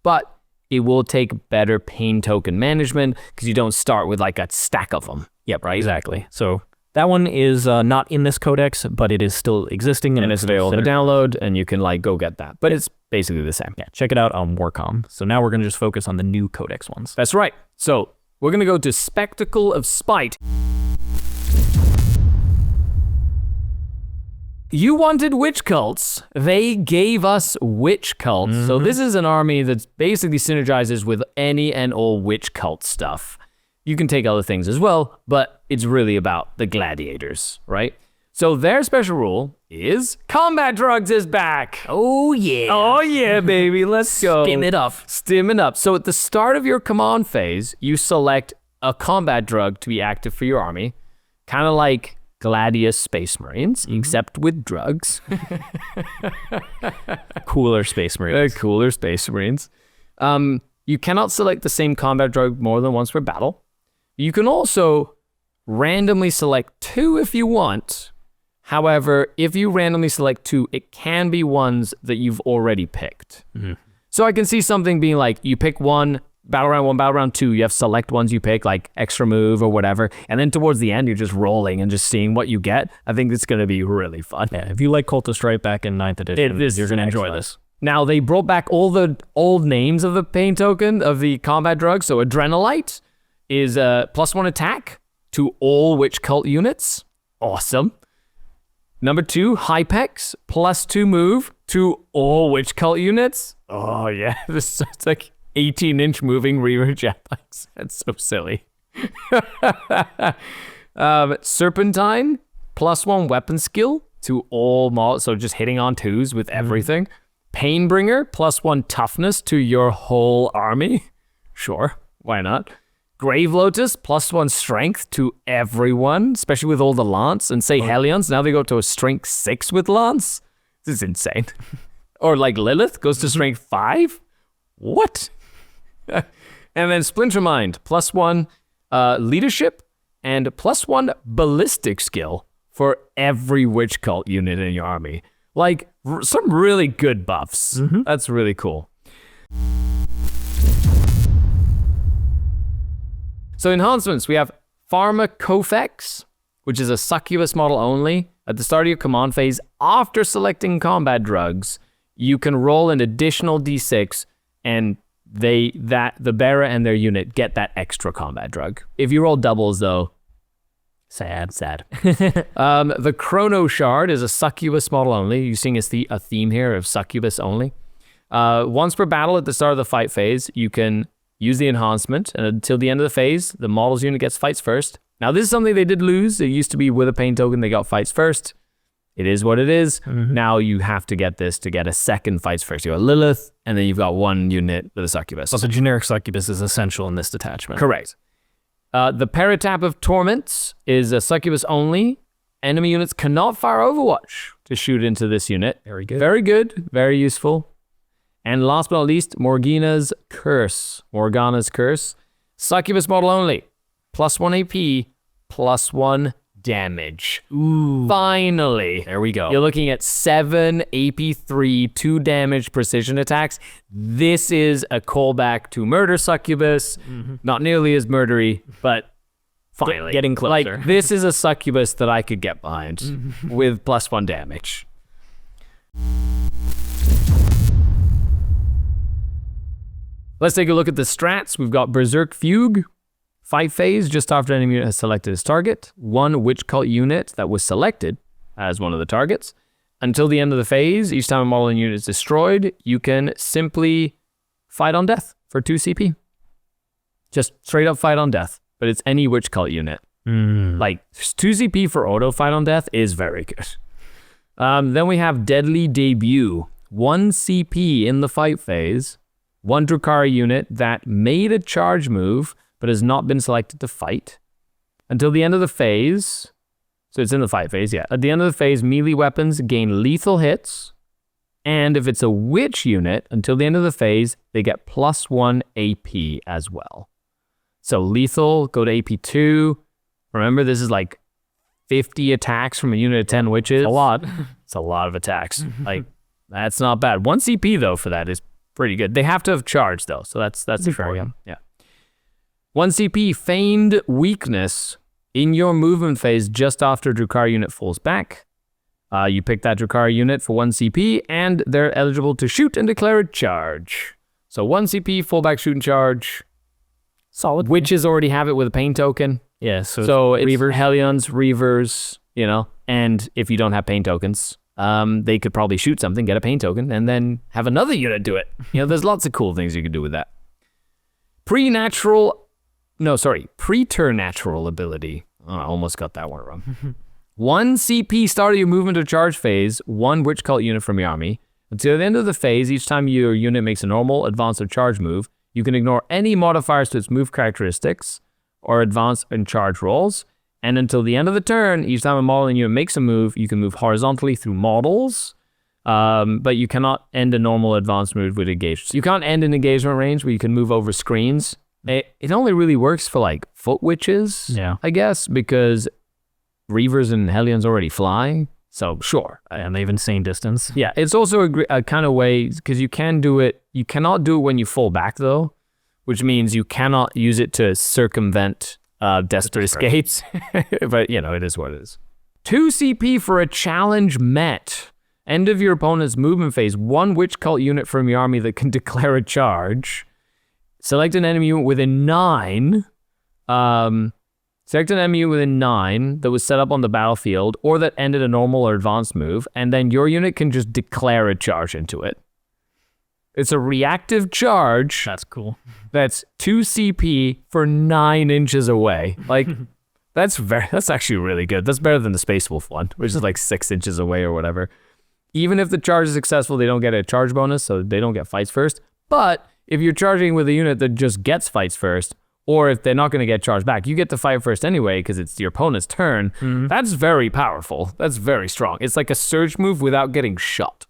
But it will take better pain token management because you don't start with like a stack of them. Yep, right. Exactly. So that one is not in this codex, but it is still existing and it's available to download, and you can like go get that. But it's basically the same. Yeah, check it out on Warcom. So now we're gonna just focus on the new codex ones. That's right. So we're going to go to Spectacle of Spite. You wanted witch cults. They gave us witch cults. So this is an army that basically synergizes with any and all witch cult stuff. You can take other things as well, but it's really about the gladiators, right? So their special rule is combat drugs is back. Oh, yeah. Oh, yeah, baby. Let's go. Stim it up. Stim it up. So at the start of your command phase, you select a combat drug to be active for your army, kind of like Gladius Space Marines, except with drugs. Cooler Space Marines. Cooler Space Marines. You cannot select the same combat drug more than once per battle. You can also randomly select 2 if you want. However, if you randomly select 2, it can be ones that you've already picked. So I can see something being like, you pick one, battle round 1, battle round 2, you have select ones you pick, like extra move or whatever, and then towards the end, you're just rolling and just seeing what you get. I think it's going to be really fun. Yeah, if you like Cult of Strife back in 9th edition, you're going to enjoy this. Now, they brought back all the old names of the pain token of the combat drug. So Adrenalite is a +1 attack to all witch cult units. Awesome. Number 2, Hypex, +2 move to all witch cult units. Oh, yeah. This is like 18-inch moving Reaver jetpacks. That's so silly. Serpentine, +1 weapon skill to all models. So just hitting on 2s with everything. Painbringer, +1 toughness to your whole army. Sure, why not? Grave Lotus, +1 strength to everyone, especially with all the Lance. And say Hellions, now they go to a strength 6 with Lance. This is insane. Or like Lilith goes to strength 5? What? And then Splinter Mind, +1 leadership and +1 ballistic skill for every witch cult unit in your army. Like, some really good buffs. That's really cool. So enhancements, we have Pharmacophex, which is a Succubus model only. At the start of your command phase, after selecting combat drugs, you can roll an additional d6, and the bearer and their unit get that extra combat drug. If you roll doubles, though, sad. The Chrono Shard is a Succubus model only. You're seeing a theme here of Succubus only. Once per battle at the start of the fight phase, you can use the enhancement, and until the end of the phase, the model's unit gets fights first. Now, this is something they did lose. It used to be with a pain token, they got fights first. It is what it is. Now you have to get this to get a second fights first. You got Lilith, and then you've got one unit with a Succubus. But the generic Succubus is essential in this detachment. Correct. The Peritap of Torments is a Succubus only. Enemy units cannot fire Overwatch to shoot into this unit. Very good. Very good. Very useful. And last but not least, Morgana's Curse. Succubus model only. +1 AP, +1 damage. Ooh. Finally. There we go. You're looking at 7 AP3, 2 damage precision attacks. This is a callback to Murder Succubus. Not nearly as murdery, but finally. Getting closer. Like, this is a Succubus that I could get behind with +1 damage. Let's take a look at the strats. We've got Berserk Fugue. Fight phase, just after an enemy unit has selected its target. 1 witch cult unit that was selected as one of the targets. Until the end of the phase, each time a model and unit is destroyed, you can simply fight on death for 2 CP. Just straight up fight on death, but it's any witch cult unit. Like, 2 CP for auto fight on death is very good. Then we have Deadly Debut. 1 CP in the fight phase. 1 Drukhari unit that made a charge move, but has not been selected to fight. Until the end of the phase, so it's in the fight phase, yeah. At the end of the phase, melee weapons gain lethal hits, and if it's a witch unit, until the end of the phase, they get +1 AP as well. So lethal, go to AP2. Remember, this is like 50 attacks from a unit of 10 witches. A lot. It's a lot of attacks. Like, that's not bad. 1 CP, though, for that is pretty good. They have to have charged, though, so that's important. Yeah. 1 CP, Feigned Weakness in your movement phase just after Drukhari unit falls back. You pick that Drukhari unit for 1 CP, and they're eligible to shoot and declare a charge. So 1 CP, fallback, shoot and charge. Solid. Witches already have it with a pain token. Yeah, so it's Reavers, Hellions, Reavers, you know, and if you don't have pain tokens, they could probably shoot something, get a pain token, and then have another unit do it. You know, there's lots of cool things you can do with that. Preternatural preternatural ability. Oh, I almost got that one wrong. 1 CP start of your movement or charge phase, 1 witch cult unit from your army. Until the end of the phase, each time your unit makes a normal, advanced, or charge move, you can ignore any modifiers to its move characteristics or advance and charge rolls. And until the end of the turn, each time a model in unit makes a move, you can move horizontally through models, but you cannot end a normal advanced move with engagement. You can't end an engagement range, but you can move over screens. It only really works for like foot witches, I guess, because Reavers and Hellions already fly. So sure. And they have insane distance. Yeah, it's also a kind of way, because you can do it, you cannot do it when you fall back though, which means you cannot use it to circumvent desperate escapes. But you know, it is what it is. 2 CP for a challenge met. End of your opponent's movement phase, 1 witch cult unit from your army that can declare a charge. Select an enemy unit within 9. Select an enemy within 9 that was set up on the battlefield or that ended a normal or advanced move, and then your unit can just declare a charge into it. It's a reactive charge. That's cool. That's 2 CP for 9 inches away. Like, that's actually really good. That's better than the Space Wolf one, which is like 6 inches away or whatever. Even if the charge is successful, they don't get a charge bonus, so they don't get fights first. But if you're charging with a unit that just gets fights first, or if they're not going to get charged back, you get to fight first anyway because it's your opponent's turn. That's very powerful. That's very strong. It's like a surge move without getting shot.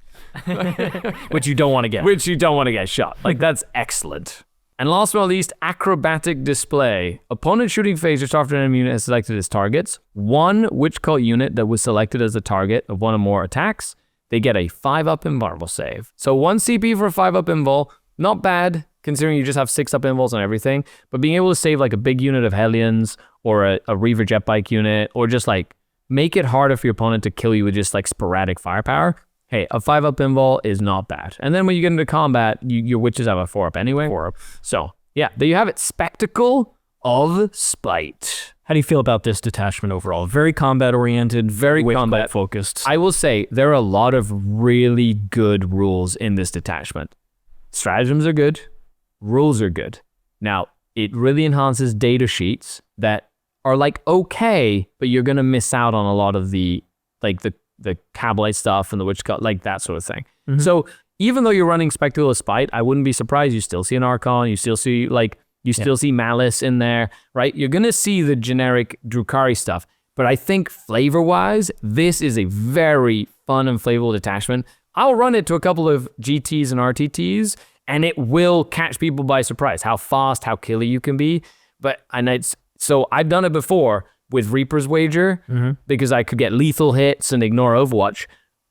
Which you don't want to get. Which you don't want to get shot. Like, that's excellent. And last but not least, acrobatic display. Opponent shooting phase just after an enemy unit is selected as targets. 1 witch cult unit that was selected as a target of 1 or more attacks, they get a 5-up invulnerable save. So 1 CP for a 5-up invul, not bad, considering you just have 6-up invuls on everything, but being able to save like a big unit of Hellions or a Reaver Jetbike unit, or just like make it harder for your opponent to kill you with just like sporadic firepower, hey, a 5-up invul is not bad. And then when you get into combat, your witches have a 4-up anyway. 4-up. So yeah, there you have it. Spectacle of Spite. How do you feel about this detachment overall? Very combat oriented, very combat focused. I will say there are a lot of really good rules in this detachment. Stratagems are good. Rules are good. Now, it really enhances data sheets that are like okay, but you're gonna miss out on a lot of the like the Kabalite stuff and the witch cult, like that sort of thing. So even though you're running Spectacle of Spite, I wouldn't be surprised you still see an Archon, you still see still see Malys in there, right? You're gonna see the generic Drukhari stuff, but I think flavor-wise, this is a very fun and flavorful detachment. I'll run it to a couple of GTs and RTTs, and it will catch people by surprise, how fast, how killy you can be. So I've done it before with Reaper's Wager, because I could get lethal hits and ignore Overwatch.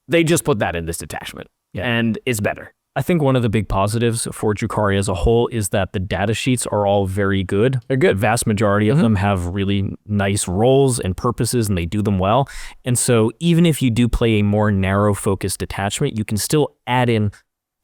They just put that in this detachment, and it's better. I think one of the big positives for Drukhari as a whole is that the data sheets are all very good. They're good. The vast majority of them have really nice roles and purposes, and they do them well. And so even if you do play a more narrow-focused detachment, you can still add in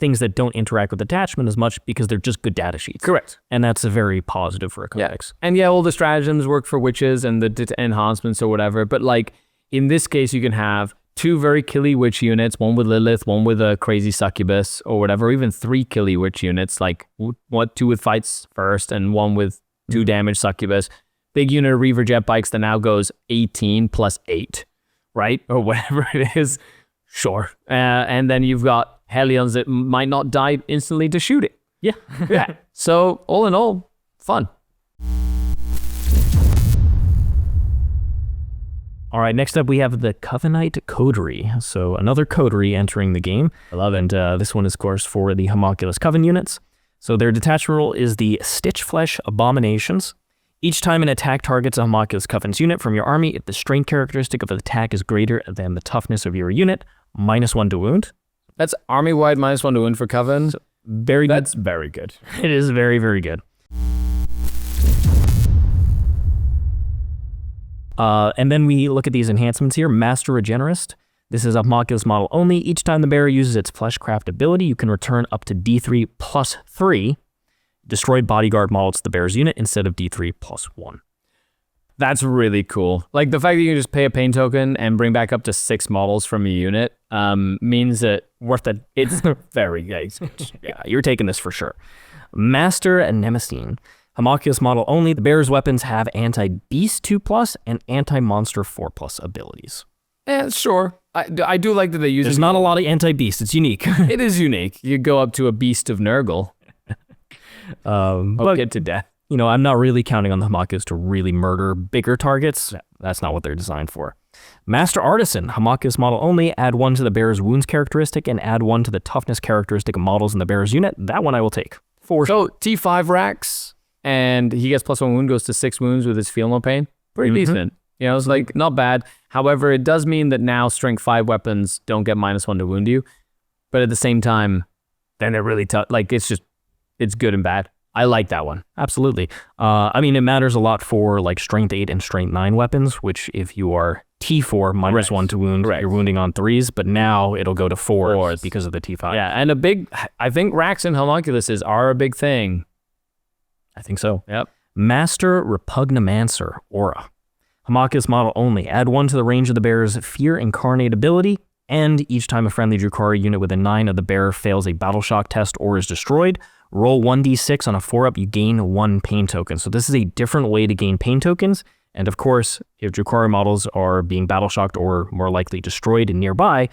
things that don't interact with detachment as much because they're just good data sheets. Correct. And that's a very positive for a codex. And all the stratagems work for witches and the enhancements or whatever, but like in this case, you can have 2 very killy witch units, one with Lelith, one with a crazy Succubus or whatever, or even 3 killy witch units, like 2 with fights first and 1 with 2 damage Succubus. Big unit of Reaver Jetbikes that now goes 18 plus 8, right? Or whatever it is. Sure. And then you've got Hellions that might not die instantly to shooting. Yeah. So all in all, fun. All right, next up we have the Covenite Coterie. So another Coterie entering the game. I love it. And this one is, of course, for the Haemonculus Coven units. So their detachment rule is the Stitch Flesh Abominations. Each time an attack targets a Haemonculus Coven's unit from your army, if the strength characteristic of the attack is greater than the toughness of your unit, -1 to wound. That's army-wide -1 to wound for Coven. Very good. That's very good. It is very, very good. And then we look at these enhancements here. Master Regenerist. This is a Haemonculus model only. Each time the bearer uses its Fleshcraft ability, you can return up to D3 plus 3 destroyed bodyguard models to the bearer's unit instead of D3 plus 1. That's really cool. Like the fact that you can just pay a pain token and bring back up to 6 models from a unit means that Worth it. it's very nice. Yeah, you're taking this for sure. Master Nemesine. Haemonculus model only. The bearer's weapons have anti-beast 2+ and anti-monster 4+ abilities. Sure. I do like that they use There's not a lot of anti-beast. It's unique. It is unique. You go up to a beast of Nurgle. But Get to death. You know, I'm not really counting on the Haemonculus to really murder bigger targets. That's not what they're designed for. Master Artisan, Haemonculus model only. Add 1 to the bearer's wounds characteristic and add 1 to the toughness characteristic of models in the bearer's unit. That one I will take. For So T5 Wracks, and he gets +1 wound, goes to 6 wounds with his Feel No Pain. Pretty decent. You know, it's like not bad. However, it does mean that now strength 5 weapons don't get -1 to wound you. But at the same time, then they're really tough. Like, it's good and bad. I like that one. Absolutely. I mean, it matters a lot for like strength 8 and strength 9 weapons, which if you are T4 -1 to wound, you're wounding on 3s, but now it'll go to 4s because of the T5. Yeah, and I think Wracks and Haemonculuses are a big thing. I think so. Yep. Master Repugnamancer Aura. Haemonculus model only. Add 1 to the range of the bearer's Fear Incarnate ability, and each time a friendly Drukhari unit with a 9 of the bearer fails a battle shock test or is destroyed, roll 1d6 on a 4-up, you gain 1 pain token. So this is a different way to gain pain tokens. And of course, if Drukhari models are being battle shocked or more likely destroyed and nearby,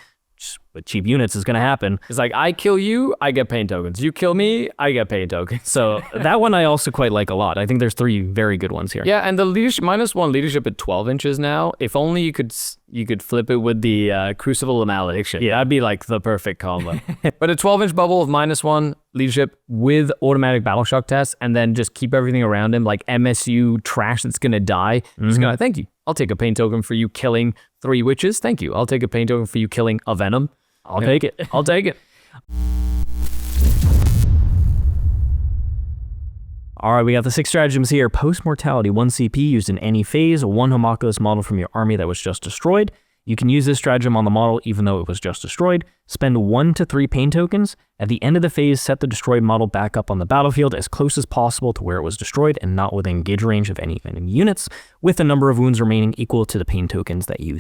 with cheap units is going to happen. It's like, I kill you, I get pain tokens. You kill me, I get pain tokens. So that one I also quite like a lot. I think there's 3 very good ones here. Yeah, and the leadership, -1 leadership at 12 inches now. If only you could flip it with the Crucible of Malediction. Yeah. That'd be like the perfect combo. But a 12-inch bubble of -1 leadership with automatic battle shock tests, and then just keep everything around him like MSU trash that's gonna die. He's gonna, thank you. I'll take a pain token for you killing 3 witches. Thank you. I'll take a pain token for you killing a Venom. I'll take it. I'll take it. All right, we got the 6 stratagems here. Post-mortality, 1 CP used in any phase, 1 Haemonculus model from your army that was just destroyed. You can use this stratagem on the model even though it was just destroyed. Spend 1 to 3 pain tokens. At the end of the phase, set the destroyed model back up on the battlefield as close as possible to where it was destroyed and not within engage range of any enemy units, with a number of wounds remaining equal to the pain tokens that you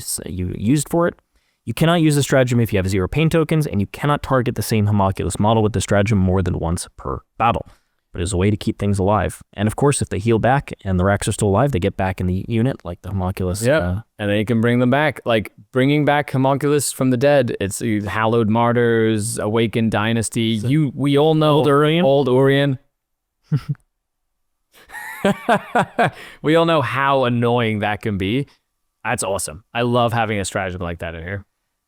used for it. You cannot use the stratagem if you have 0 pain tokens, and you cannot target the same Haemonculus model with the stratagem more than once per battle. But it is a way to keep things alive. And of course, if they heal back and the Wracks are still alive, they get back in the unit like the Haemonculus. Yeah, and then you can bring them back. Like, bringing back Haemonculus from the dead. It's Hallowed Martyrs, Awakened Dynasty. We all know Old Urien. We all know how annoying that can be. That's awesome. I love having a stratagem like that in here.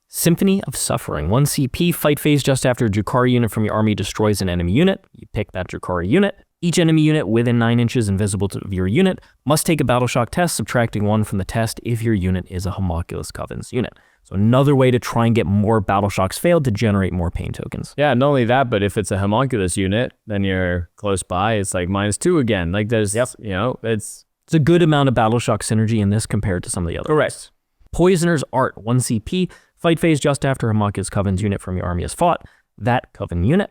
Symphony of Suffering. 1 CP, fight phase just after a Drukhari unit from your army destroys an enemy unit. You pick that Drukhari unit. Each enemy unit within 9 inches invisible to your unit must take a battle shock test, subtracting 1 from the test if your unit is a Haemonculus Coven's unit. So another way to try and get more battle shocks failed to generate more pain tokens. Yeah, not only that, but if it's a Haemonculus unit, then you're close by. It's like -2 again. Like there's, you know, it's a good amount of battle shock synergy in this compared to some of the others. Correct. Poisoner's Art. 1 CP. Fight phase just after Haemonculus Coven's unit from your army is fought. That Coven unit.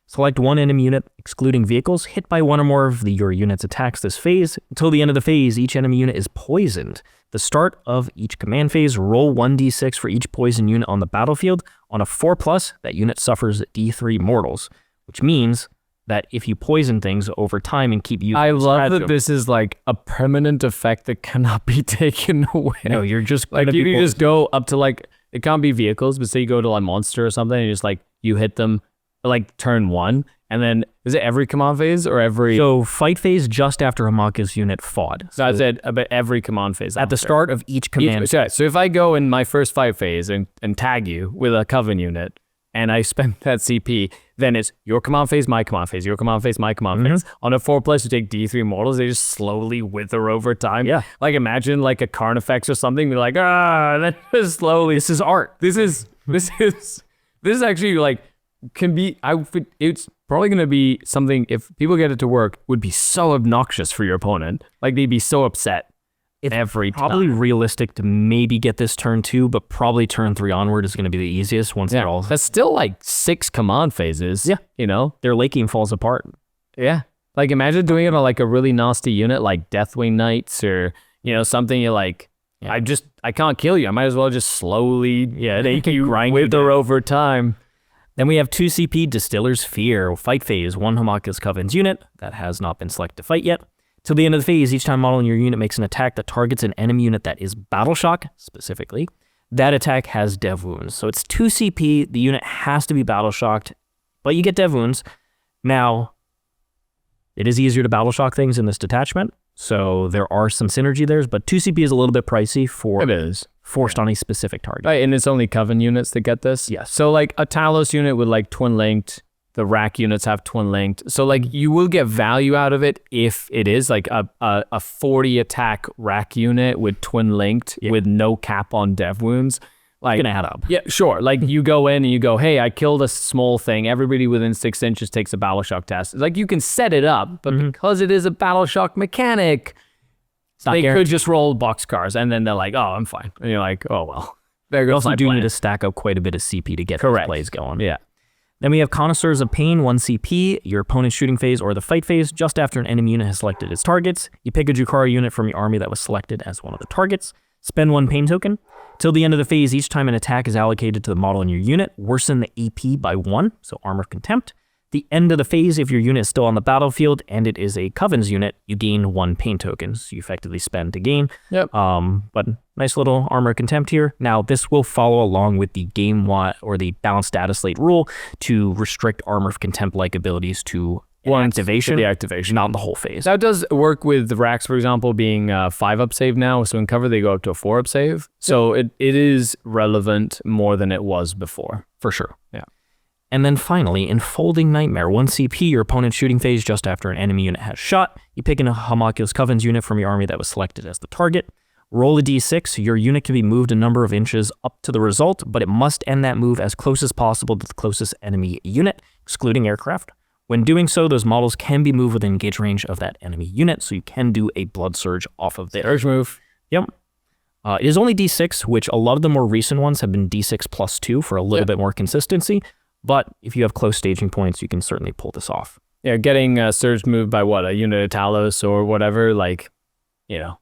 Select 1 enemy unit, excluding vehicles, hit by 1 or more of your unit's attacks this phase. Until the end of the phase, each enemy unit is poisoned. The start of each command phase, roll 1d6 for each poison unit on the battlefield. On a 4+, that unit suffers D3 mortals, which means that if you poison things over time and keep using I love that this is like a permanent effect that cannot be taken away. No, you're just like, you can just go up to like, it can't be vehicles, but say you go to like monster or something and just like, you hit them like turn 1, and then is it every command phase or every? So fight phase just after Haemonculus unit fought. So that's it, about every command phase. At the start of each command phase. So if I go in my first fight phase and tag you with a Coven unit, and I spend that CP, then it's your command phase, my command phase, your command phase, my command phase. On a 4+, you take D3 mortals, they just slowly wither over time. Yeah. Like imagine like a Carnifex or something, be like, then just slowly. This is art. This is actually like, it's probably going to be something, if people get it to work, would be so obnoxious for your opponent. Like they'd be so upset. It's every probably time. Realistic to maybe get this turn 2, but probably turn 3 onward is going to be the easiest once they're all. That's still like 6 command phases. Yeah. You know? Their late game falls apart. Yeah. Like imagine doing it on like a really nasty unit like Deathwing Knights or, you know, something you're like, I can't kill you. I might as well just slowly, they can grind wither over time. Then we have 2 CP Distiller's Fear, fight phase, 1 Haemonculus Coven's unit that has not been selected to fight yet. Till the end of the phase, each time model in your unit makes an attack that targets an enemy unit that is battle shock, specifically, that attack has dev wounds. So it's 2 CP, the unit has to be battle shocked, but you get dev wounds. Now, it is easier to battle shock things in this detachment, so there are some synergy there, but 2 CP is a little bit pricey for... It is. Forced on a specific target. Right, and it's only Coven units that get this? Yes. So like a Talos unit with like twin linked, the Wrack units have twin linked. So like you will get value out of it if it is like a 40 attack Wrack unit with twin linked with no cap on dev wounds. Like, it's gonna add up. Yeah, sure. Like you go in and you go, hey, I killed a small thing. Everybody within 6 inches takes a battle shock test. Like you can set it up, but because it is a battle shock mechanic, they could just roll boxcars and then they're like, oh, I'm fine. And you're like, oh, well, there goes my plan. You do need to stack up quite a bit of CP to get these plays going. Yeah. Then we have Connoisseurs of Pain, 1 CP, your opponent's shooting phase or the fight phase. Just after an enemy unit has selected its targets, you pick a Drukhari unit from your army that was selected as one of the targets, spend 1 pain token. Till the end of the phase, each time an attack is allocated to the model in your unit, worsen the AP by 1, so Armor of Contempt. The end of the phase, if your unit is still on the battlefield and it is a Coven's unit, you gain 1 pain token. So you effectively spend to gain. Yep. But nice little Armor of Contempt here. Now, this will follow along with the game or the balanced data slate rule to restrict Armor of Contempt-like abilities to activation. The activation. Not the whole phase. That does work with the Wracks, for example, being 5-up save now. So in cover, they go up to a 4-up save. So it is relevant more than it was before. For sure. Yeah. And then finally, Enfolding Nightmare, 1 CP, your opponent's shooting phase just after an enemy unit has shot. You pick in a Haemonculus Coven's unit from your army that was selected as the target. Roll a d6. Your unit can be moved a number of inches up to the result, but it must end that move as close as possible to the closest enemy unit, excluding aircraft. When doing so, those models can be moved within engage range of that enemy unit, so you can do a Blood Surge off of there. Surge move. Yep. It is only d6, which a lot of the more recent ones have been d6 plus 2 for a little bit more consistency. But if you have close staging points, you can certainly pull this off. Yeah, getting surge moved by what, a unit of Talos or whatever, like, you know.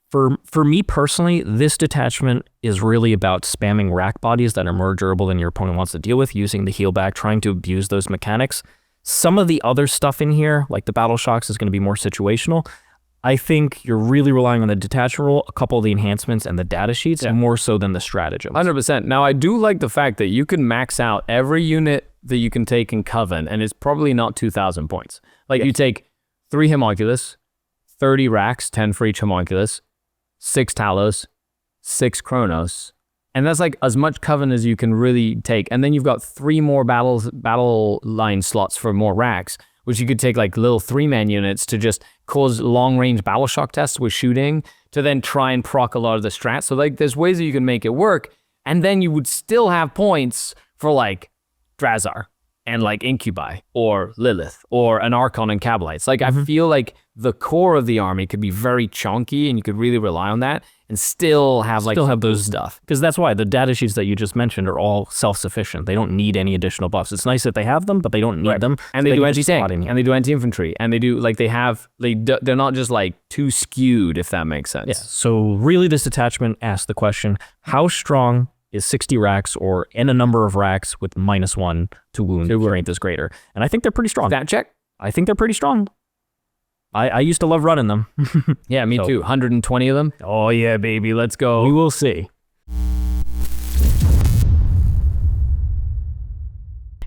For me personally, this detachment is really about spamming rack bodies that are more durable than your opponent wants to deal with, using the heal back, trying to abuse those mechanics. Some of the other stuff in here, like the battle shocks, is going to be more situational. I think you're really relying on the detachment rule, a couple of the enhancements, and the data sheets, more so than the stratagems. 100%. Now, I do like the fact that you can max out every unit that you can take in Coven, and it's probably not 2,000 points. Like, you take 3 Haemonculus, 30 Wracks, 10 for each Haemonculus, 6 Talos, 6 Cronos, and that's like as much Coven as you can really take. And then you've got 3 more battle line slots for more Wracks, which you could take like little 3-man units to just cause long-range battle shock tests with shooting to then try and proc a lot of the strats. So like there's ways that you can make it work, and then you would still have points for like Drazhar and like Incubi or Lelith or an Archon and Kabalites. Like I feel like the core of the army could be very chunky and you could really rely on that and still have those stuff. Because that's why the data sheets that you just mentioned are all self-sufficient. They don't need any additional buffs. It's nice that they have them, but they don't need them. And they do anti-tank, and they do anti-infantry, and they do, like, they're not just, like, too skewed, if that makes sense. Yeah, so really this detachment asks the question, how strong is 60 Wracks or in a number of Wracks with -1 to wound strength is greater? And I think they're pretty strong. Stat check? I think they're pretty strong. I used to love running them. Yeah, me too. 120 of them? Oh yeah, baby, let's go. We will see.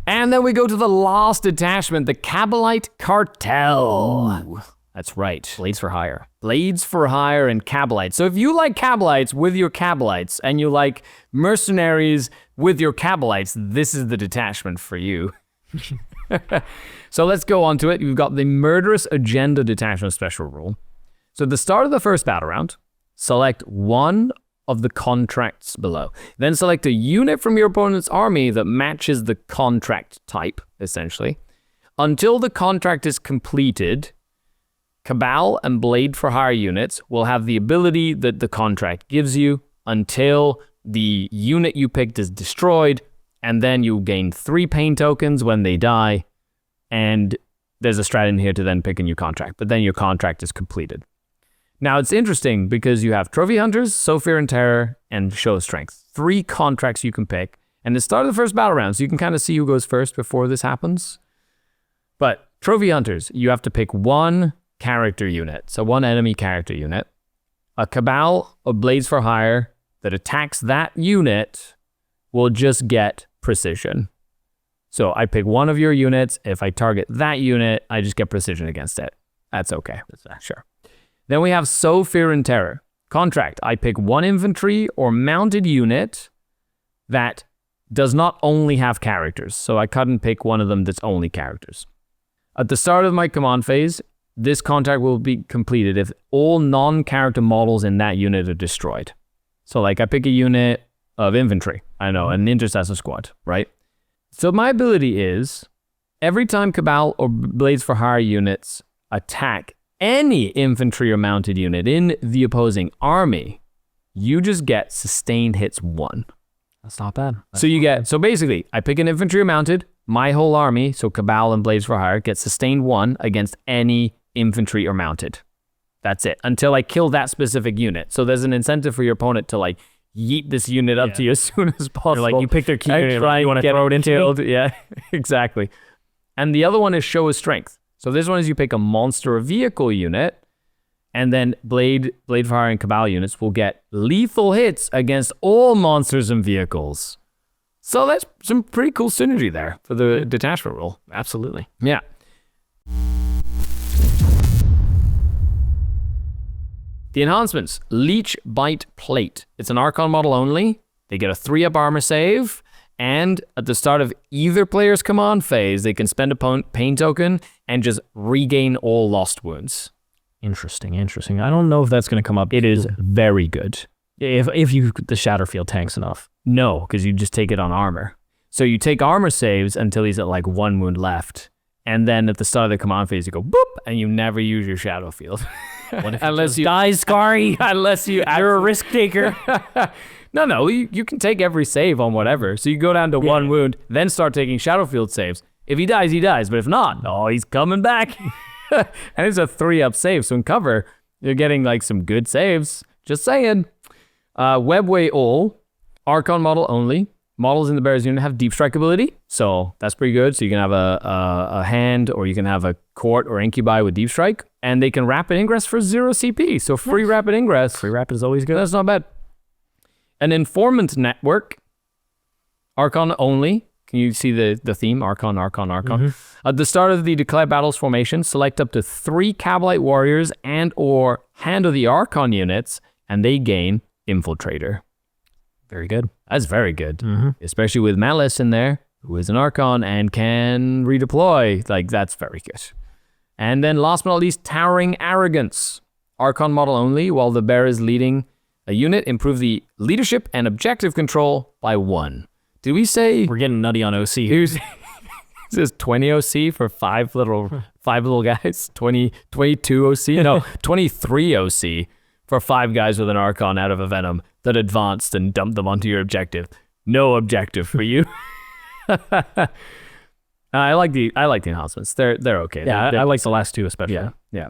And then we go to the last detachment, the Kabalite Cartel. Ooh. That's right. Blades for hire. Blades for hire and Kabalites. So if you like Kabalites with your Kabalites and you like mercenaries with your Kabalites, this is the detachment for you. So let's go on to it. You've got the Murderous Agenda Detachment Special Rule. So at the start of the first battle round, select one of the contracts below. Then select a unit from your opponent's army that matches the contract type, essentially. Until the contract is completed, Cabal and Blade for Hire units will have the ability that the contract gives you until the unit you picked is destroyed, and then you gain 3 pain tokens when they die, and there's a strat in here to then pick a new contract, but then your contract is completed. Now, it's interesting because you have Trophy Hunters, Sow Fear and Terror, and Show Strength. 3 contracts you can pick, And it started the first battle round, so you can kind of see who goes first before this happens. But Trophy Hunters, you have to pick one character unit, so one enemy character unit, a Cabal of Blades for Hire that attacks that unit will just get precision. So I pick one of your units. If I target that unit, I just get precision against it. That's okay. Sure. Then we have Sow Fear and Terror. Contract. I pick one infantry or mounted unit that does not only have characters. So I couldn't pick one of them that's only characters. At the start of my command phase, this contract will be completed if all non-character models in that unit are destroyed. So like I pick a unit of infantry, I know, an intercessor squad, right? So my ability is every time Cabal or Blades for Hire units attack any infantry or mounted unit in the opposing army, you just get sustained hits 1. That's not bad. So basically, I pick an infantry or mounted, my whole army, so Cabal and Blades for Hire, gets sustained 1 against any infantry or mounted. That's it, until I kill that specific unit. So there's an incentive for your opponent to like yeet this unit up to you as soon as possible. You're like, you pick their key unit, you want to throw it into killed. Yeah, exactly. And the other one is Show of Strength. So this one is you pick a monster or vehicle unit, and then Blade for Hire and Cabal units will get lethal hits against all monsters and vehicles. So that's some pretty cool synergy there for the detachment rule. Absolutely. Yeah. The enhancements, Leech Bite Plate. It's an Archon model only. They get a 3-up armor save, and at the start of either player's command phase, they can spend a pain token and just regain all lost wounds. Interesting. I don't know if that's going to come up. It is very good. If the Shatterfield tanks enough. No, because you just take it on armor. So you take armor saves until he's at like 1 wound left. And then at the start of the command phase, you go boop, and you never use your shadow field. What if unless you dies, Skari? Unless you're a risk taker. No, you can take every save on whatever. So you go down to 1 wound, then start taking shadow field saves. If he dies, he dies. But if not, he's coming back. And it's a 3-up save. So in cover, you're getting like some good saves. Just saying. Webway All, Archon model only. Models in the Bear's unit have deep strike ability, so that's pretty good. So you can have a hand, or you can have a court or incubi with deep strike, and they can rapid ingress for 0 CP. So free rapid ingress. Free rapid is always good. That's not bad. An informant network, Archon only. Can you see the theme? Archon. At the start of the Declare Battles formation, select up to 3 Kabalite Warriors and or Hand of the Archon units, and they gain Infiltrator. Very good. That's very good, especially with Malys in there, who is an Archon and can redeploy. Like, that's very good. And then last but not least, Towering Arrogance. Archon model only, while the bear is leading a unit, improve the leadership and objective control by 1. Did we say... We're getting nutty on OC here. It says 20 OC for 5 little guys? 22 OC? No, 23 OC for 5 guys with an Archon out of a Venom that advanced and dumped them onto your objective. No objective for you. I like the enhancements. They're okay. Yeah, I like the last 2 especially. Yeah.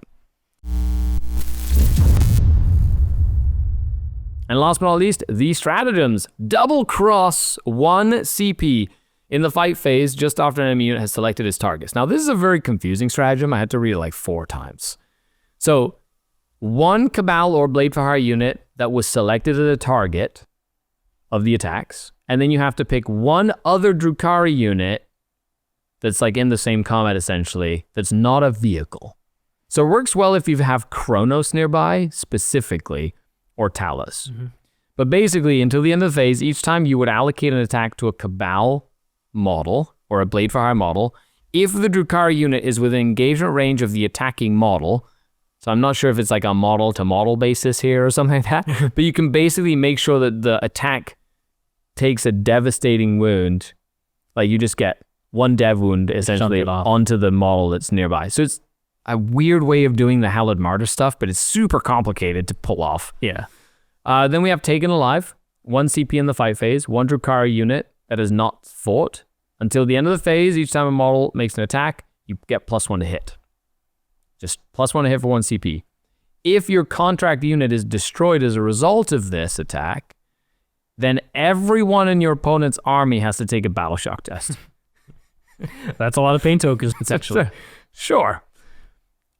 And last but not least, the stratagems. Double cross 1 CP in the fight phase just after an enemy unit has selected its targets. Now, this is a very confusing stratagem. I had to read it like 4 times. So, 1 Cabal or Blade for Hire unit that was selected as a target of the attacks, and then you have to pick 1 other Drukhari unit that's like in the same combat essentially, that's not a vehicle. So it works well if you have Cronos nearby specifically, or Talos. But basically, until the end of the phase, each time you would allocate an attack to a Cabal model or a Blade for Hire model, if the Drukhari unit is within engagement range of the attacking model. So I'm not sure if it's like a model-to-model basis here or something like that, but you can basically make sure that the attack takes a devastating wound. Like you just get 1 dev wound essentially onto the model that's nearby. So it's a weird way of doing the Hallowed Martyr stuff, but it's super complicated to pull off. Yeah. Then we have Taken Alive, 1 CP in the fight phase, 1 Drukhari unit that is not fought. Until the end of the phase, each time a model makes an attack, you get +1 to hit. Just +1 to hit for 1 CP. If your contract unit is destroyed as a result of this attack, then everyone in your opponent's army has to take a battle shock test. That's a lot of pain tokens, potentially. Sure.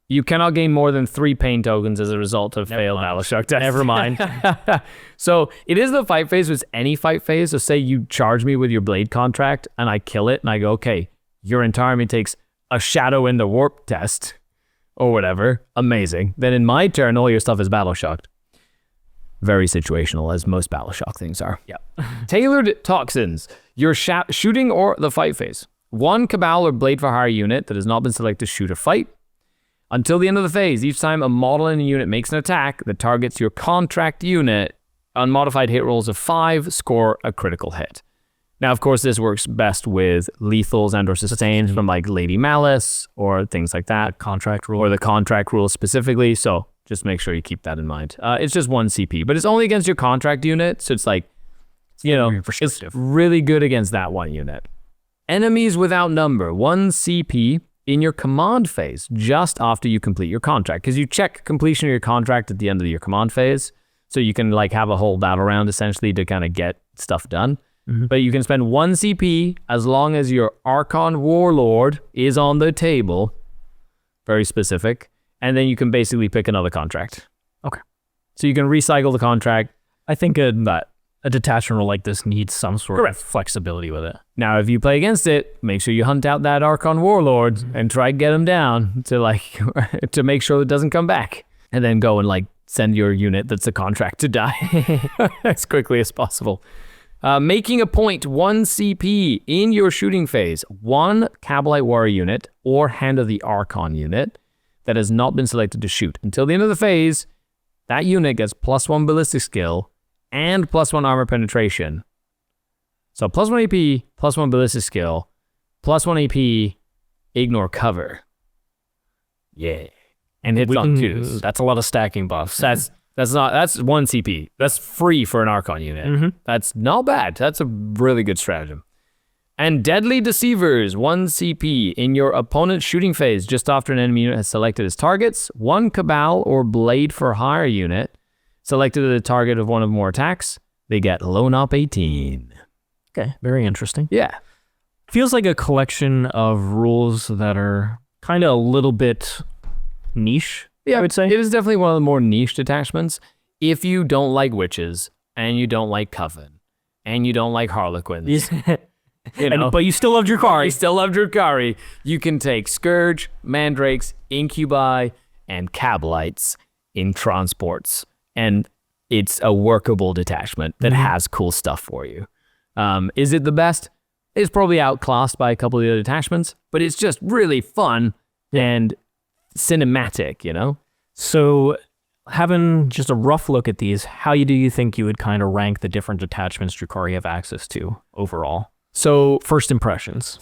You cannot gain more than 3 pain tokens as a result of failed battle shock test. Never mind. So it is the fight phase, it's any fight phase. So say you charge me with your blade contract and I kill it and I go, okay, your entire army takes a shadow in the warp test or whatever. Amazing. Then in my turn, all your stuff is battle shocked. Very situational, as most battle shock things are. Yeah. Tailored toxins. Your shooting or the fight phase. 1 Cabal or Blade for Hire unit that has not been selected to shoot or fight. Until the end of the phase, each time a model in a unit makes an attack that targets your contract unit, unmodified hit rolls of 5 score a critical hit. Now, of course, this works best with lethals and or sustains from like Lady Malys or things like that. Contract rule. Or the contract rule specifically, so just make sure you keep that in mind. It's just 1 CP, but it's only against your contract unit, so it's like, you know, it's really good against that one unit. Enemies without number, 1 CP in your command phase just after you complete your contract, because you check completion of your contract at the end of your command phase, so you can like have a whole battle round essentially to kind of get stuff done. But you can spend 1 CP as long as your Archon Warlord is on the table, very specific, and then you can basically pick another contract. Okay. So you can recycle the contract. I think a detachment rule like this needs some sort of flexibility with it. Now, if you play against it, make sure you hunt out that Archon Warlord and try to get him down to like to make sure it doesn't come back, and then go and like send your unit that's a contract to die as quickly as possible. Making a point, 1 CP in your shooting phase, 1 Kabalite Warrior unit or Hand of the Archon unit that has not been selected to shoot. Until the end of the phase, that unit gets +1 ballistic skill and +1 armor penetration. So +1 AP, +1 ballistic skill, +1 AP, ignore cover. Yeah. And hits on 2s. That's a lot of stacking buffs. That's 1 CP. That's free for an Archon unit. That's not bad. That's a really good stratagem. And Deadly Deceivers, 1 CP in your opponent's shooting phase just after an enemy unit has selected as targets. 1 Cabal or Blade for Hire unit selected as the target of one or more attacks. They get Lone Op 18. Okay, very interesting. Yeah. Feels like a collection of rules that are kind of a little bit niche. Yeah, I would say. It is definitely one of the more niche detachments. If you don't like witches, and you don't like Coven, and you don't like Harlequins, you know, but you still love Drukhari. you still love Drukhari, you can take Scourge, Mandrakes, Incubi, and Kabalites in transports. And it's a workable detachment that has cool stuff for you. Is it the best? It's probably outclassed by a couple of the other detachments, but it's just really fun and cinematic, you know? So having just a rough look at these, how do you think you would kind of rank the different detachments Drukhari have access to overall? So First impressions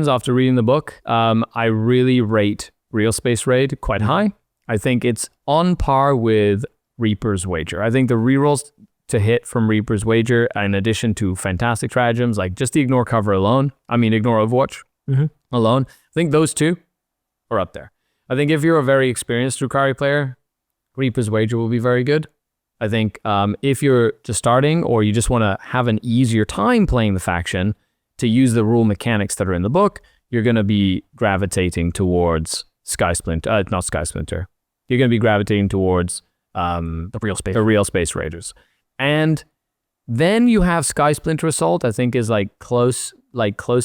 after reading the book, I really rate Realspace Raid quite high. I think it's on par with Reaper's Wager. I think the rerolls to hit from Reaper's Wager, in addition to fantastic stratagems, like just the ignore cover alone, ignore Overwatch alone, I think those two are up there. I think if you're a very experienced Drukhari player, Reaper's Wager will be very good. I think if you're just starting or you just want to have an easier time playing the faction to use the rule mechanics that are in the book, you're going to be gravitating towards not Sky Splinter. You're going to be gravitating towards the Realspace Raiders. And then you have Sky Splinter Assault, I think is close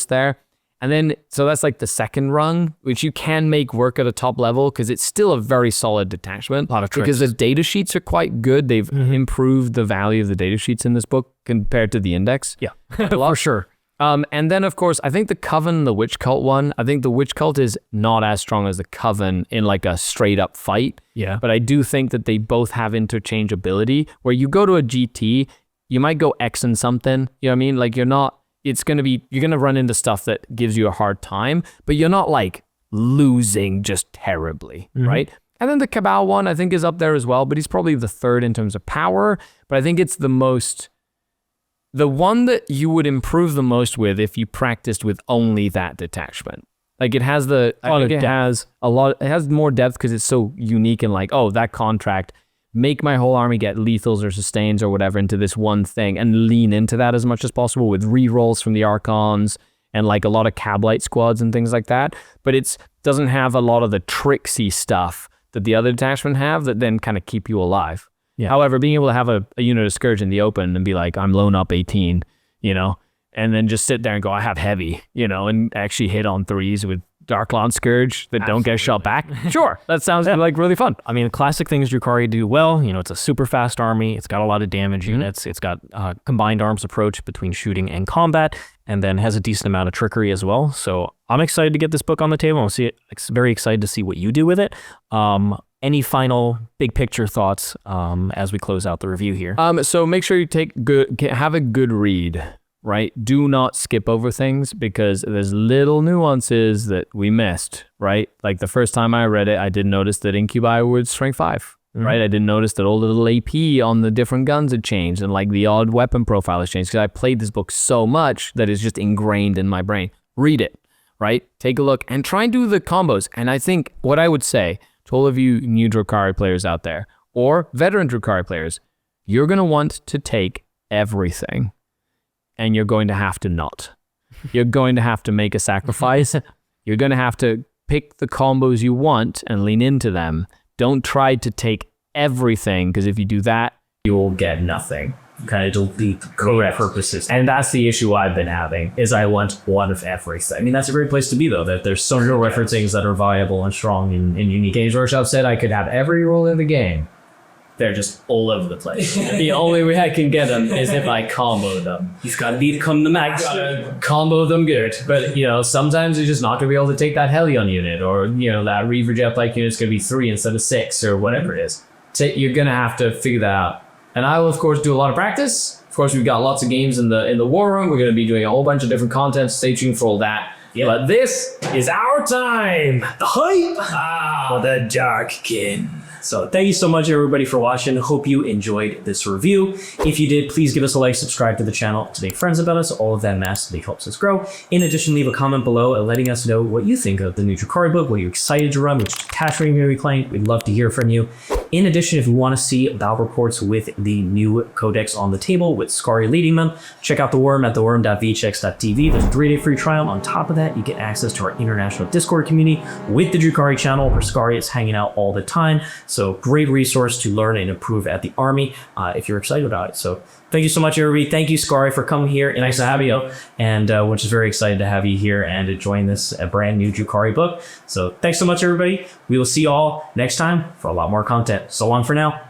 there. And then, so that's like the second rung, which you can make work at a top level because it's still a very solid detachment. A lot of tricks. Because the data sheets are quite good. They've improved the value of the data sheets in this book compared to the index. Yeah, for sure. And then, of course, I think the Coven, the Witch Cult one, I think the Witch Cult is not as strong as the Coven in like a straight up fight. Yeah. But I do think that they both have interchangeability where you go to a GT, you might go X and something, you know what I mean? Like you're going to run into stuff that gives you a hard time, but you're not like losing just terribly, right? And then the Cabal one I think is up there as well, but he's probably the third in terms of power, but I think it's the one that you would improve the most with if you practiced with only that detachment. Like it has more depth because it's so unique and like, oh, that contract make my whole army get lethals or sustains or whatever into this one thing and lean into that as much as possible with rerolls from the Archons and like a lot of Kabalite squads and things like that. But it doesn't have a lot of the tricksy stuff that the other detachment have that then kind of keep you alive. Yeah. However, being able to have a unit of Scourge in the open and be like, I'm lone up 18, you know, and then just sit there and go, I have heavy, you know, and actually hit on 3s with Darklon Scourge that don't get shot back. Sure, that sounds like really fun. I mean, the classic things Drukhari do well, you know, it's a super fast army. It's got a lot of damage units. It's got a combined arms approach between shooting and combat, and then has a decent amount of trickery as well. So I'm excited to get this book on the table. I'm very excited to see what you do with it. Any final big picture thoughts as we close out the review here? So make sure you have a good read. Right? Do not skip over things because there's little nuances that we missed, right? Like the first time I read it, I didn't notice that Incubi would strength 5, right? I didn't notice that all the little AP on the different guns had changed and like the odd weapon profile has changed because I played this book so much that it's just ingrained in my brain. Read it, right? Take a look and try and do the combos. And I think what I would say to all of you new Drukhari players out there or veteran Drukhari players, you're going to want to take everything. And you're going to have to not. You're going to have to make a sacrifice. You're going to have to pick the combos you want and lean into them. Don't try to take everything, because if you do that, you will get nothing. Kind of delete correct purposes. And that's the issue I've been having, is I want one of everything. I mean, that's a great place to be, though, that there's so many different things that are viable and strong in unique. Games Workshop said I could have every role in the game. They're just all over the place. The only way I can get them is if I combo them. You've got to become the max. Combo them good. But, you know, sometimes you're just not going to be able to take that Hellion unit, or, you know, that Reaver Jetfighter unit's going to be 3 instead of 6 or whatever it is. So you're going to have to figure that out. And I will, of course, do a lot of practice. Of course, we've got lots of games in the war room. We're going to be doing a whole bunch of different content. Stay tuned for all that. Yeah. But this is our time. The hype for the Darkkin. So thank you so much, everybody, for watching. Hope you enjoyed this review. If you did, please give us a like, subscribe to the channel to make friends about us. All of that massively helps us grow. In addition, leave a comment below letting us know what you think of the new Drukhari book, what you're excited to run, which detachment you're going to be playing. We'd love to hear from you. In addition, if you want to see battle reports with the new codex on the table with Skari leading them, check out The Worm at theworm.vhx.tv. There's a 3-day free trial. On top of that, you get access to our international Discord community with the Drukhari channel, where Skari is hanging out all the time. So great resource to learn and improve at the army if you're excited about it. So thank you so much, everybody. Thank you, Skari, for coming here. Nice to have you. And we're just very excited to have you here and to join this brand new Drukhari book. So thanks so much, everybody. We will see you all next time for a lot more content. So long for now.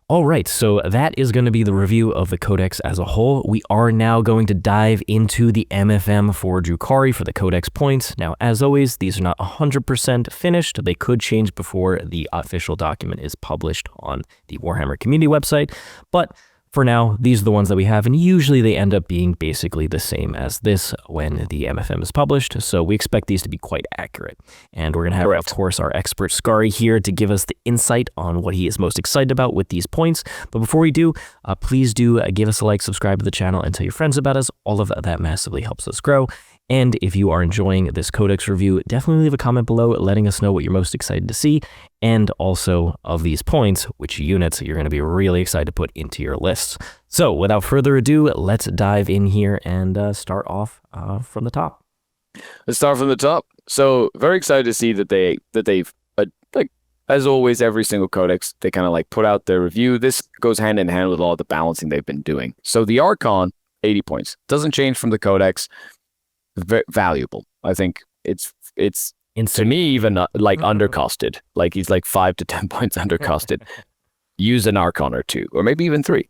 All right, so that is going to be the review of the Codex as a whole. We are now going to dive into the MFM for Drukhari for the Codex points. Now, as always, these are not 100% finished. They could change before the official document is published on the Warhammer community website, but for now, these are the ones that we have, and usually they end up being basically the same as this when the MFM is published, so we expect these to be quite accurate. And we're going to have, of course, our expert Skari here to give us the insight on what he is most excited about with these points. But before we do, please do give us a like, subscribe to the channel, and tell your friends about us. All of that massively helps us grow. And if you are enjoying this Codex review, definitely leave a comment below letting us know what you're most excited to see, and also of these points, which units you're going to be really excited to put into your lists. So without further ado, let's dive in here and start off from the top. Let's start from the top. So very excited to see that they've like, as always, every single Codex, they kind of like put out their review. This goes hand in hand with all the balancing they've been doing. So the Archon, 80 points. Doesn't change from the Codex. Very valuable. I think it's to me even like undercosted. Like he's like 5 to 10 points undercosted. Use an Archon or 2, or maybe even 3.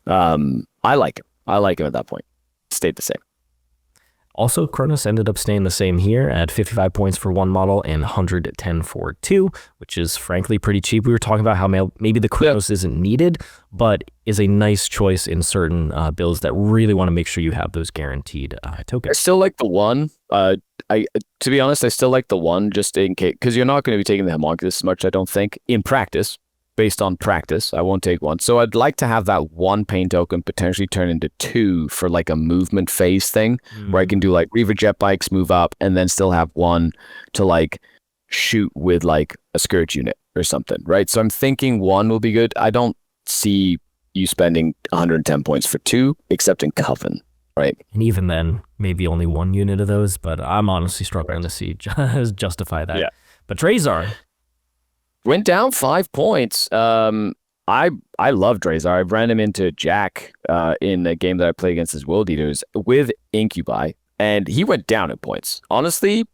I like him. I like him at that point. Stayed the same. Also, Cronos ended up staying the same here at 55 points for 1 model and 110 for 2, which is frankly pretty cheap. We were talking about how maybe the Cronos isn't needed, but is a nice choice in certain builds that really want to make sure you have those guaranteed tokens. I still like the 1. To be honest, I still like the 1 just in case, because you're not going to be taking the Haemonculus as much, I don't think, in practice. Based on practice, I won't take 1. So I'd like to have that 1 pain token potentially turn into 2 for like a movement phase thing, where I can do like Reaver Jet Bikes, move up, and then still have 1 to like shoot with like a Scourge unit or something, right? So I'm thinking 1 will be good. I don't see you spending 110 points for 2, except in Coven, right? And even then, maybe only 1 unit of those, but I'm honestly struggling to see justify that. Yeah. But Drazhar went down 5 points. I love Drazhar. I ran him into Jack in a game that I played against his World Eaters with Incubi, and he went down in points. Honestly,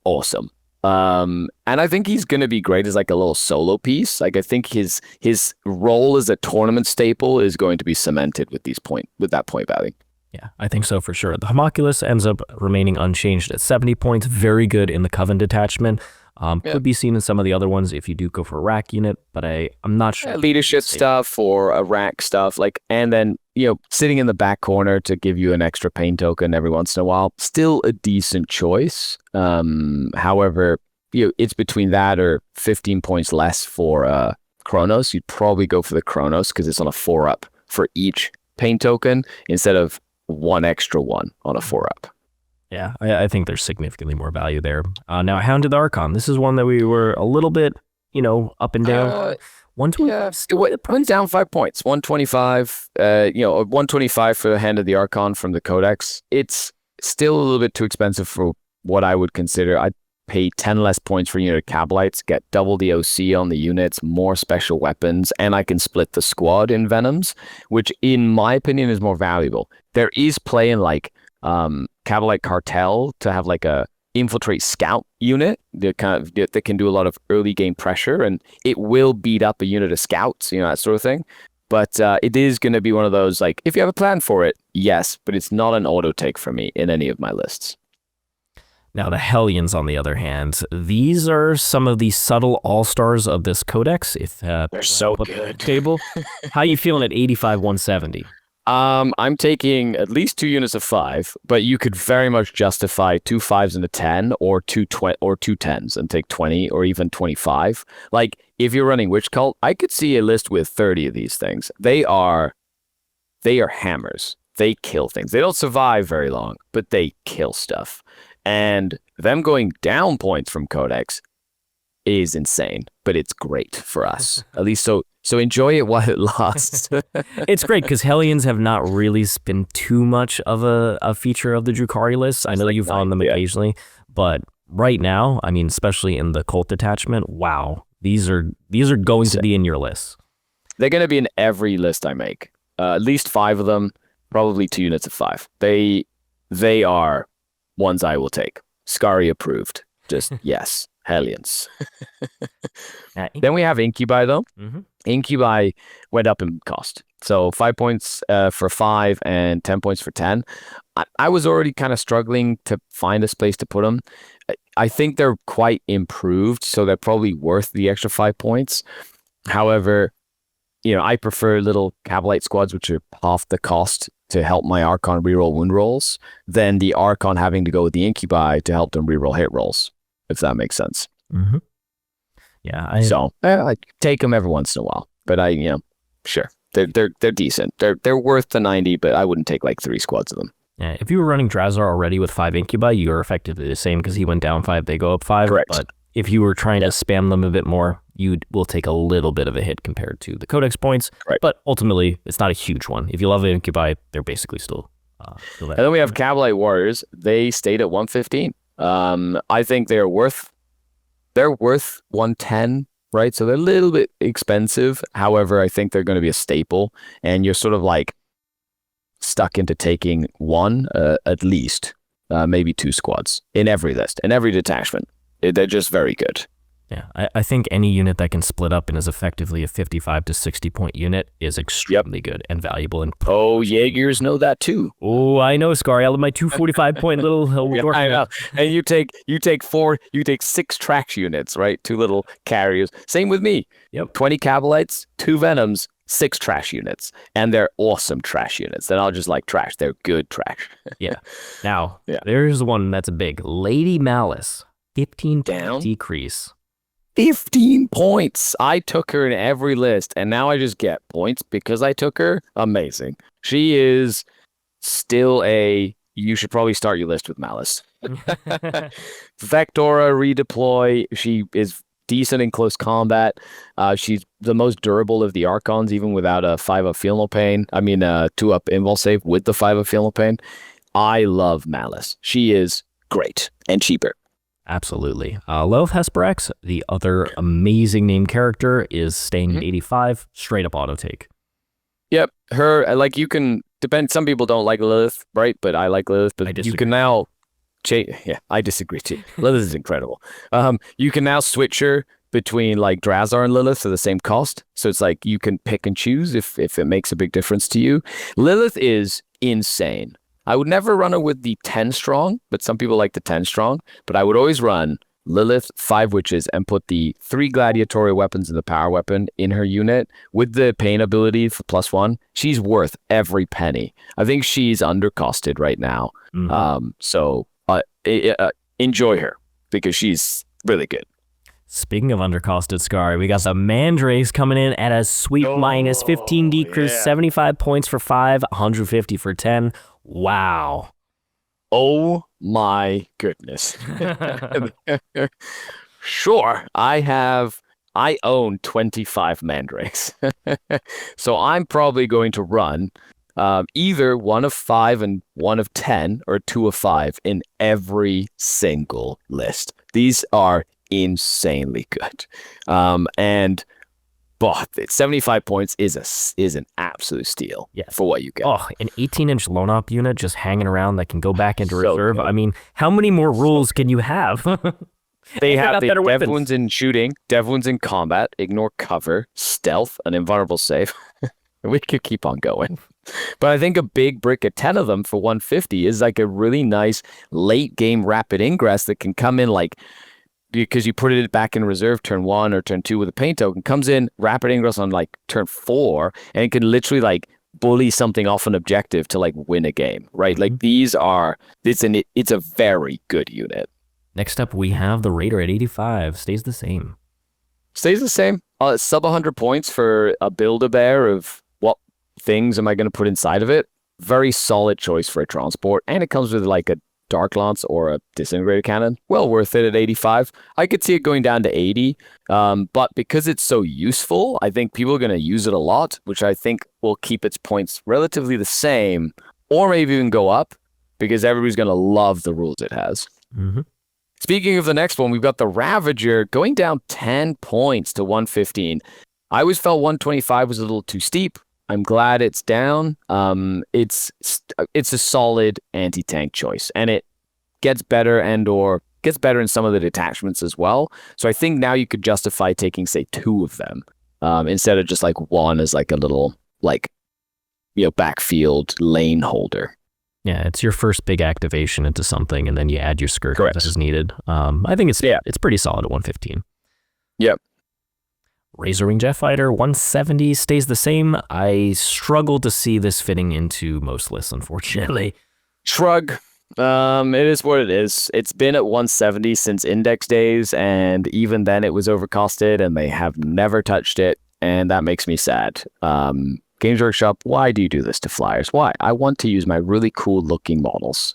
awesome. And I think he's going to be great as like a little solo piece. Like I think his role as a tournament staple is going to be cemented with that point value. Yeah, I think so for sure. The Haemonculus ends up remaining unchanged at 70 points. Very good in the Coven detachment. Could be seen in some of the other ones if you do go for a rack unit, but I'm not sure. Leadership stuff or a rack stuff, and then, sitting in the back corner to give you an extra pain token every once in a while. Still a decent choice. However, it's between that or 15 points less for Cronos. You'd probably go for the Cronos because it's on a 4-up for each pain token instead of 1 extra 1 on a 4-up. Yeah, I think there's significantly more value there. Now, Hounded Archon. This is one that we were a little bit, up and down. 125. Yeah, it went down 5 points. 125. 125 for the Hand of the Archon from the Codex. It's still a little bit too expensive for what I would consider. I'd pay 10 less points for a unit of Kabalites, get double the OC on the units, more special weapons, and I can split the squad in Venoms, which in my opinion is more valuable. There is play in Kabalite Cartel to have like a infiltrate scout unit that can do a lot of early game pressure, and it will beat up a unit of scouts, that sort of thing. But it is going to be one of those, if you have a plan for it, yes, but it's not an auto take for me in any of my lists. Now, the Hellions, on the other hand, these are some of the subtle all-stars of this codex. If they're so good. Table. How you feeling at 85, 170? I'm taking at least 2 units of 5, but you could very much justify 2 5s and a 10 or 2 10s and take 20 or even 25. If you're running Witch Cult, I could see a list with 30 of these things. They are hammers. They kill things. They don't survive very long, but they kill stuff. And them going down points from Codex is insane, but it's great for us. At least so enjoy it while it lasts. It's great because Hellions have not really been too much of a feature of the Drukhari list. I know you've found them occasionally, but right now, especially in the cult detachment, wow, these are going to be in your list. They're going to be in every list I make. At least 5 of them, probably 2 units of 5. They are ones I will take. Skari approved. Just yes. Hellions. Then we have Incubi though. Mm-hmm. Incubi went up in cost. So 5 points for 5 and 10 points for 10. I was already kind of struggling to find a place to put them. I think they're quite improved, so they're probably worth the extra 5 points. However, I prefer little Kabalite squads, which are half the cost to help my Archon reroll wound rolls, than the Archon having to go with the Incubi to help them reroll hit rolls, if that makes sense. Mm-hmm. Yeah. I take them every once in a while, but sure. They're decent. They're worth the 90, but I wouldn't take 3 squads of them. Yeah, if you were running Drazhar already with 5 Incubi, you're effectively the same because he went down 5, they go up 5. Correct. But if you were trying to spam them a bit more, you will take a little bit of a hit compared to the Codex points. Right. But ultimately, it's not a huge one. If you love Incubi, they're basically still there. And then we have Kabalite Warriors. They stayed at 115. I think they're worth 110, right? So they're a little bit expensive. However, I think they're going to be a staple, and you're sort of stuck into taking 1 at least, maybe 2 squads in every list, in every detachment. They're just very good. Yeah, I think any unit that can split up and is effectively a 55 to 60 point unit is extremely good and valuable. And Jaegers know that too. Oh, I know, Skari. I love my 245 point little. I know. And you take 6 trash units, right? 2 little carriers. Same with me. Yep. 20 Kabalites, 2 Venoms, 6 trash units, and they're awesome trash units. They're not just trash; they're good trash. Yeah. Now, there's one that's a big Lady Malys, 15 down decrease. 15 points. I took her in every list, and now I just get points because I took her. Amazing. She is still you should probably start your list with Malys. Vectora redeploy. She is decent in close combat. She's the most durable of the Archons, even without a 5-up Feel No Pain. I mean, 2-up Invul Save with the 5-up Feel No Pain. I love Malys. She is great and cheaper. Absolutely. Lelith Hesperax, the other amazing named character, is staying at 85, straight up auto take. Yep. Her, like, you can, some people don't like Lelith, right? But I like Lelith, but you can now, yeah, I disagree too. Lelith is incredible. You can now switch her between like Drazhar and Lelith for the same cost. So it's like you can pick and choose if it makes a big difference to you. Lelith is insane. I would never run her with the 10 strong, but some people like the 10 strong. But I would always run Lelith, 5 Wyches, and put the 3 gladiatory weapons and the power weapon in her unit with the pain ability for +1. She's worth every penny. I think she's undercosted right now. So enjoy her because she's really good. Speaking of undercosted, Skari, we got the Mandrakes coming in at a sweet minus 15 decrease, 75 points for 5, 150 for 10. Wow. Oh my goodness. Sure, I own 25 Mandrakes. So I'm probably going to run either 1 of 5 and 1 of 10 or 2 of 5 in every single list. These are insanely good. But 75 points is an absolute steal for what you get. Oh, an 18-inch lone-op unit just hanging around that can go back into reserve. Good. I mean, how many more rules can you have? They have the Dev Wounds in shooting, Dev Wounds in combat, ignore cover, stealth, an invulnerable save. We could keep on going. But I think a big brick of 10 of them for 150 is like a really nice late game rapid ingress that can come in like, because you put it back in reserve turn 1 or turn 2 with a paint token, comes in rapid ingress on like turn 4, and it can literally like bully something off an objective to like win a game, right? Like these are, it's a very good unit. Next up, we have the Raider at 85. Stays the same. Stays the same. Sub 100 points for a Build-A-Bear of what things am I going to put inside of it? Very solid choice for a transport, and it comes with like a Dark Lance or a Disintegrator Cannon. Well worth it at 85. I could see it going down to 80, but because it's so useful, I think people are going to use it a lot, which I think will keep its points relatively the same, or maybe even go up, because everybody's going to love the rules it has. Speaking of the next one, we've got the Ravager going down 10 points to 115. I always felt 125 was a little too steep. I'm glad it's down. It's a solid anti-tank choice, and it gets better gets better in some of the detachments as well. So I think now you could justify taking, say, 2 of them instead of just like 1 as like a little like backfield lane holder. Yeah, it's your first big activation into something, and then you add your Scourges as needed. I think it's pretty solid at 115. Yep. Razorwing Jetfighter, 170, stays the same. I struggle to see this fitting into most lists, unfortunately. Shrug. It is what it is. It's been at 170 since index days, and even then it was overcosted, and they have never touched it, and that makes me sad. Games Workshop, why do you do this to Flyers? Why? I want to use my really cool looking models.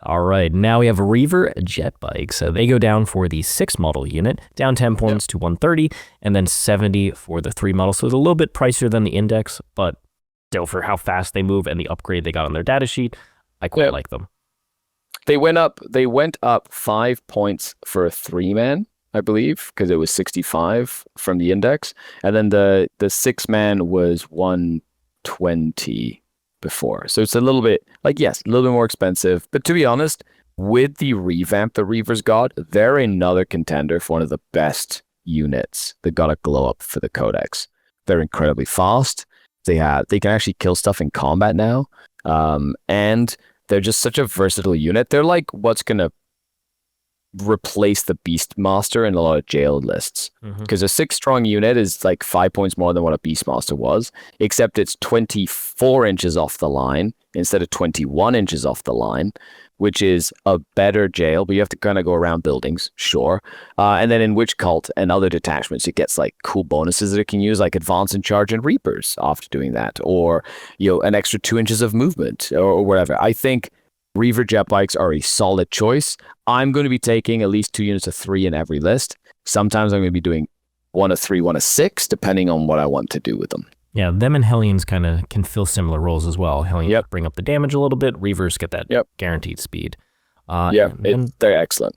All right, now we have Reaver Jet Bike. So they go down for the 6 model unit, down 10 points to 130, and then 70 for the 3 model. So it's a little bit pricier than the index, but still for how fast they move and the upgrade they got on their data sheet, I quite like them. They went up 5 points for a 3-man, I believe, because it was 65 from the index. And then the 6-man was 120 before. So it's a little bit, like, yes, a little bit more expensive. But to be honest, with the revamp the Reavers got, they're another contender for one of the best units that got a glow up for the Codex. They're incredibly fast. They can actually kill stuff in combat now. And they're just such a versatile unit. They're like what's going to replace the Beastmaster in a lot of jail lists, because a 6-strong unit is like 5 points more than what a Beastmaster was, except it's 24 inches off the line instead of 21 inches off the line, which is a better jail, but you have to kind of go around buildings, sure. And then in Witch Cult and other detachments, it gets like cool bonuses that it can use, like Advance and Charge and Reapers after doing that, or an extra 2 inches of movement or whatever. I think Reaver jet bikes are a solid choice. I'm going to be taking at least 2 units of 3 in every list. Sometimes I'm going to be doing 1 of 3, 1 of 6, depending on what I want to do with them. Yeah, them and Hellions kind of can fill similar roles as well. Hellions bring up the damage a little bit. Reavers get that guaranteed speed. They're excellent.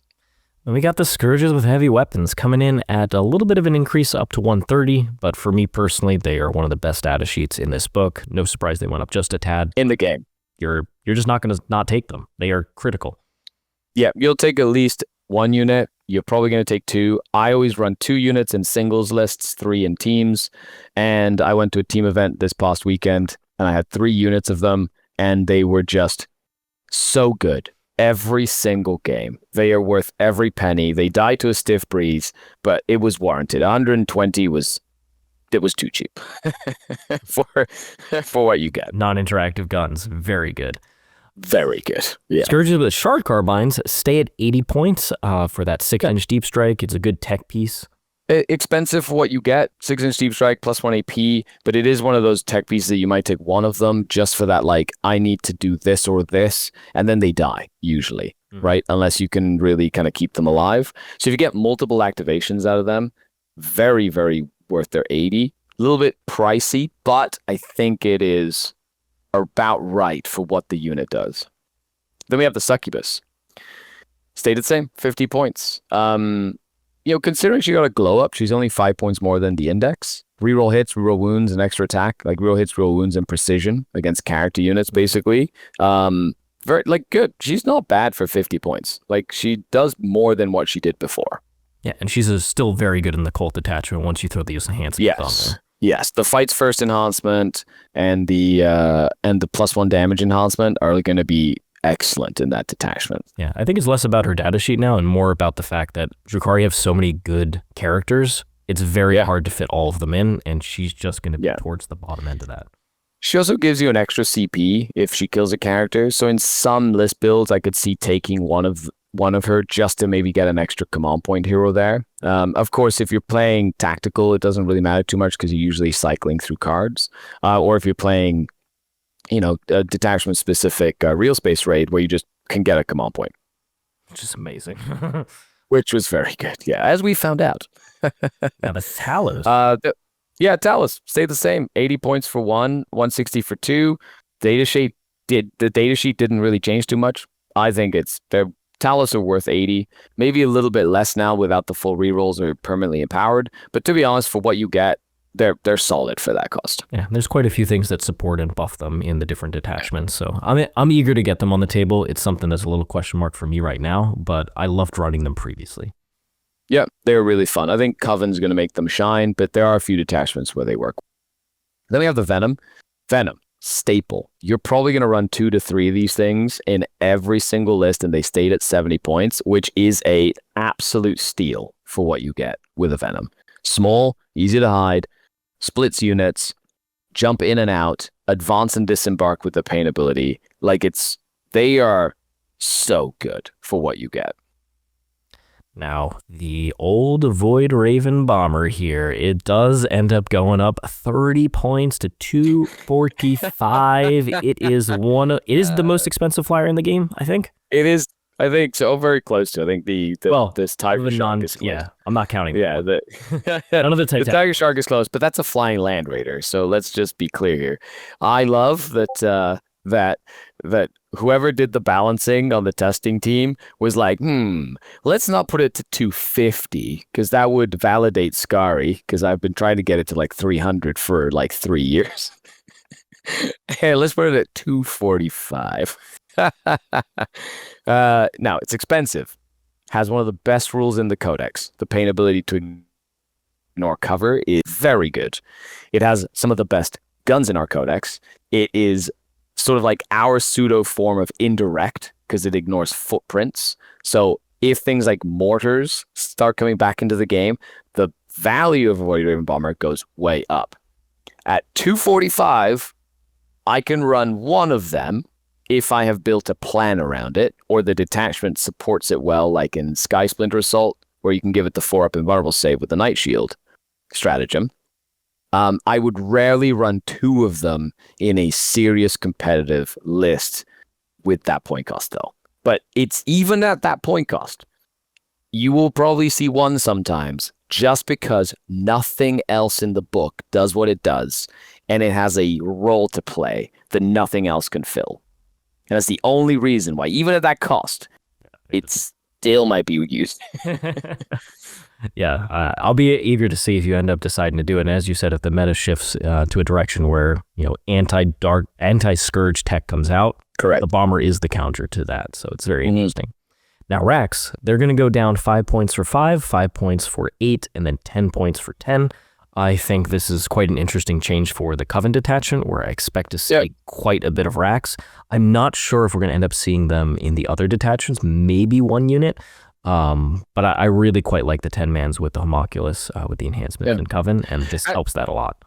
And we got the Scourges with heavy weapons coming in at a little bit of an increase up to 130, but for me personally, they are one of the best data sheets in this book. No surprise they went up just a tad. In the game. You're just not going to not take them. They are critical. Yeah, you'll take at least 1 unit. You're probably going to take 2. I always run 2 units in singles lists, 3 in teams. And I went to a team event this past weekend, and I had 3 units of them, and they were just so good. Every single game. They are worth every penny. They die to a stiff breeze, but it was warranted. 120 was too cheap for what you get. Non-interactive guns, very good. Very good. Yeah. Scourges with Shard Carbines stay at 80 points for that 6-inch deep strike. It's a good tech piece. Expensive for what you get, 6-inch deep strike plus 1 AP, but it is one of those tech pieces that you might take one of them just for that, like, I need to do this or this, and then they die, usually, right? Unless you can really kind of keep them alive. So if you get multiple activations out of them, very, very worth their 80. A little bit pricey, but I think it is about right for what the unit does. Then we have the Succubus. Stayed the same, 50 points. Considering she got a glow up, she's only 5 points more than the index. Reroll hits, reroll wounds, and extra attack. Like reroll hits, reroll wounds, and precision against character units, basically. Very good. She's not bad for 50 points. Like, she does more than what she did before. Yeah, and she's still very good in the cult detachment once you throw these enhancements on there. Yes, the fights first enhancement and the +1 damage enhancement are going to be excellent in that detachment. Yeah, I think it's less about her data sheet now and more about the fact that Drukhari have so many good characters. It's very hard to fit all of them in, and she's just going to be towards the bottom end of that. She also gives you an extra CP if she kills a character. So in some list builds, I could see taking one of her just to maybe get an extra command point hero there. Of course, if you're playing tactical, it doesn't really matter too much because you're usually cycling through cards. Or if you're playing, a detachment specific Realspace raid where you just can get a command point. Which is amazing. Which was very good. Yeah, as we found out. Now the Talos. Talos stayed the same. 80 points for 1, 160 for 2. The data sheet didn't really change too much. I think Talos are worth 80, maybe a little bit less now without the full rerolls or permanently empowered. But to be honest, for what you get, they're solid for that cost. Yeah, there's quite a few things that support and buff them in the different detachments. So I'm eager to get them on the table. It's something that's a little question mark for me right now, but I loved running them previously. Yeah, they're really fun. I think Coven's going to make them shine, but there are a few detachments where they work. Then we have the Venom. Venom, staple. You're probably going to run 2 to 3 of these things in every single list, and they stayed at 70 points, which is a absolute steal for what you get with a Venom. Small, easy to hide, splits units, jump in and out, advance and disembark with the pain ability. They are so good for what you get. Now, the old Voidraven Bomber here, it does end up going up 30 points to 245. It is the most expensive flyer in the game, I think. It is, I think, so very close to. I think this Tiger Shark is close. Yeah, I'm not counting. Yeah, none of the Tiger Shark is close, but that's a flying Land Raider. So let's just be clear here. I love that whoever did the balancing on the testing team was like, let's not put it to 250 because that would validate Skari, because I've been trying to get it to 300 for 3 years. Hey, let's put it at 245. Now, it's expensive. Has one of the best rules in the Codex. The pain ability to ignore cover is very good. It has some of the best guns in our Codex. It is sort of like our pseudo form of indirect because it ignores footprints. So if things like mortars start coming back into the game, the value of a Voidraven Bomber goes way up. At 245, I can run one of them if I have built a plan around it, or the detachment supports it well, like in Sky Splinter Assault, where you can give it the 4-up invulnerable save with the Night Shield stratagem. I would rarely run 2 of them in a serious competitive list with that point cost though. But it's even at that point cost. You will probably see one sometimes just because nothing else in the book does what it does, and it has a role to play that nothing else can fill. And that's the only reason why, even at that cost, it still might be used. Yeah, I'll be eager to see if you end up deciding to do it. And as you said, if the meta shifts to a direction where, you know, anti-Scourge tech comes out, correct, the bomber is the counter to that. So it's very interesting. Now, Wracks, they're going to go down 5 points for 5, 5 points for 8, and then 10 points for 10. I think this is quite an interesting change for the Coven detachment, where I expect to see quite a bit of Wracks. I'm not sure if we're going to end up seeing them in the other detachments, maybe one unit. But I really quite like the 10 mans with the Haemonculus, with the enhancement in Coven, and this helps that a lot.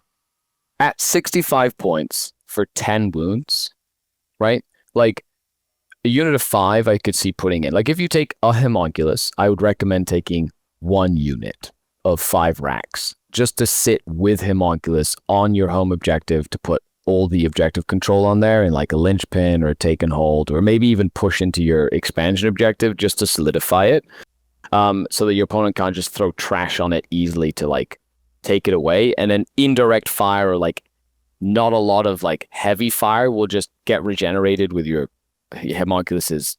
At 65 points for 10 wounds, right? Like, a unit of 5 I could see putting in. Like, if you take a Haemonculus, I would recommend taking 1 unit of 5 Wracks just to sit with Haemonculus on your home objective to put all the objective control on there in like a linchpin or a take and hold, or maybe even push into your expansion objective just to solidify it, so that your opponent can't just throw trash on it easily to like take it away. And then indirect fire, or like not a lot of like heavy fire, will just get regenerated with your Haemonculus's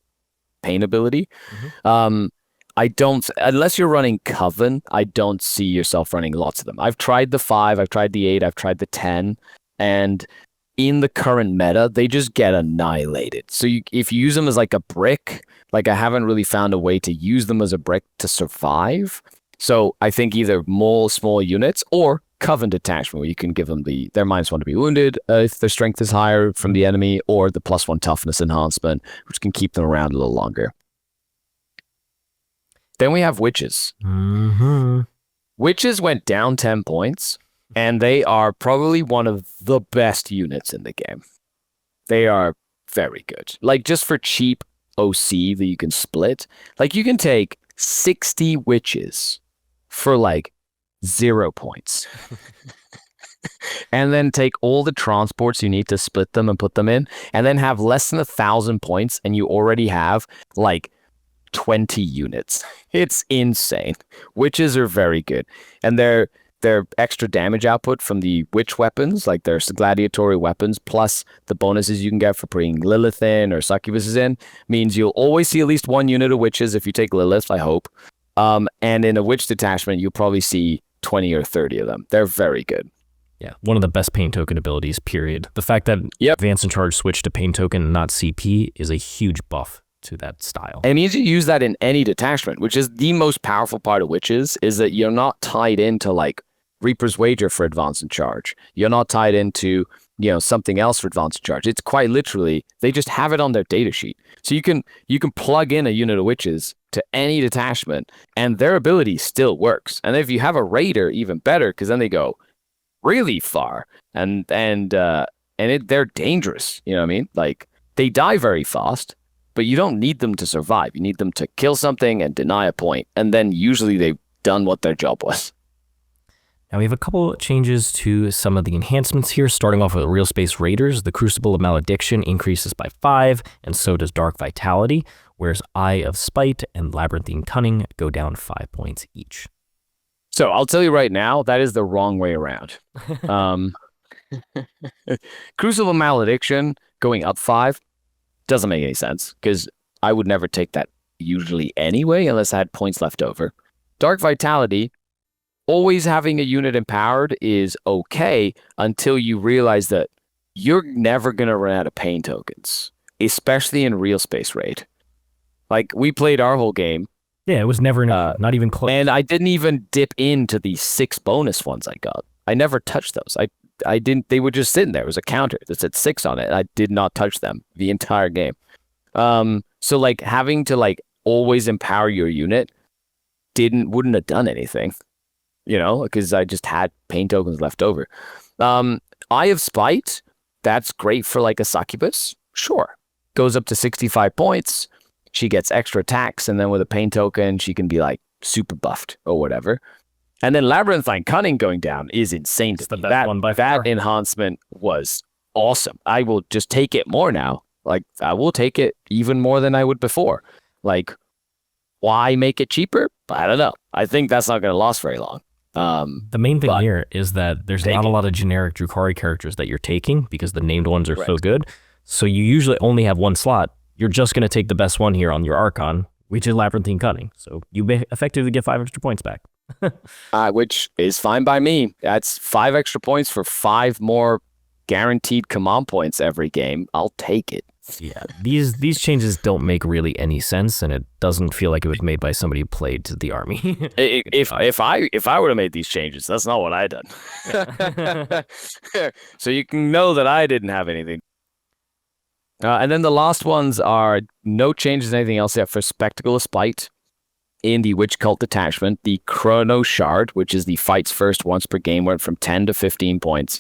pain ability. I don't, unless you're running Coven, I don't see yourself running lots of them. I've tried the 5, I've tried the 8, I've tried the 10, and in the current meta, they just get annihilated. So if you use them as like a brick, like I haven't really found a way to use them as a brick to survive. So I think either more small units or Coven detachment, where you can give them their -1 to be wounded if their strength is higher from the enemy, or the +1 toughness enhancement, which can keep them around a little longer. Then we have Wyches. Wyches went down 10 points, and they are probably one of the best units in the game. They are very good. Like, just for cheap OC that you can split, like you can take 60 Wyches for like 0 points. And then take all the transports you need to split them and put them in, and then have less than 1,000 points, and you already have like 20 units. It's insane. Wyches are very good, and their extra damage output from the witch weapons, like their gladiatory weapons, plus the bonuses you can get for putting Lelith in or Succubuses in, means you'll always see at least 1 unit of Wyches if you take Lelith, I hope. And in a witch detachment, you'll probably see 20 or 30 of them. They're very good. Yeah, one of the best pain token abilities, period. The fact that Advance and Charge switched to pain token and not CP is a huge buff to that style. It means you use that in any detachment, which is the most powerful part of Wyches, is that you're not tied into like Reaper's Wager for Advance and Charge. You're not tied into, you know, something else for Advance and Charge. It's quite literally, they just have it on their datasheet. So you can plug in a unit of Wyches to any detachment, and their ability still works. And if you have a Raider, even better, because then they go really far, and they're dangerous. You know what I mean? Like, they die very fast, but you don't need them to survive. You need them to kill something and deny a point, and then usually they've done what their job was. Now we have a couple changes to some of the enhancements here, starting off with Realspace Raiders. The Crucible of Malediction increases by 5, and so does Dark Vitality, whereas Eye of Spite and Labyrinthine Cunning go down 5 points each. So I'll tell you right now, that is the wrong way around. Crucible of Malediction going up 5 doesn't make any sense, because I would never take that usually anyway, unless I had points left over. Dark Vitality, always having a unit empowered is okay until you realize that you're never going to run out of pain tokens, especially in Realspace Raid. Like, we played our whole game. Yeah, it was never not even close. And I didn't even dip into the 6 bonus ones I got. I never touched those. I didn't, they were just sitting there. It was a counter that said 6 on it. I did not touch them the entire game. So like having to like always empower your unit wouldn't have done anything, you know, because I just had pain tokens left over. Eye of Spite, that's great for like a Succubus. Sure. Goes up to 65 points. She gets extra attacks, and then with a pain token, she can be like super buffed or whatever. And then Labyrinthine Cunning going down is insane. It's the best one by far. That enhancement was awesome. I will just take it more now Like, I will take it even more than I would before. Like, why make it cheaper? I don't know. I think that's not going to last very long. The main thing here is that there's not a lot of generic Drukhari characters that you're taking because the named ones are so good. So you usually only have one slot. You're just going to take the best one here on your Archon, which is Labyrinthine Cunning. So you effectively get 5 extra points back. Which is fine by me. That's 5 extra points for 5 more guaranteed command points every game. I'll take it. Yeah, these changes don't make really any sense, and it doesn't feel like it was made by somebody who played the army. if I would have made these changes, that's not what I done. So you can know that I didn't have anything. And then the last ones are no changes in anything else yet for Spectacle of Spite in the Witch Cult Detachment. The Cronos Shard, which is the fights first once per game, went from 10 to 15 points.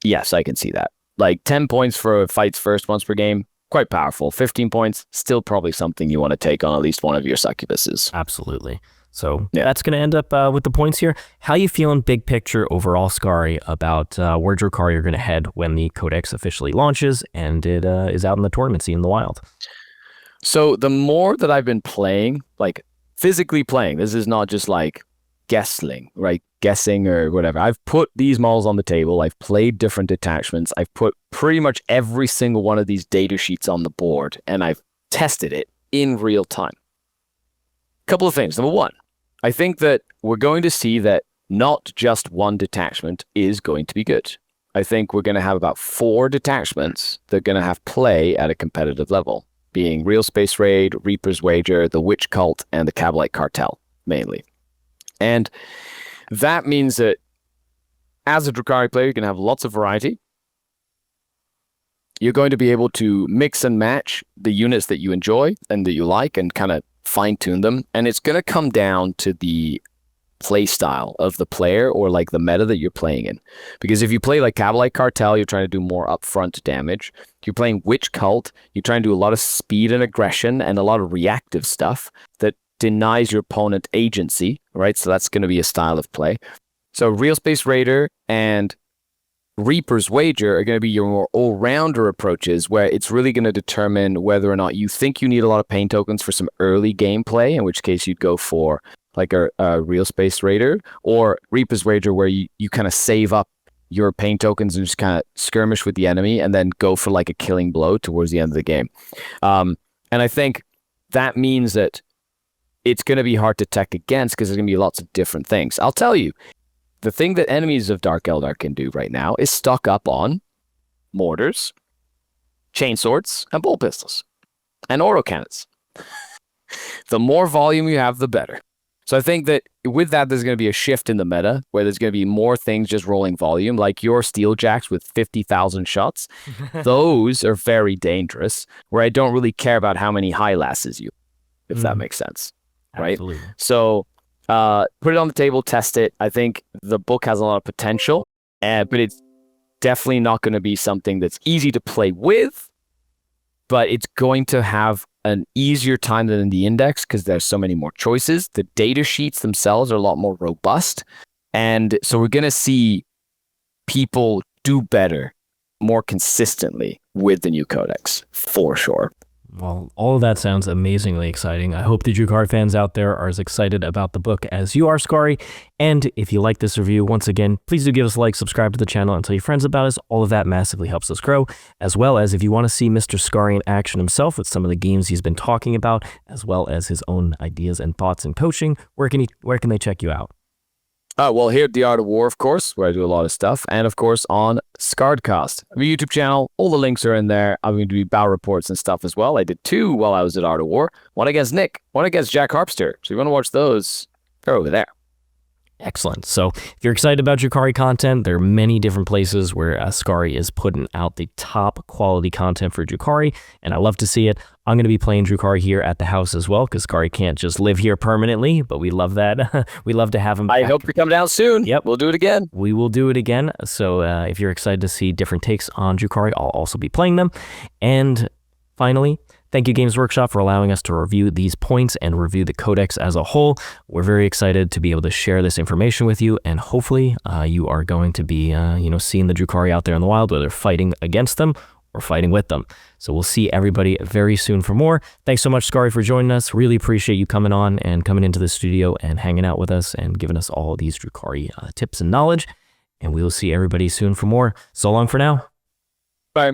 Yes, I can see that. Like 10 points for fights first once per game, quite powerful. 15 points, still probably something you want to take on at least one of your succubuses. Absolutely. So that's going to end up with the points here. How you feeling big picture overall, Skari, about where Drukhari are going to head when the Codex officially launches and it is out in the tournament scene in the wild? So the more that I've been playing, like physically playing, this is not just like guessing, right? Guessing or whatever. I've put these models on the table. I've played different detachments. I've put pretty much every single one of these data sheets on the board, and I've tested it in real time. Couple of things. Number one, I think that we're going to see that not just one detachment is going to be good. I think we're going to have about 4 detachments that are going to have play at a competitive level, being Realspace Raid, Reaper's Wager, the Witch Cult, and the Kabalite Cartel, mainly. And that means that as a Drukhari player, you can have lots of variety. You're going to be able to mix and match the units that you enjoy and that you like and kind of fine-tune them. And it's going to come down to the play style of the player or like the meta that you're playing in. Because if you play like Kabalite Cartel, you're trying to do more upfront damage. If you're playing Witch Cult, you're trying to do a lot of speed and aggression and a lot of reactive stuff that denies your opponent agency, right? So that's going to be a style of play. So Realspace Raider and Reaper's Wager are going to be your more all-rounder approaches where it's really going to determine whether or not you think you need a lot of pain tokens for some early gameplay, in which case you'd go for like a Realspace Raider, or Reaper's Wager where you kind of save up your pain tokens and just kind of skirmish with the enemy and then go for like a killing blow towards the end of the game. And I think that means that it's going to be hard to tech against because there's going to be lots of different things. I'll tell you, the thing that enemies of Dark Eldar can do right now is stock up on mortars, chainswords, and bolt pistols, and autocannons. The more volume you have, the better. So I think that with that, there's going to be a shift in the meta where there's going to be more things just rolling volume, like your Steeljacks with 50,000 shots. Those are very dangerous, where I don't really care about how many high lasses you, if that makes sense. Right? Absolutely. So put it on the table, test it. I think the book has a lot of potential, but it's definitely not going to be something that's easy to play with, but it's going to have an easier time than in the index because there's so many more choices. The data sheets themselves are a lot more robust. And so we're going to see people do better more consistently with the new codex, for sure. Well, all of that sounds amazingly exciting. I hope the Drukhari fans out there are as excited about the book as you are, Skari. And if you like this review, once again, please do give us a like, subscribe to the channel, and tell your friends about us. All of that massively helps us grow, as well as if you want to see Mr. Skari in action himself with some of the games he's been talking about, as well as his own ideas and thoughts in coaching, where can they check you out? Well, here at The Art of War, of course, where I do a lot of stuff, and of course on Scardcast, my YouTube channel. All the links are in there. I'm going to do battle reports and stuff as well. I did 2 while I was at Art of War. One against Nick, one against Jack Harpster. So if you want to watch those, they're over there. Excellent. So if you're excited about Drukhari content, there are many different places where Skari is putting out the top quality content for Drukhari, and I love to see it. I'm going to be playing Drukhari here at the house as well, because Skari can't just live here permanently, but we love that. We love to have him back. I hope you come down soon. Yep. We'll do it again. We will do it again. So if you're excited to see different takes on Drukhari, I'll also be playing them. And finally, thank you, Games Workshop, for allowing us to review these points and review the codex as a whole. We're very excited to be able to share this information with you, and hopefully you are going to be, seeing the Drukhari out there in the wild, whether fighting against them or fighting with them. So we'll see everybody very soon for more. Thanks so much, Skari, for joining us. Really appreciate you coming on and coming into the studio and hanging out with us and giving us all these Drukhari tips and knowledge. And we will see everybody soon for more. So long for now. Bye.